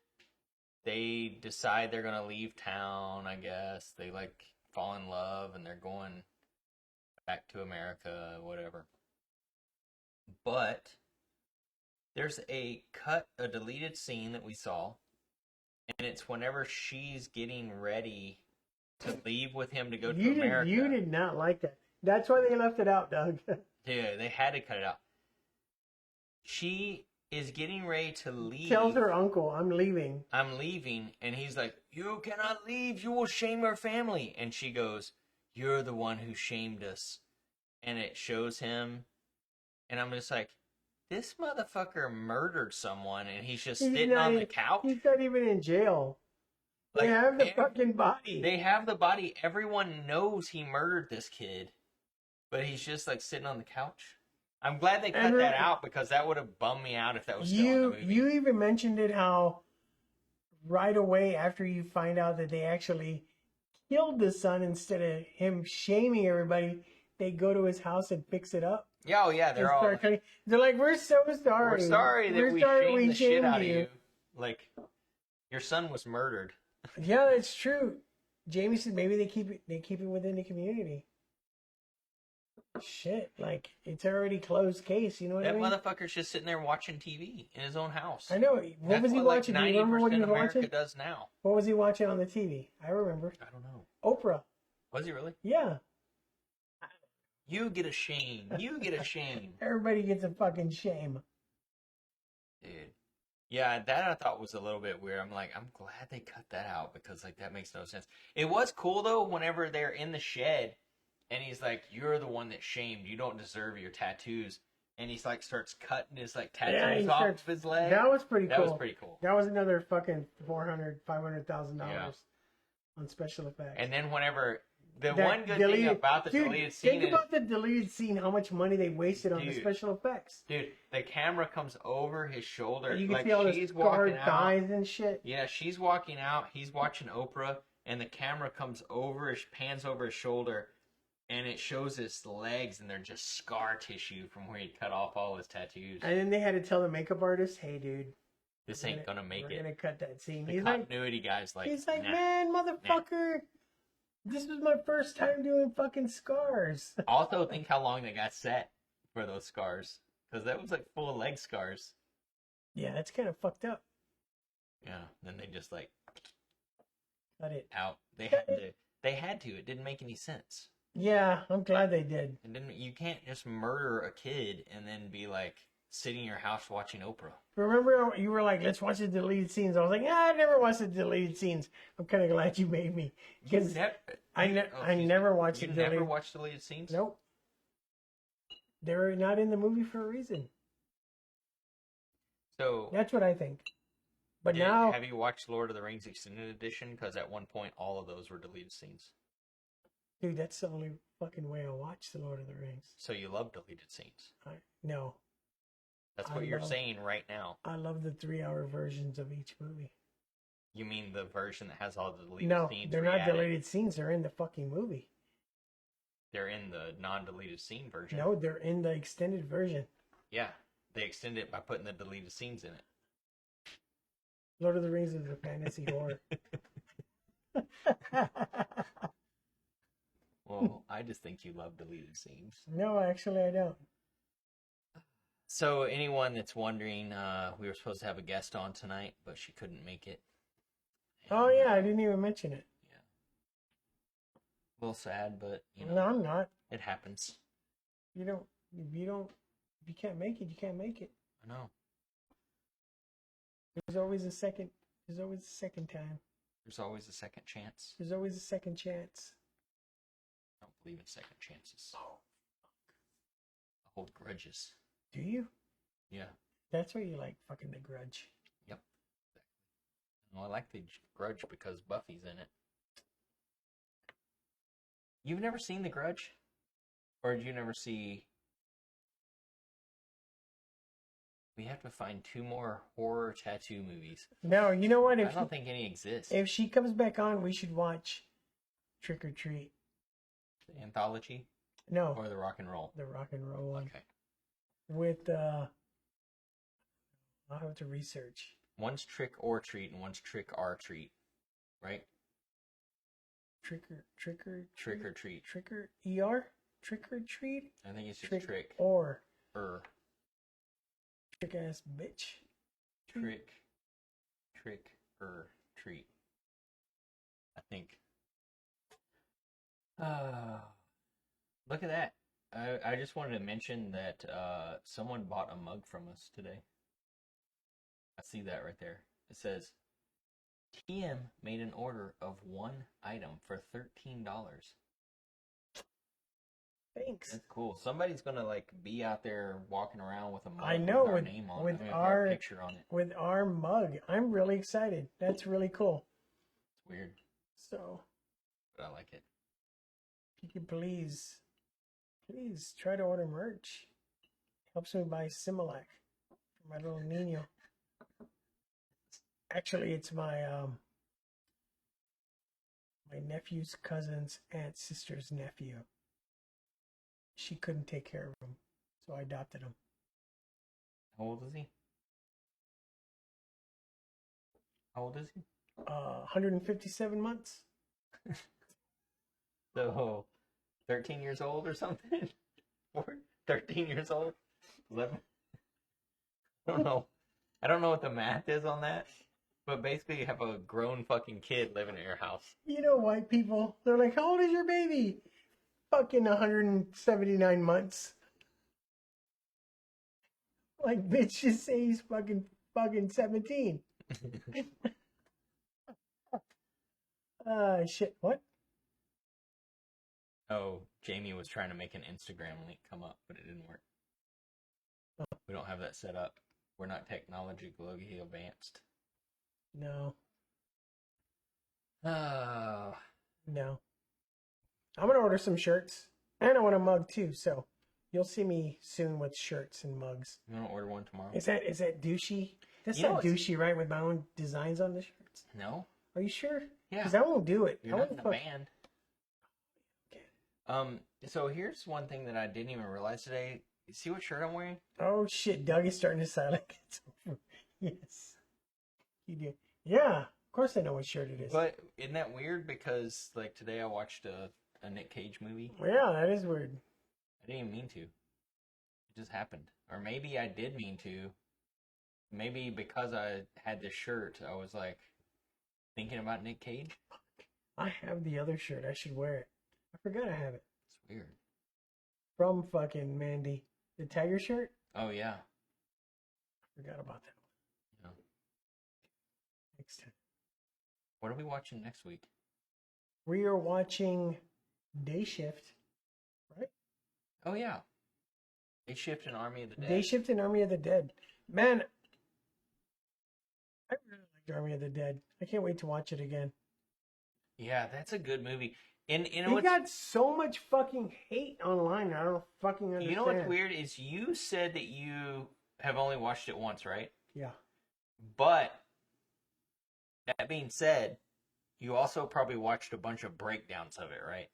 Speaker 2: They decide they're gonna leave town. I guess they like fall in love and they're going back to America, whatever. But there's a deleted scene that we saw, and it's whenever she's getting ready to leave with him to go to America.
Speaker 1: You did not like that. That's why they left it out, Doug.
Speaker 2: Yeah, they had to cut it out. She is getting ready to leave.
Speaker 1: Tells her uncle, "I'm leaving."
Speaker 2: And he's like, "You cannot leave. You will shame our family." And she goes, "You're the one who shamed us." And it shows him, and I'm just like, this motherfucker murdered someone, and he's just sitting on the couch.
Speaker 1: He's not even in jail. They have the fucking body.
Speaker 2: They have the body. Everyone knows he murdered this kid, but he's just like sitting on the couch. I'm glad they cut that out because that would have bummed me out if that was still in the movie.
Speaker 1: You even mentioned it how right away after you find out that they actually killed the son instead of him shaming everybody. They go to his house and fix it up.
Speaker 2: Yeah, oh yeah,
Speaker 1: And
Speaker 2: they're all.
Speaker 1: start cutting. They're like, "We're so sorry.
Speaker 2: We're sorry that
Speaker 1: We're
Speaker 2: we
Speaker 1: sorry
Speaker 2: shamed the shit out of
Speaker 1: you."
Speaker 2: you. Like, your son was murdered.
Speaker 1: Yeah, it's true. Jamie said maybe they keep it within the community. Shit, like it's already closed case. You know what I
Speaker 2: That
Speaker 1: mean?
Speaker 2: motherfucker's just sitting there watching TV in his own house.
Speaker 1: I know. What
Speaker 2: That's
Speaker 1: was he
Speaker 2: what,
Speaker 1: watching?
Speaker 2: Like,
Speaker 1: Do you remember what he was
Speaker 2: America
Speaker 1: watching?
Speaker 2: does now.
Speaker 1: What was he watching on the TV? I remember.
Speaker 2: I don't know.
Speaker 1: Oprah.
Speaker 2: Was he really?
Speaker 1: Yeah.
Speaker 2: You get a shame. You get a shame.
Speaker 1: Everybody gets a fucking shame.
Speaker 2: Dude. Yeah, that I thought was a little bit weird. I'm like, I'm glad they cut that out because like that makes no sense. It was cool though whenever they're in the shed and he's like, "You're the one that shamed. You don't deserve your tattoos." And he's like starts cutting his like tattoos off of his leg.
Speaker 1: That was pretty cool.
Speaker 2: That was pretty cool.
Speaker 1: That was another fucking $500,000 on special effects.
Speaker 2: And then whenever the
Speaker 1: That
Speaker 2: one good
Speaker 1: deleted-
Speaker 2: thing about the
Speaker 1: Dude,
Speaker 2: deleted scene
Speaker 1: think
Speaker 2: is,
Speaker 1: about the deleted scene, how much money they wasted on the
Speaker 2: Dude.
Speaker 1: special effects.
Speaker 2: dude, the camera comes over his shoulder.
Speaker 1: You can
Speaker 2: like
Speaker 1: see all the
Speaker 2: she's
Speaker 1: scarred
Speaker 2: walking out.
Speaker 1: thighs and shit.
Speaker 2: Yeah, she's walking out. He's watching Oprah, and the camera comes over, pans over his shoulder, and it shows his legs, and they're just scar tissue from where he cut off all his tattoos.
Speaker 1: And then they had to tell the makeup artist, "Hey, dude,
Speaker 2: This ain't gonna make
Speaker 1: we're
Speaker 2: it.
Speaker 1: gonna cut that scene."
Speaker 2: The continuity guy's like,
Speaker 1: he's like,
Speaker 2: nah.
Speaker 1: "Man, motherfucker, this was my first time doing fucking scars."
Speaker 2: Also, think how long they got set for those scars, because that was like full of leg scars.
Speaker 1: Yeah, that's kind of fucked up.
Speaker 2: Yeah, then they just like
Speaker 1: Cut it.
Speaker 2: out. They had to. They had to. It didn't make any sense.
Speaker 1: Yeah, I'm glad they did.
Speaker 2: And then you can't just murder a kid and then be like sitting in your house watching Oprah.
Speaker 1: Remember, you were like, "Let's watch the deleted scenes." I was like, "I never watched the deleted scenes." I'm kind of glad you made me, because I never watched
Speaker 2: You
Speaker 1: the
Speaker 2: never
Speaker 1: deleted.
Speaker 2: watched deleted scenes?
Speaker 1: Nope. They're not in the movie for a reason.
Speaker 2: So
Speaker 1: That's what I think. But
Speaker 2: did-
Speaker 1: now,
Speaker 2: have you watched Lord of the Rings Extended Edition? Because at one point, all of those were deleted scenes.
Speaker 1: dude, that's the only fucking way I watch The Lord of the Rings.
Speaker 2: So you love deleted scenes.
Speaker 1: No,
Speaker 2: That's
Speaker 1: I
Speaker 2: what you're
Speaker 1: love-
Speaker 2: saying right now.
Speaker 1: I love the 3-hour versions of each movie.
Speaker 2: You mean the version that has all the deleted
Speaker 1: No,
Speaker 2: scenes?
Speaker 1: they're not
Speaker 2: re-added?
Speaker 1: deleted scenes. They're in the fucking movie.
Speaker 2: They're in the non-deleted scene version.
Speaker 1: No, they're in the extended version.
Speaker 2: Yeah, they extend it by putting the deleted scenes in it.
Speaker 1: Lord of the Rings is a fantasy horror.
Speaker 2: Well, I just think you love deleted scenes.
Speaker 1: No, actually, I don't.
Speaker 2: So, anyone that's wondering, we were supposed to have a guest on tonight, but she couldn't make it.
Speaker 1: Oh yeah, I didn't even mention it.
Speaker 2: Yeah. A little sad, but you know,
Speaker 1: No, I'm not.
Speaker 2: it happens.
Speaker 1: If you can't make it, you can't make it.
Speaker 2: I know.
Speaker 1: There's always a second. There's always a second time.
Speaker 2: There's always a second chance.
Speaker 1: There's always a second chance.
Speaker 2: I don't believe in second chances.
Speaker 1: Oh,
Speaker 2: I hold grudges.
Speaker 1: do you?
Speaker 2: Yeah.
Speaker 1: That's why you like fucking The Grudge.
Speaker 2: Yep. Well, I like the Grudge because Buffy's in it. You've never seen The Grudge? Or did you never see... We have to find 2 more horror tattoo movies.
Speaker 1: No, you know what?
Speaker 2: I don't think any exist.
Speaker 1: If she comes back on, we should watch Trick or Treat.
Speaker 2: The anthology
Speaker 1: No,
Speaker 2: or the rock and roll?
Speaker 1: the rock and roll one.
Speaker 2: Okay.
Speaker 1: With I'll have to research.
Speaker 2: One's Trick or Treat and one's Trick or Treat, right?
Speaker 1: Trick or
Speaker 2: Trick or Treat.
Speaker 1: Trick or Trick or Treat.
Speaker 2: I think it's just Trick
Speaker 1: or
Speaker 2: or
Speaker 1: trick ass bitch.
Speaker 2: Trick or Treat. I think. Look at that. I just wanted to mention that someone bought a mug from us today. I see that right there. It says, TM made an order of 1 item for $13.
Speaker 1: Thanks.
Speaker 2: That's cool. Somebody's gonna like be out there walking around with a mug
Speaker 1: I know,
Speaker 2: with our
Speaker 1: with-
Speaker 2: name on
Speaker 1: with
Speaker 2: it. I mean,
Speaker 1: our-
Speaker 2: picture on it.
Speaker 1: With our mug, I'm really excited. That's really cool.
Speaker 2: It's weird,
Speaker 1: So,
Speaker 2: but I like it.
Speaker 1: if you could please try to order merch. Helps me buy Similac for my little Nino. Actually, it's my nephew's cousin's aunt's sister's nephew. She couldn't take care of him, so I adopted him.
Speaker 2: How old is he? How old is he?
Speaker 1: 157 months.
Speaker 2: So, 13 years old or something? 13 years old? 11? I don't know. I don't know what the math is on that. But basically, you have a grown fucking kid living in your house.
Speaker 1: You know, white people, they're like, how old is your baby? Fucking 179 months. Like, bitch, just say he's fucking 17. Shit, what?
Speaker 2: Oh, Jamie was trying to make an Instagram link come up, but it didn't work.
Speaker 1: Oh.
Speaker 2: We don't have that set up. We're not technologically advanced.
Speaker 1: No.
Speaker 2: Oh.
Speaker 1: No. I'm gonna order some shirts. And I want a mug too, so you'll see me soon with shirts and mugs.
Speaker 2: You want to order one tomorrow?
Speaker 1: Is that douchey? That's
Speaker 2: You know
Speaker 1: not douchey, right? With my own designs on the shirts?
Speaker 2: No.
Speaker 1: Are you sure?
Speaker 2: Yeah.
Speaker 1: Because I won't do it.
Speaker 2: You're
Speaker 1: I
Speaker 2: not
Speaker 1: won't
Speaker 2: in a band.
Speaker 1: Okay.
Speaker 2: So here's one thing that I didn't even realize today. You see what shirt I'm wearing?
Speaker 1: Oh shit, Doug is starting to sound like it's over. Yes. You do. Yeah. Of course I know what shirt it is.
Speaker 2: But isn't that weird? Because like today I watched a Nick Cage movie.
Speaker 1: Yeah, that is weird.
Speaker 2: I didn't even mean to. It just happened. Or maybe I did mean to. Maybe because I had this shirt, I was like thinking about Nick Cage.
Speaker 1: I have the other shirt. I should wear it. I forgot I have it.
Speaker 2: It's weird.
Speaker 1: From fucking Mandy. The tiger shirt?
Speaker 2: Oh, yeah.
Speaker 1: I forgot about that one.
Speaker 2: Yeah.
Speaker 1: Next time.
Speaker 2: What are we watching next week?
Speaker 1: We are watching Day Shift, right?
Speaker 2: Oh, yeah. Day Shift and Army of the Dead.
Speaker 1: Day Shift and Army of the Dead. Man, I really liked Army of the Dead. I can't wait to watch it again.
Speaker 2: Yeah, that's a good movie. And you know
Speaker 1: It
Speaker 2: what's,
Speaker 1: got so much fucking hate online. I don't fucking understand.
Speaker 2: you know what's weird is you said that you have only watched it once, right?
Speaker 1: Yeah.
Speaker 2: But that being said, you also probably watched a bunch of breakdowns of it, right?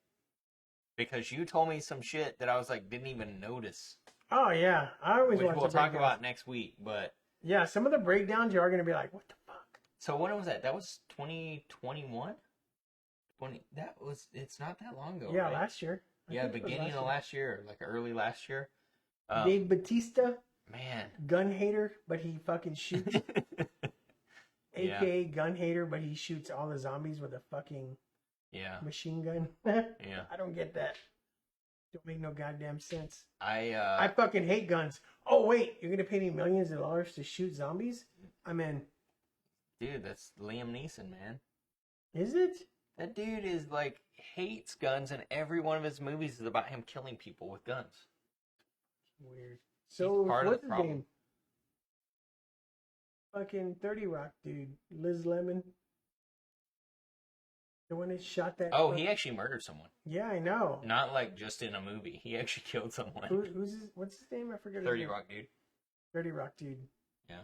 Speaker 2: Because you told me some shit that I was like didn't even notice.
Speaker 1: Oh yeah, I always
Speaker 2: Which
Speaker 1: watch.
Speaker 2: we'll
Speaker 1: the
Speaker 2: talk
Speaker 1: breakdowns.
Speaker 2: about next week. But
Speaker 1: Yeah, some of the breakdowns you are gonna be like, what the fuck?
Speaker 2: so when was that? That was 2021. It's not that long ago.
Speaker 1: Yeah,
Speaker 2: right?
Speaker 1: last year. I
Speaker 2: Yeah,
Speaker 1: think it was
Speaker 2: beginning of
Speaker 1: year.
Speaker 2: last year, like early last year.
Speaker 1: Dave Bautista,
Speaker 2: Man.
Speaker 1: gun hater, but he fucking shoots.
Speaker 2: Yeah.
Speaker 1: AKA gun hater, but he shoots all the zombies with a fucking
Speaker 2: Yeah.
Speaker 1: machine gun.
Speaker 2: Yeah.
Speaker 1: I don't get that. Don't make no goddamn sense.
Speaker 2: I
Speaker 1: I fucking hate guns. Oh wait, you're gonna pay me millions of dollars to shoot zombies? I'm in.
Speaker 2: dude, that's Liam Neeson, man.
Speaker 1: Is it?
Speaker 2: That dude is like hates guns, and every one of his movies is about him killing people with guns.
Speaker 1: Weird. So
Speaker 2: part of
Speaker 1: what's
Speaker 2: the
Speaker 1: his
Speaker 2: problem.
Speaker 1: name? Fucking 30 Rock dude, Liz Lemon. The one that shot that.
Speaker 2: Oh, he actually murdered someone.
Speaker 1: Yeah, I know.
Speaker 2: Not like just in a movie. He actually killed someone.
Speaker 1: Who's his? What's his name? I forget.
Speaker 2: 30
Speaker 1: his name.
Speaker 2: Rock dude.
Speaker 1: 30 Rock dude.
Speaker 2: Yeah.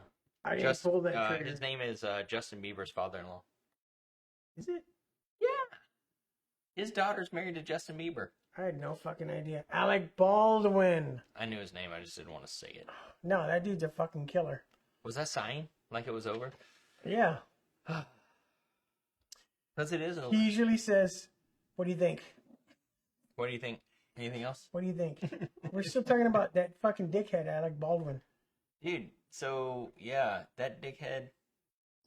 Speaker 1: I didn't pull that trigger.
Speaker 2: His name is Justin Bieber's father-in-law.
Speaker 1: Is it?
Speaker 2: Yeah. His daughter's married to Justin Bieber.
Speaker 1: I had no fucking idea. Alec Baldwin.
Speaker 2: I knew his name. I just didn't want to say it.
Speaker 1: No, that dude's a fucking killer.
Speaker 2: Was that sign like it was over?
Speaker 1: Yeah.
Speaker 2: Because it is over.
Speaker 1: He usually says, "What do you think?
Speaker 2: What do you think? Anything else?
Speaker 1: What do you think?" We're still talking about that fucking dickhead, Alec Baldwin.
Speaker 2: Dude, so, yeah, that dickhead,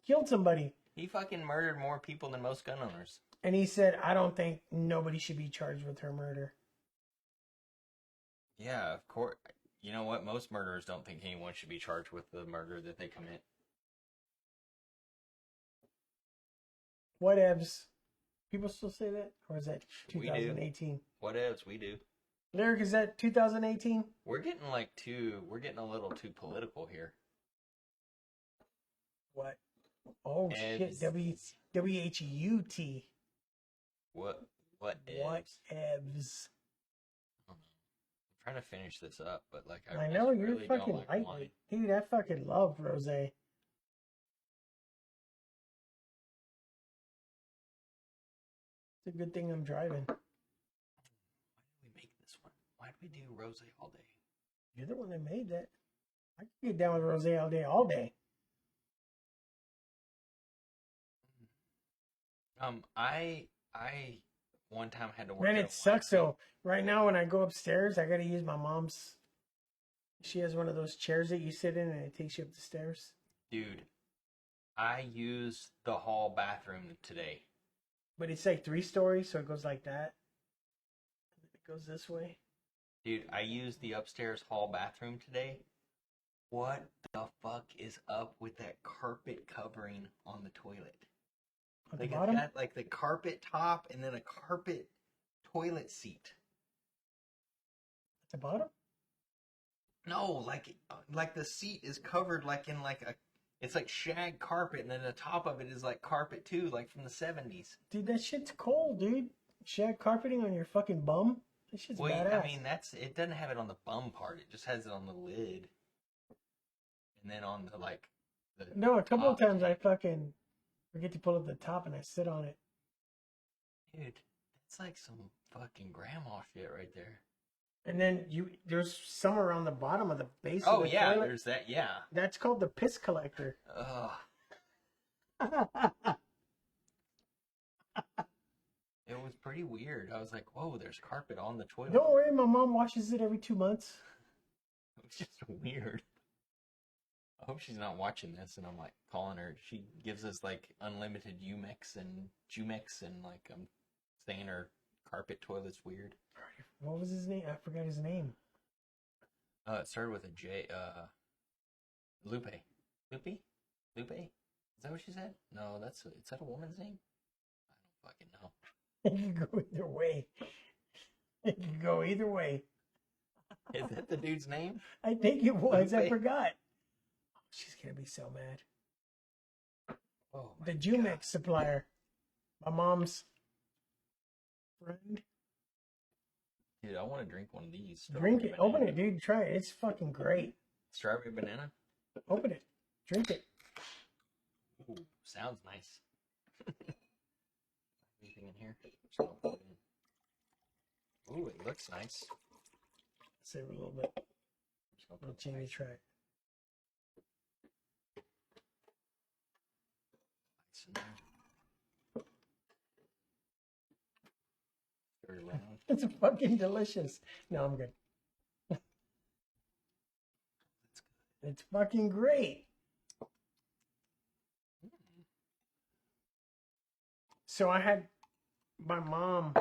Speaker 1: Killed somebody.
Speaker 2: he fucking murdered more people than most gun owners.
Speaker 1: And he said, "I don't think nobody should be charged with her murder."
Speaker 2: Yeah, of course. You know what? Most murderers don't think anyone should be charged with the murder that they commit.
Speaker 1: Whatevs. People still say that? Or is that
Speaker 2: We do.
Speaker 1: 2018?
Speaker 2: Whatevs, we do.
Speaker 1: Lyric, is that 2018?
Speaker 2: We're getting a little too political here.
Speaker 1: What? Oh,
Speaker 2: Evs.
Speaker 1: shit. W-H-U-T.
Speaker 2: What
Speaker 1: Whatevs.
Speaker 2: I'm trying to finish this up, but like
Speaker 1: I know,
Speaker 2: just
Speaker 1: you're
Speaker 2: really
Speaker 1: fucking
Speaker 2: don't like wine.
Speaker 1: lightweight. Dude, I fucking love rosé. It's a good thing I'm driving.
Speaker 2: Why did we make this one? Why did we do rose all day?
Speaker 1: You're the one that made that. I can get down with rosé all day, all day.
Speaker 2: I one time had to work.
Speaker 1: Man,
Speaker 2: at a
Speaker 1: it sucks
Speaker 2: winery.
Speaker 1: though. Right now, when I go upstairs, I gotta use my mom's. She has one of those chairs that you sit in, and it takes you up the stairs.
Speaker 2: Dude, I used the hall bathroom today.
Speaker 1: But it's like 3 stories, so it goes like that. And it goes this way.
Speaker 2: Dude, I used the upstairs hall bathroom today. What the fuck is up with that carpet covering on the toilet?
Speaker 1: At
Speaker 2: Like
Speaker 1: the
Speaker 2: it's
Speaker 1: bottom,
Speaker 2: got like the carpet top and then a carpet toilet seat.
Speaker 1: at the bottom.
Speaker 2: No, like the seat is covered like in like a, it's like shag carpet, and then the top of it is like carpet too, like from the 70s.
Speaker 1: Dude, that shit's cold, dude. Shag carpeting on your fucking bum. That shit's
Speaker 2: Well,
Speaker 1: badass.
Speaker 2: I mean it doesn't have it on the bum part. It just has it on the lid, and then on the like. The
Speaker 1: No, a couple of
Speaker 2: top.
Speaker 1: times I fucking forget to pull up the top and I sit on it.
Speaker 2: Dude, that's like some fucking grandma shit right there.
Speaker 1: And then there's some around the bottom of the base
Speaker 2: Oh
Speaker 1: of the
Speaker 2: yeah,
Speaker 1: toilet.
Speaker 2: there's that. Yeah.
Speaker 1: That's called the piss collector.
Speaker 2: It was pretty weird. I was like, whoa, there's carpet on the toilet.
Speaker 1: Don't worry, my mom washes it every 2 months.
Speaker 2: It was just weird. I hope she's not watching this and I'm like calling her. She gives us like unlimited Umix and Jumix, and like I'm saying her carpet toilet's weird.
Speaker 1: What was his name? I forgot his name.
Speaker 2: It started with a J. Lupe. Lupe? Lupe? Is that what she said? No, is that a woman's name? I don't fucking know.
Speaker 1: It can go either way. It can go either way.
Speaker 2: Is that the dude's name?
Speaker 1: I think it was. I
Speaker 2: Lupe.
Speaker 1: forgot. She's gonna be so mad.
Speaker 2: Oh,
Speaker 1: The Jumex supplier. My mom's friend.
Speaker 2: dude, I want to drink one of these.
Speaker 1: Drink
Speaker 2: Strawberry
Speaker 1: it. Open
Speaker 2: banana.
Speaker 1: it, dude. Try it. It's fucking great.
Speaker 2: Strawberry banana.
Speaker 1: Open it. Drink it.
Speaker 2: Ooh, sounds nice. Anything in here? Just gonna put it in. Ooh, it looks nice.
Speaker 1: Save a little bit.
Speaker 2: Just gonna
Speaker 1: Let
Speaker 2: put
Speaker 1: Jamie
Speaker 2: nice.
Speaker 1: try it.
Speaker 2: Nice in there. Stir it around.
Speaker 1: It's fucking delicious. No, I'm good.
Speaker 2: That's good.
Speaker 1: It's fucking great. So I had my mom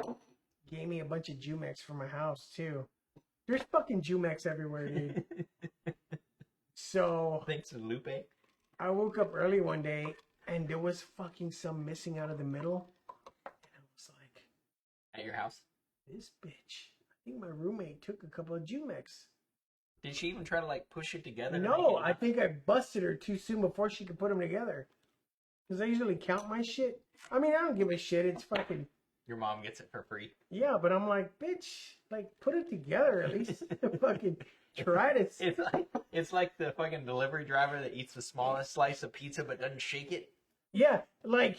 Speaker 1: gave me a bunch of Jumex for my house too. There's fucking Jumex everywhere, dude. So
Speaker 2: Thanks to Lupe.
Speaker 1: I woke up early one day and there was fucking some missing out of the middle. And I was like,
Speaker 2: At your house?
Speaker 1: this bitch. I think my roommate took a couple of Jumex.
Speaker 2: Did she even try to like push it together? to
Speaker 1: No,
Speaker 2: make it
Speaker 1: I think I busted her too soon before she could put them together. Because I usually count my shit. I mean, I don't give a shit. It's fucking...
Speaker 2: Your mom gets it for free.
Speaker 1: Yeah, but I'm like, bitch, like, put it together at least. Fucking try to...
Speaker 2: It's like the fucking delivery driver that eats the smallest slice of pizza but doesn't shake it.
Speaker 1: Yeah, like,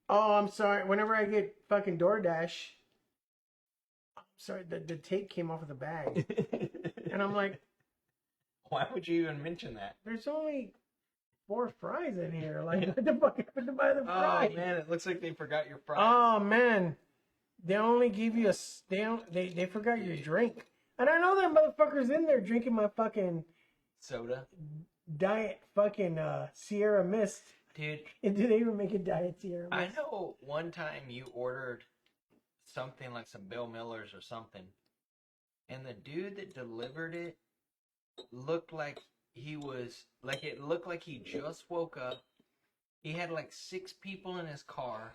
Speaker 1: oh, I'm sorry. Whenever I get fucking DoorDash, I'm sorry, the tape came off of the bag. And I'm like,
Speaker 2: Why would you even mention that?
Speaker 1: there's only 4 fries in here. Like, what the fuck happened to buy the
Speaker 2: Oh
Speaker 1: fries?
Speaker 2: man, it looks like they forgot your fries.
Speaker 1: Oh man, they only give you they forgot your drink, and I know that motherfuckers in there drinking my fucking
Speaker 2: Soda.
Speaker 1: diet fucking Sierra Mist.
Speaker 2: Dude,
Speaker 1: And do they even make a diet Sierra
Speaker 2: I
Speaker 1: Mist?
Speaker 2: know one time you ordered something like some Bill Millers or something, and the dude that delivered it looked like it looked like he just woke up. He had like 6 people in his car.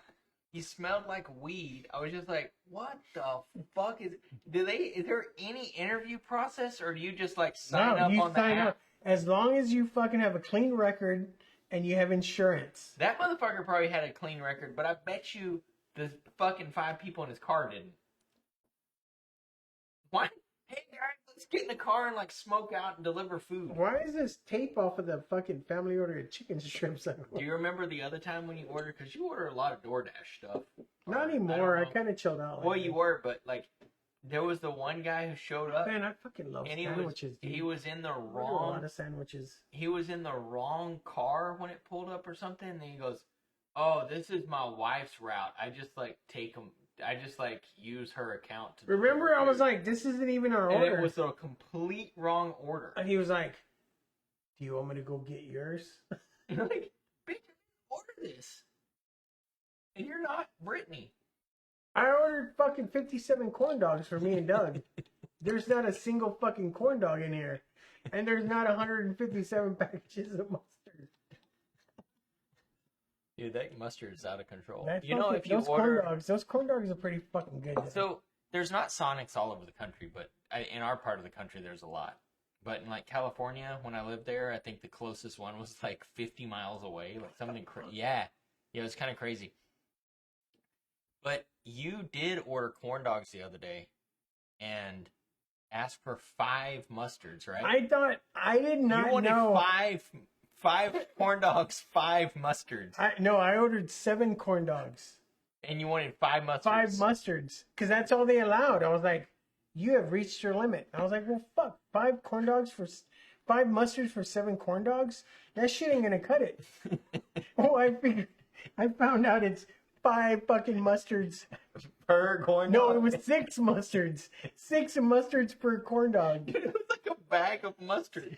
Speaker 2: He smelled like weed. I was just like, what the fuck is there any interview process, or do you just like sign
Speaker 1: No,
Speaker 2: up
Speaker 1: you
Speaker 2: on the
Speaker 1: sign
Speaker 2: app?
Speaker 1: up as long as you fucking have a clean record and you have insurance.
Speaker 2: That motherfucker probably had a clean record, but I bet you the fucking 5 people in his car didn't. What? Hey guys, let's get in the car and like smoke out and deliver food.
Speaker 1: Why is this tape off of the fucking family order of chicken strips?
Speaker 2: Do you remember the other time when you ordered? Because you order a lot of DoorDash stuff.
Speaker 1: Not
Speaker 2: Or, I
Speaker 1: anymore. I
Speaker 2: don't know.
Speaker 1: kind of chilled out.
Speaker 2: Well, you were, but like, there was the one guy who showed up,
Speaker 1: Man, I fucking love
Speaker 2: and
Speaker 1: sandwiches, dude.
Speaker 2: he was in the
Speaker 1: I order a
Speaker 2: wrong
Speaker 1: lot of sandwiches.
Speaker 2: he was in the wrong car when it pulled up or something. And he goes, "Oh, this is my wife's route. I just like take them. I just like use her account to."
Speaker 1: Remember, I was like, "This isn't even our
Speaker 2: and
Speaker 1: order."
Speaker 2: it was a complete wrong order.
Speaker 1: And he was like, "Do you want me to go get yours?"
Speaker 2: And I'm like, "Bitch, I didn't order this, and you're not Brittany."
Speaker 1: I ordered fucking 57 corn dogs for me and Doug. There's not a single fucking corn dog in here. And there's not 157 packages of mustard.
Speaker 2: Dude, that mustard is out of control.
Speaker 1: That
Speaker 2: You know,
Speaker 1: fucking-
Speaker 2: if you
Speaker 1: those
Speaker 2: order,
Speaker 1: corn dogs are pretty fucking good. Dude.
Speaker 2: so there's not Sonics all over the country, but in our part of the country, there's a lot. But in like California, when I lived there, I think the closest one was like 50 miles away, like something yeah, it was kind of crazy. But you did order corn dogs the other day, and asked for 5 mustards, right?
Speaker 1: I thought I did not
Speaker 2: You wanted
Speaker 1: know.
Speaker 2: five corn dogs, 5 mustards,
Speaker 1: I ordered 7 corn dogs,
Speaker 2: and you wanted 5 mustards.
Speaker 1: 5 mustards, because that's all they allowed. I was like, "You have reached your limit." I was like, "Well, fuck, 5 corn dogs for 5 mustards for 7 corn dogs? That shit ain't gonna cut it." Oh, I found out it's 5 fucking mustards
Speaker 2: per corn
Speaker 1: No,
Speaker 2: dog.
Speaker 1: it was 6 mustards. 6 mustards per corn dog.
Speaker 2: It was like a bag of mustard.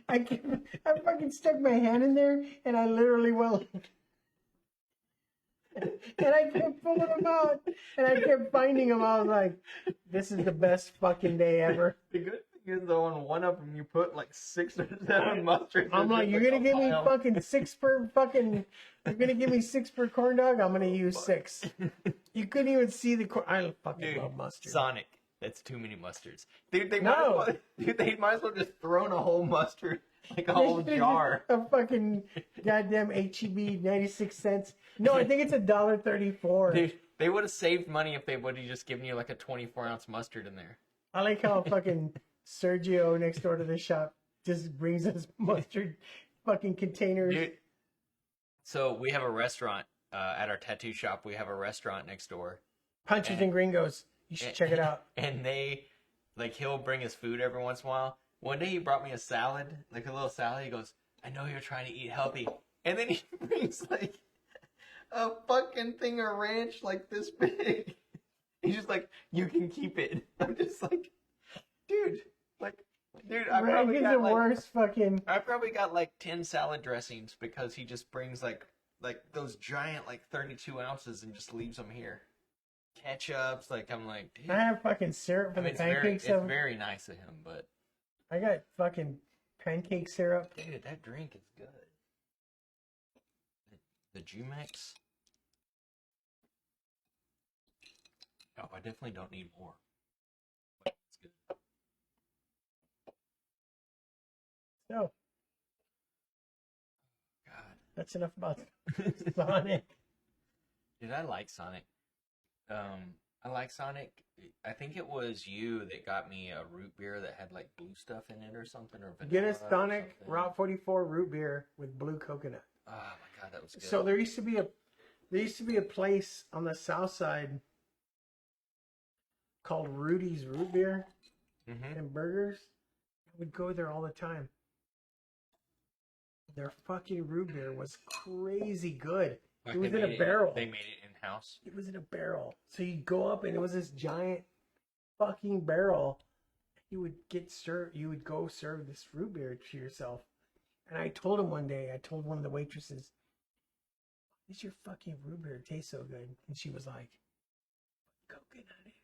Speaker 1: I fucking stuck my hand in there, and I literally went like, and I kept pulling them out, and I kept finding them. I was like, "This is the best fucking day ever."
Speaker 2: The good thing is, though, on one of them, you put like 6 or 7 mustards.
Speaker 1: I'm like, "You're gonna give me fucking 6 per fucking. You're gonna give me 6 per corn dog. I'm gonna use 6." You couldn't even see the corn. I fucking love mustard.
Speaker 2: Sonic. That's too many mustards. Dude, they
Speaker 1: No.
Speaker 2: they might as well just thrown a whole mustard, like a whole jar.
Speaker 1: A fucking goddamn HEB 96 cents. No, I think it's $1.34.
Speaker 2: Dude, they would have saved money if they would have just given you like a 24-ounce mustard in there.
Speaker 1: I like how fucking Sergio next door to the shop just brings us mustard fucking containers.
Speaker 2: Dude, so we have a restaurant at our tattoo shop. We have a restaurant next door.
Speaker 1: Punches and Gringos. You should check it out.
Speaker 2: And they, like, he'll bring us food every once in a while. One day he brought me a salad, like a little salad. He goes, "I know you're trying to eat healthy." And then he brings, like, a fucking thing of ranch like this big. He's just like, "You can keep it." I'm just like, dude, I probably
Speaker 1: Rank is
Speaker 2: got
Speaker 1: the
Speaker 2: like,
Speaker 1: worst fucking.
Speaker 2: I probably got like 10 salad dressings because he just brings like those giant like 32 ounces and just leaves them here. Ketchups, like I'm like, dude.
Speaker 1: I have fucking syrup for
Speaker 2: I mean,
Speaker 1: the pancakes.
Speaker 2: it's very nice of him, but
Speaker 1: I got fucking pancake syrup.
Speaker 2: dude, that drink is good. The Jumex. Oh, I definitely don't need more. But it's good.
Speaker 1: So
Speaker 2: God,
Speaker 1: that's enough about Sonic.
Speaker 2: dude, I like Sonic. I like Sonic. I think it was you that got me a root beer that had like blue stuff in it or something, or
Speaker 1: Get
Speaker 2: vanilla
Speaker 1: a
Speaker 2: or
Speaker 1: Sonic
Speaker 2: something.
Speaker 1: Route 44 root beer with blue coconut.
Speaker 2: Oh my god, that was good.
Speaker 1: So there used to be a place on the south side called Rudy's Root Beer and Burgers. I would go there all the time. Their fucking root beer was crazy good.
Speaker 2: Like
Speaker 1: It was
Speaker 2: they
Speaker 1: in a
Speaker 2: made
Speaker 1: barrel.
Speaker 2: They made it in house.
Speaker 1: It was in a barrel. So you go up and it was this giant fucking barrel. You would get served. You would go serve this root beer to yourself. And I told him one day. I told one of the waitresses, "Why does your fucking root beer taste so good?" And she was like, "Coconut in it."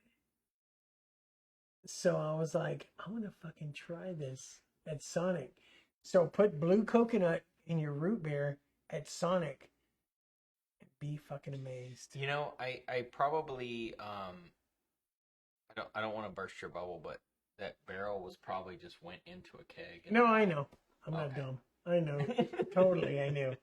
Speaker 1: So I was like, "I'm gonna fucking try this at Sonic." So put blue coconut in your root beer at Sonic. And be fucking amazed.
Speaker 2: You know, I probably I don't want to burst your bubble, but that barrel was probably just went into a keg.
Speaker 1: No, I know. I'm not
Speaker 2: Okay.
Speaker 1: dumb. I know. Totally, I knew.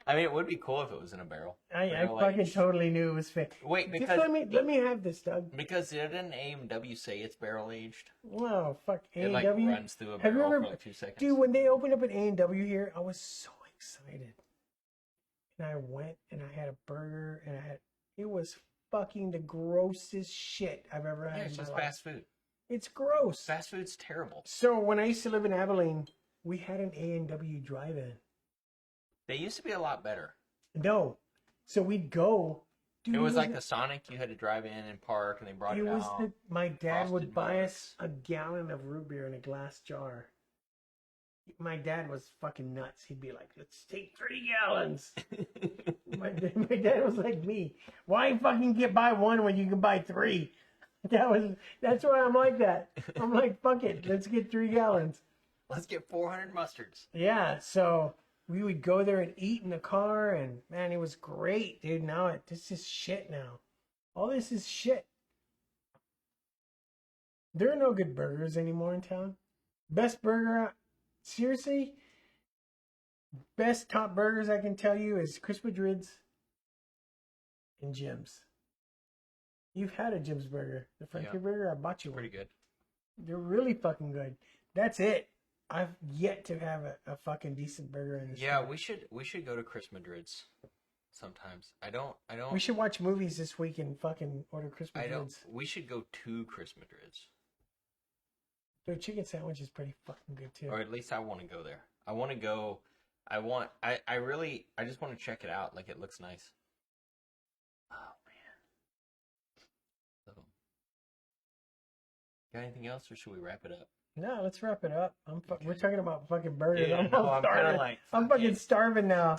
Speaker 2: I mean, it would be cool if it was in a barrel.
Speaker 1: I
Speaker 2: Barrel
Speaker 1: fucking
Speaker 2: aged.
Speaker 1: totally knew it was fake.
Speaker 2: Wait,
Speaker 1: Just
Speaker 2: because
Speaker 1: let me have this, Doug.
Speaker 2: didn't AMW say it's barrel aged?
Speaker 1: Wow, fuck
Speaker 2: It like
Speaker 1: A&W.
Speaker 2: runs through a
Speaker 1: Have you
Speaker 2: barrel
Speaker 1: ever,
Speaker 2: for like 2 seconds.
Speaker 1: dude? When they opened up an A&W here, I was so excited. And I went and I had a burger and I had was fucking the grossest shit I've ever had
Speaker 2: Yeah, it's
Speaker 1: in my
Speaker 2: just
Speaker 1: life.
Speaker 2: fast food.
Speaker 1: It's gross.
Speaker 2: Fast food's terrible.
Speaker 1: So when I used to live in Abilene, we had an A&W drive-in.
Speaker 2: They used to be a lot better.
Speaker 1: No. So we'd go. Dude,
Speaker 2: It was like the Sonic. You had to drive in and park, and they brought it out.
Speaker 1: My dad would
Speaker 2: Frosted
Speaker 1: buy
Speaker 2: Nuts.
Speaker 1: us a gallon of root beer in a glass jar. My dad was fucking nuts. He'd be like, let's take 3 gallons. my dad was like me. Why fucking buy one when you can buy 3? That's why I'm like that. I'm like, fuck it. Let's get 3 gallons.
Speaker 2: Let's get 400 mustards.
Speaker 1: Yeah. So we would go there and eat in the car, and man, it was great, dude. Now this is shit now. All this is shit. There are no good burgers anymore in town. Best burger, seriously, best top burgers I can tell you is Chris Madrid's and Jim's. You've had a Jim's burger, the Frontier burger. I bought you one.
Speaker 2: Pretty good.
Speaker 1: They're really fucking good. That's it. I've yet to have a fucking decent burger in this.
Speaker 2: Yeah,
Speaker 1: store.
Speaker 2: we should go to Chris Madrid's sometimes. I don't.
Speaker 1: We should watch movies this week and fucking order Chris Madrid's.
Speaker 2: We should go to Chris Madrid's.
Speaker 1: Their chicken sandwich is pretty fucking good too.
Speaker 2: Or at least I want to go there. I want to go. I just want to check it out. Like, it looks nice. Oh man. So, got anything else, or should we wrap it up?
Speaker 1: No, let's wrap it up.
Speaker 2: Okay.
Speaker 1: We're talking about fucking burgers.
Speaker 2: Dude,
Speaker 1: I'm
Speaker 2: I'm
Speaker 1: starving.
Speaker 2: like,
Speaker 1: I'm fucking starving now.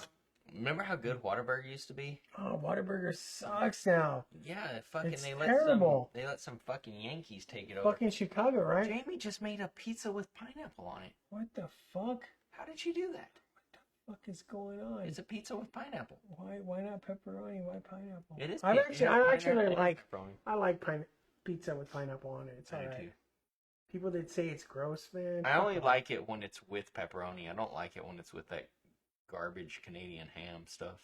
Speaker 2: Remember how good Whataburger used to be?
Speaker 1: Oh, Whataburger sucks now.
Speaker 2: Yeah, fucking
Speaker 1: It's
Speaker 2: they
Speaker 1: terrible.
Speaker 2: let some fucking Yankees take it over.
Speaker 1: Fucking Chicago, right?
Speaker 2: Jamie just made a pizza with pineapple on it.
Speaker 1: What the fuck?
Speaker 2: How did she do that?
Speaker 1: What is going on?
Speaker 2: It's a pizza with pineapple.
Speaker 1: Why not pepperoni? Why pineapple?
Speaker 2: It is.
Speaker 1: I actually like
Speaker 2: pepperoni.
Speaker 1: pizza with pineapple on it. It's
Speaker 2: I do
Speaker 1: alright.
Speaker 2: too.
Speaker 1: People that say it's gross, man.
Speaker 2: I only like it when it's with pepperoni. I don't like it when it's with that garbage Canadian ham stuff.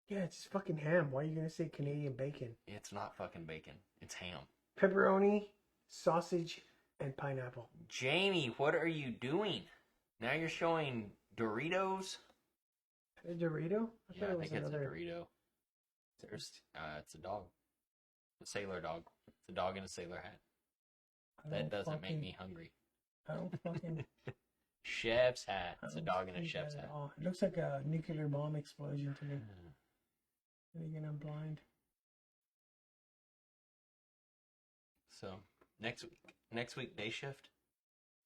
Speaker 1: Yeah, it's just fucking ham. Why are you gonna say Canadian bacon?
Speaker 2: It's not fucking bacon. It's ham.
Speaker 1: Pepperoni, sausage, and pineapple.
Speaker 2: Jamie, what are you doing? Now you're showing Doritos?
Speaker 1: A Dorito?
Speaker 2: Yeah, I think it's
Speaker 1: another...
Speaker 2: a Dorito. It's a dog. A sailor dog. It's a dog in a sailor hat. That doesn't make me hungry.
Speaker 1: I don't fucking...
Speaker 2: Chef's hat. It's a dog in a chef's hat.
Speaker 1: It looks like a nuclear bomb explosion to me. Again, I'm blind.
Speaker 2: So, next week, Day Shift.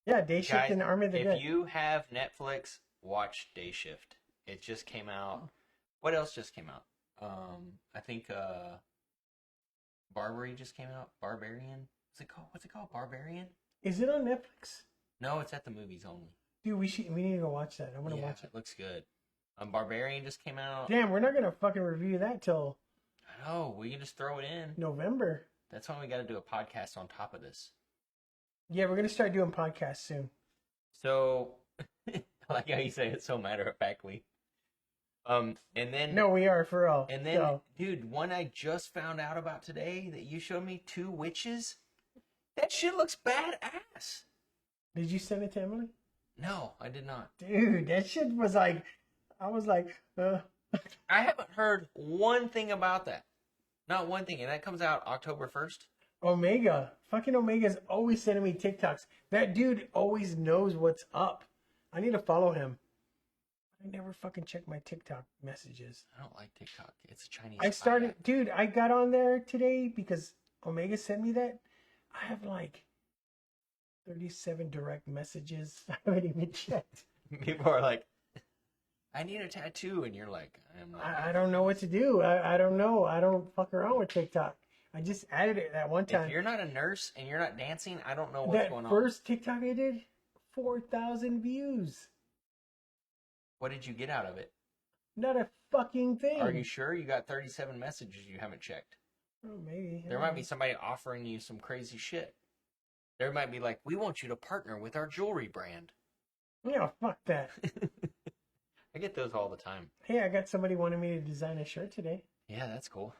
Speaker 1: Yeah, Day Shift
Speaker 2: Guys,
Speaker 1: in the Army of the Dead.
Speaker 2: If you have Netflix, watch Day Shift. It just came out. What else just came out? I think Barbary just came out. Barbarian. What's it called? Barbarian?
Speaker 1: Is it on Netflix?
Speaker 2: No, it's at the movies only.
Speaker 1: Dude, we need to go watch that. I want to watch it.
Speaker 2: It looks good. Barbarian just came out.
Speaker 1: Damn, we're not gonna fucking review that till
Speaker 2: I know. We can just throw it in.
Speaker 1: November.
Speaker 2: That's when we got to do a podcast on top of this.
Speaker 1: Yeah, we're gonna start doing podcasts soon.
Speaker 2: So, I like how you say it so matter of factly. And then
Speaker 1: No, we are for real.
Speaker 2: And then, dude, one I just found out about today that you showed me, 2 Witches. That shit looks badass.
Speaker 1: Did you send it to Emily?
Speaker 2: No, I did not.
Speaker 1: Dude, that shit was like, I was like,
Speaker 2: I haven't heard one thing about that. Not one thing. And that comes out October 1st.
Speaker 1: Omega. Fucking Omega's always sending me TikToks. That dude always knows what's up. I need to follow him. I never fucking check my TikTok messages.
Speaker 2: I don't like TikTok. It's a Chinese.
Speaker 1: Dude, I got on there today because Omega sent me that. I have like 37 direct messages. I haven't even checked.
Speaker 2: People are like, I need a tattoo. And you're like,
Speaker 1: I don't know what to do. I don't know. I don't fuck around with TikTok. I just added it that one time.
Speaker 2: If you're not a nurse and you're not dancing, I don't know what's going on.
Speaker 1: That first TikTok I did, 4,000 views.
Speaker 2: What did you get out of it?
Speaker 1: Not a fucking thing.
Speaker 2: Are you sure you got 37 messages you haven't checked?
Speaker 1: Oh, maybe.
Speaker 2: There might be somebody offering you some crazy shit. There might be like, we want you to partner with our jewelry brand.
Speaker 1: Yeah, fuck that.
Speaker 2: I get those all the time.
Speaker 1: Hey, I got somebody wanting me to design a shirt today.
Speaker 2: Yeah, that's cool.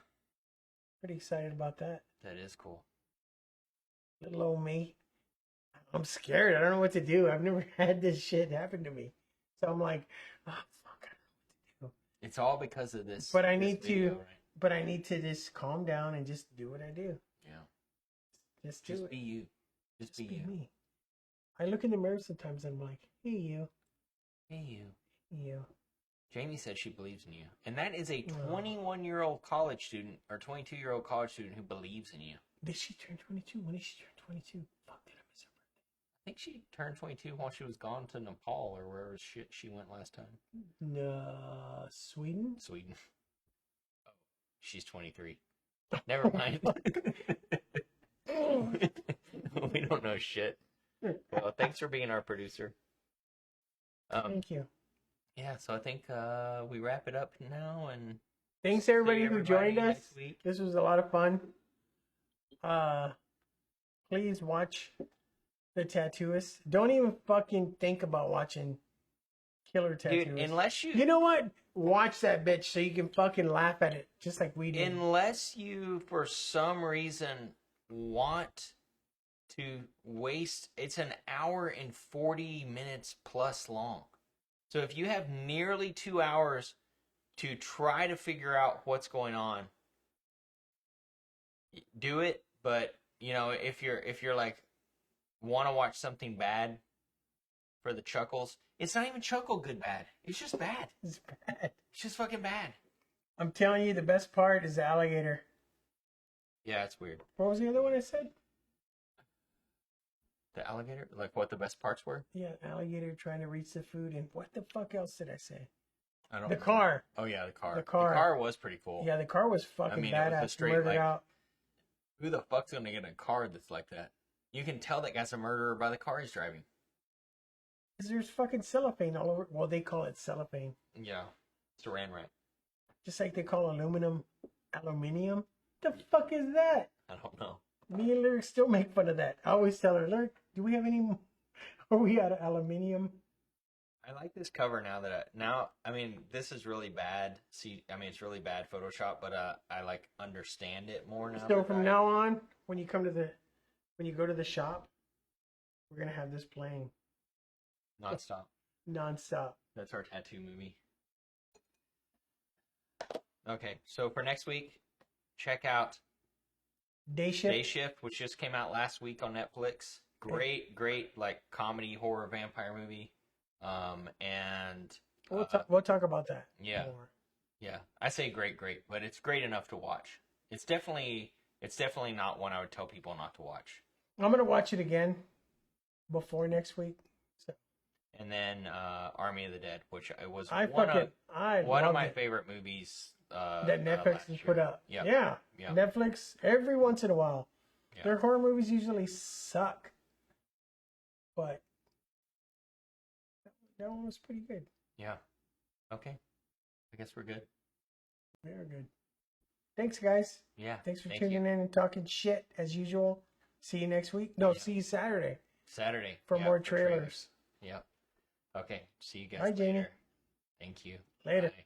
Speaker 1: Pretty excited about that.
Speaker 2: That is cool.
Speaker 1: Little old me. I'm scared. I don't know what to do. I've never had this shit happen to me. So I'm like, oh, fuck, I don't know what to do.
Speaker 2: It's all because of this.
Speaker 1: But I
Speaker 2: this
Speaker 1: need
Speaker 2: video,
Speaker 1: to,
Speaker 2: right?
Speaker 1: But I need to just calm down and just do what I do.
Speaker 2: Yeah.
Speaker 1: Just do
Speaker 2: Just
Speaker 1: it.
Speaker 2: be you. Just be you.
Speaker 1: me. I look in the mirror sometimes and I'm like, hey, you.
Speaker 2: Hey, you.
Speaker 1: You.
Speaker 2: Jamie said she believes in you. And that is a 21-year-old college student or 22-year-old college student who believes in you.
Speaker 1: Did she turn 22? When did she turn 22? Fuck, did I miss her birthday?
Speaker 2: I think she turned 22 while she was gone to Nepal or wherever shit she went last time.
Speaker 1: No, Sweden?
Speaker 2: Sweden. Oh, she's 23. Never mind. We don't know shit. Well, thanks for being our producer.
Speaker 1: Thank you.
Speaker 2: Yeah, so I think we wrap it up now, and
Speaker 1: thanks everybody who joined us.
Speaker 2: next week.
Speaker 1: This was a lot of fun. Please watch The Tattooist. Don't even fucking think about watching Killer Tattooist.
Speaker 2: Dude, unless you...
Speaker 1: You know what? Watch that bitch so you can fucking laugh at it, just like we did.
Speaker 2: Unless you, for some reason, want to waste... It's an hour and 40 minutes plus long. So if you have nearly 2 hours to try to figure out what's going on, do it. But, you know, if you're like, want to watch something bad for the chuckles, it's not even chuckle good bad. It's just bad.
Speaker 1: It's bad.
Speaker 2: It's just fucking bad.
Speaker 1: I'm telling you, the best part is the alligator.
Speaker 2: Yeah, it's weird.
Speaker 1: What was the other one I said?
Speaker 2: The alligator? Like what the best parts were?
Speaker 1: Yeah, alligator trying to reach the food. And what the fuck else did I say?
Speaker 2: I don't
Speaker 1: The
Speaker 2: know.
Speaker 1: car.
Speaker 2: Oh, yeah, the car.
Speaker 1: The car.
Speaker 2: The car was pretty cool.
Speaker 1: Yeah, the car was fucking
Speaker 2: it was
Speaker 1: badass.
Speaker 2: a straight,
Speaker 1: Murdered
Speaker 2: like,
Speaker 1: out.
Speaker 2: Who the fuck's gonna get a car that's like that? You can tell that guy's a murderer by the car he's driving.
Speaker 1: There's fucking cellophane all over. Well, they call it cellophane.
Speaker 2: Yeah. Saran wrap.
Speaker 1: Just like they call aluminium. The fuck is that?
Speaker 2: I don't know.
Speaker 1: Me and Lyric still make fun of that. I always tell her, Lyric, do we have any more? Are we out of aluminium?
Speaker 2: I like this cover now I mean, this is really bad. See, I mean, it's really bad Photoshop, but I like understand it more now.
Speaker 1: So from now on, when you go to the shop, we're gonna have this playing
Speaker 2: nonstop.
Speaker 1: nonstop.
Speaker 2: That's our tattoo movie. Okay, so for next week, check out
Speaker 1: Day Shift.
Speaker 2: Day Shift, which just came out last week on Netflix. Great, like comedy horror vampire movie. And
Speaker 1: We'll talk about that.
Speaker 2: Yeah,
Speaker 1: more.
Speaker 2: Yeah. I say great, but it's great enough to watch. It's definitely not one I would tell people not to watch.
Speaker 1: I'm gonna watch it again before next week. So.
Speaker 2: And then Army of the Dead, which was
Speaker 1: one
Speaker 2: of my favorite movies
Speaker 1: that Netflix has put up.
Speaker 2: Yep.
Speaker 1: Yeah,
Speaker 2: Yep.
Speaker 1: Netflix every once in a while.
Speaker 2: Yep.
Speaker 1: Their horror movies usually suck, but that one was pretty good.
Speaker 2: Yeah. Okay. I guess we're good.
Speaker 1: Very good. Thanks, guys.
Speaker 2: Yeah.
Speaker 1: Thanks for tuning in and talking shit as usual. See you next week. No, see you Saturday. For more trailers.
Speaker 2: Yep. Okay. See you guys
Speaker 1: Bye,
Speaker 2: later.
Speaker 1: Jamie.
Speaker 2: Thank you.
Speaker 1: Later.
Speaker 2: Bye.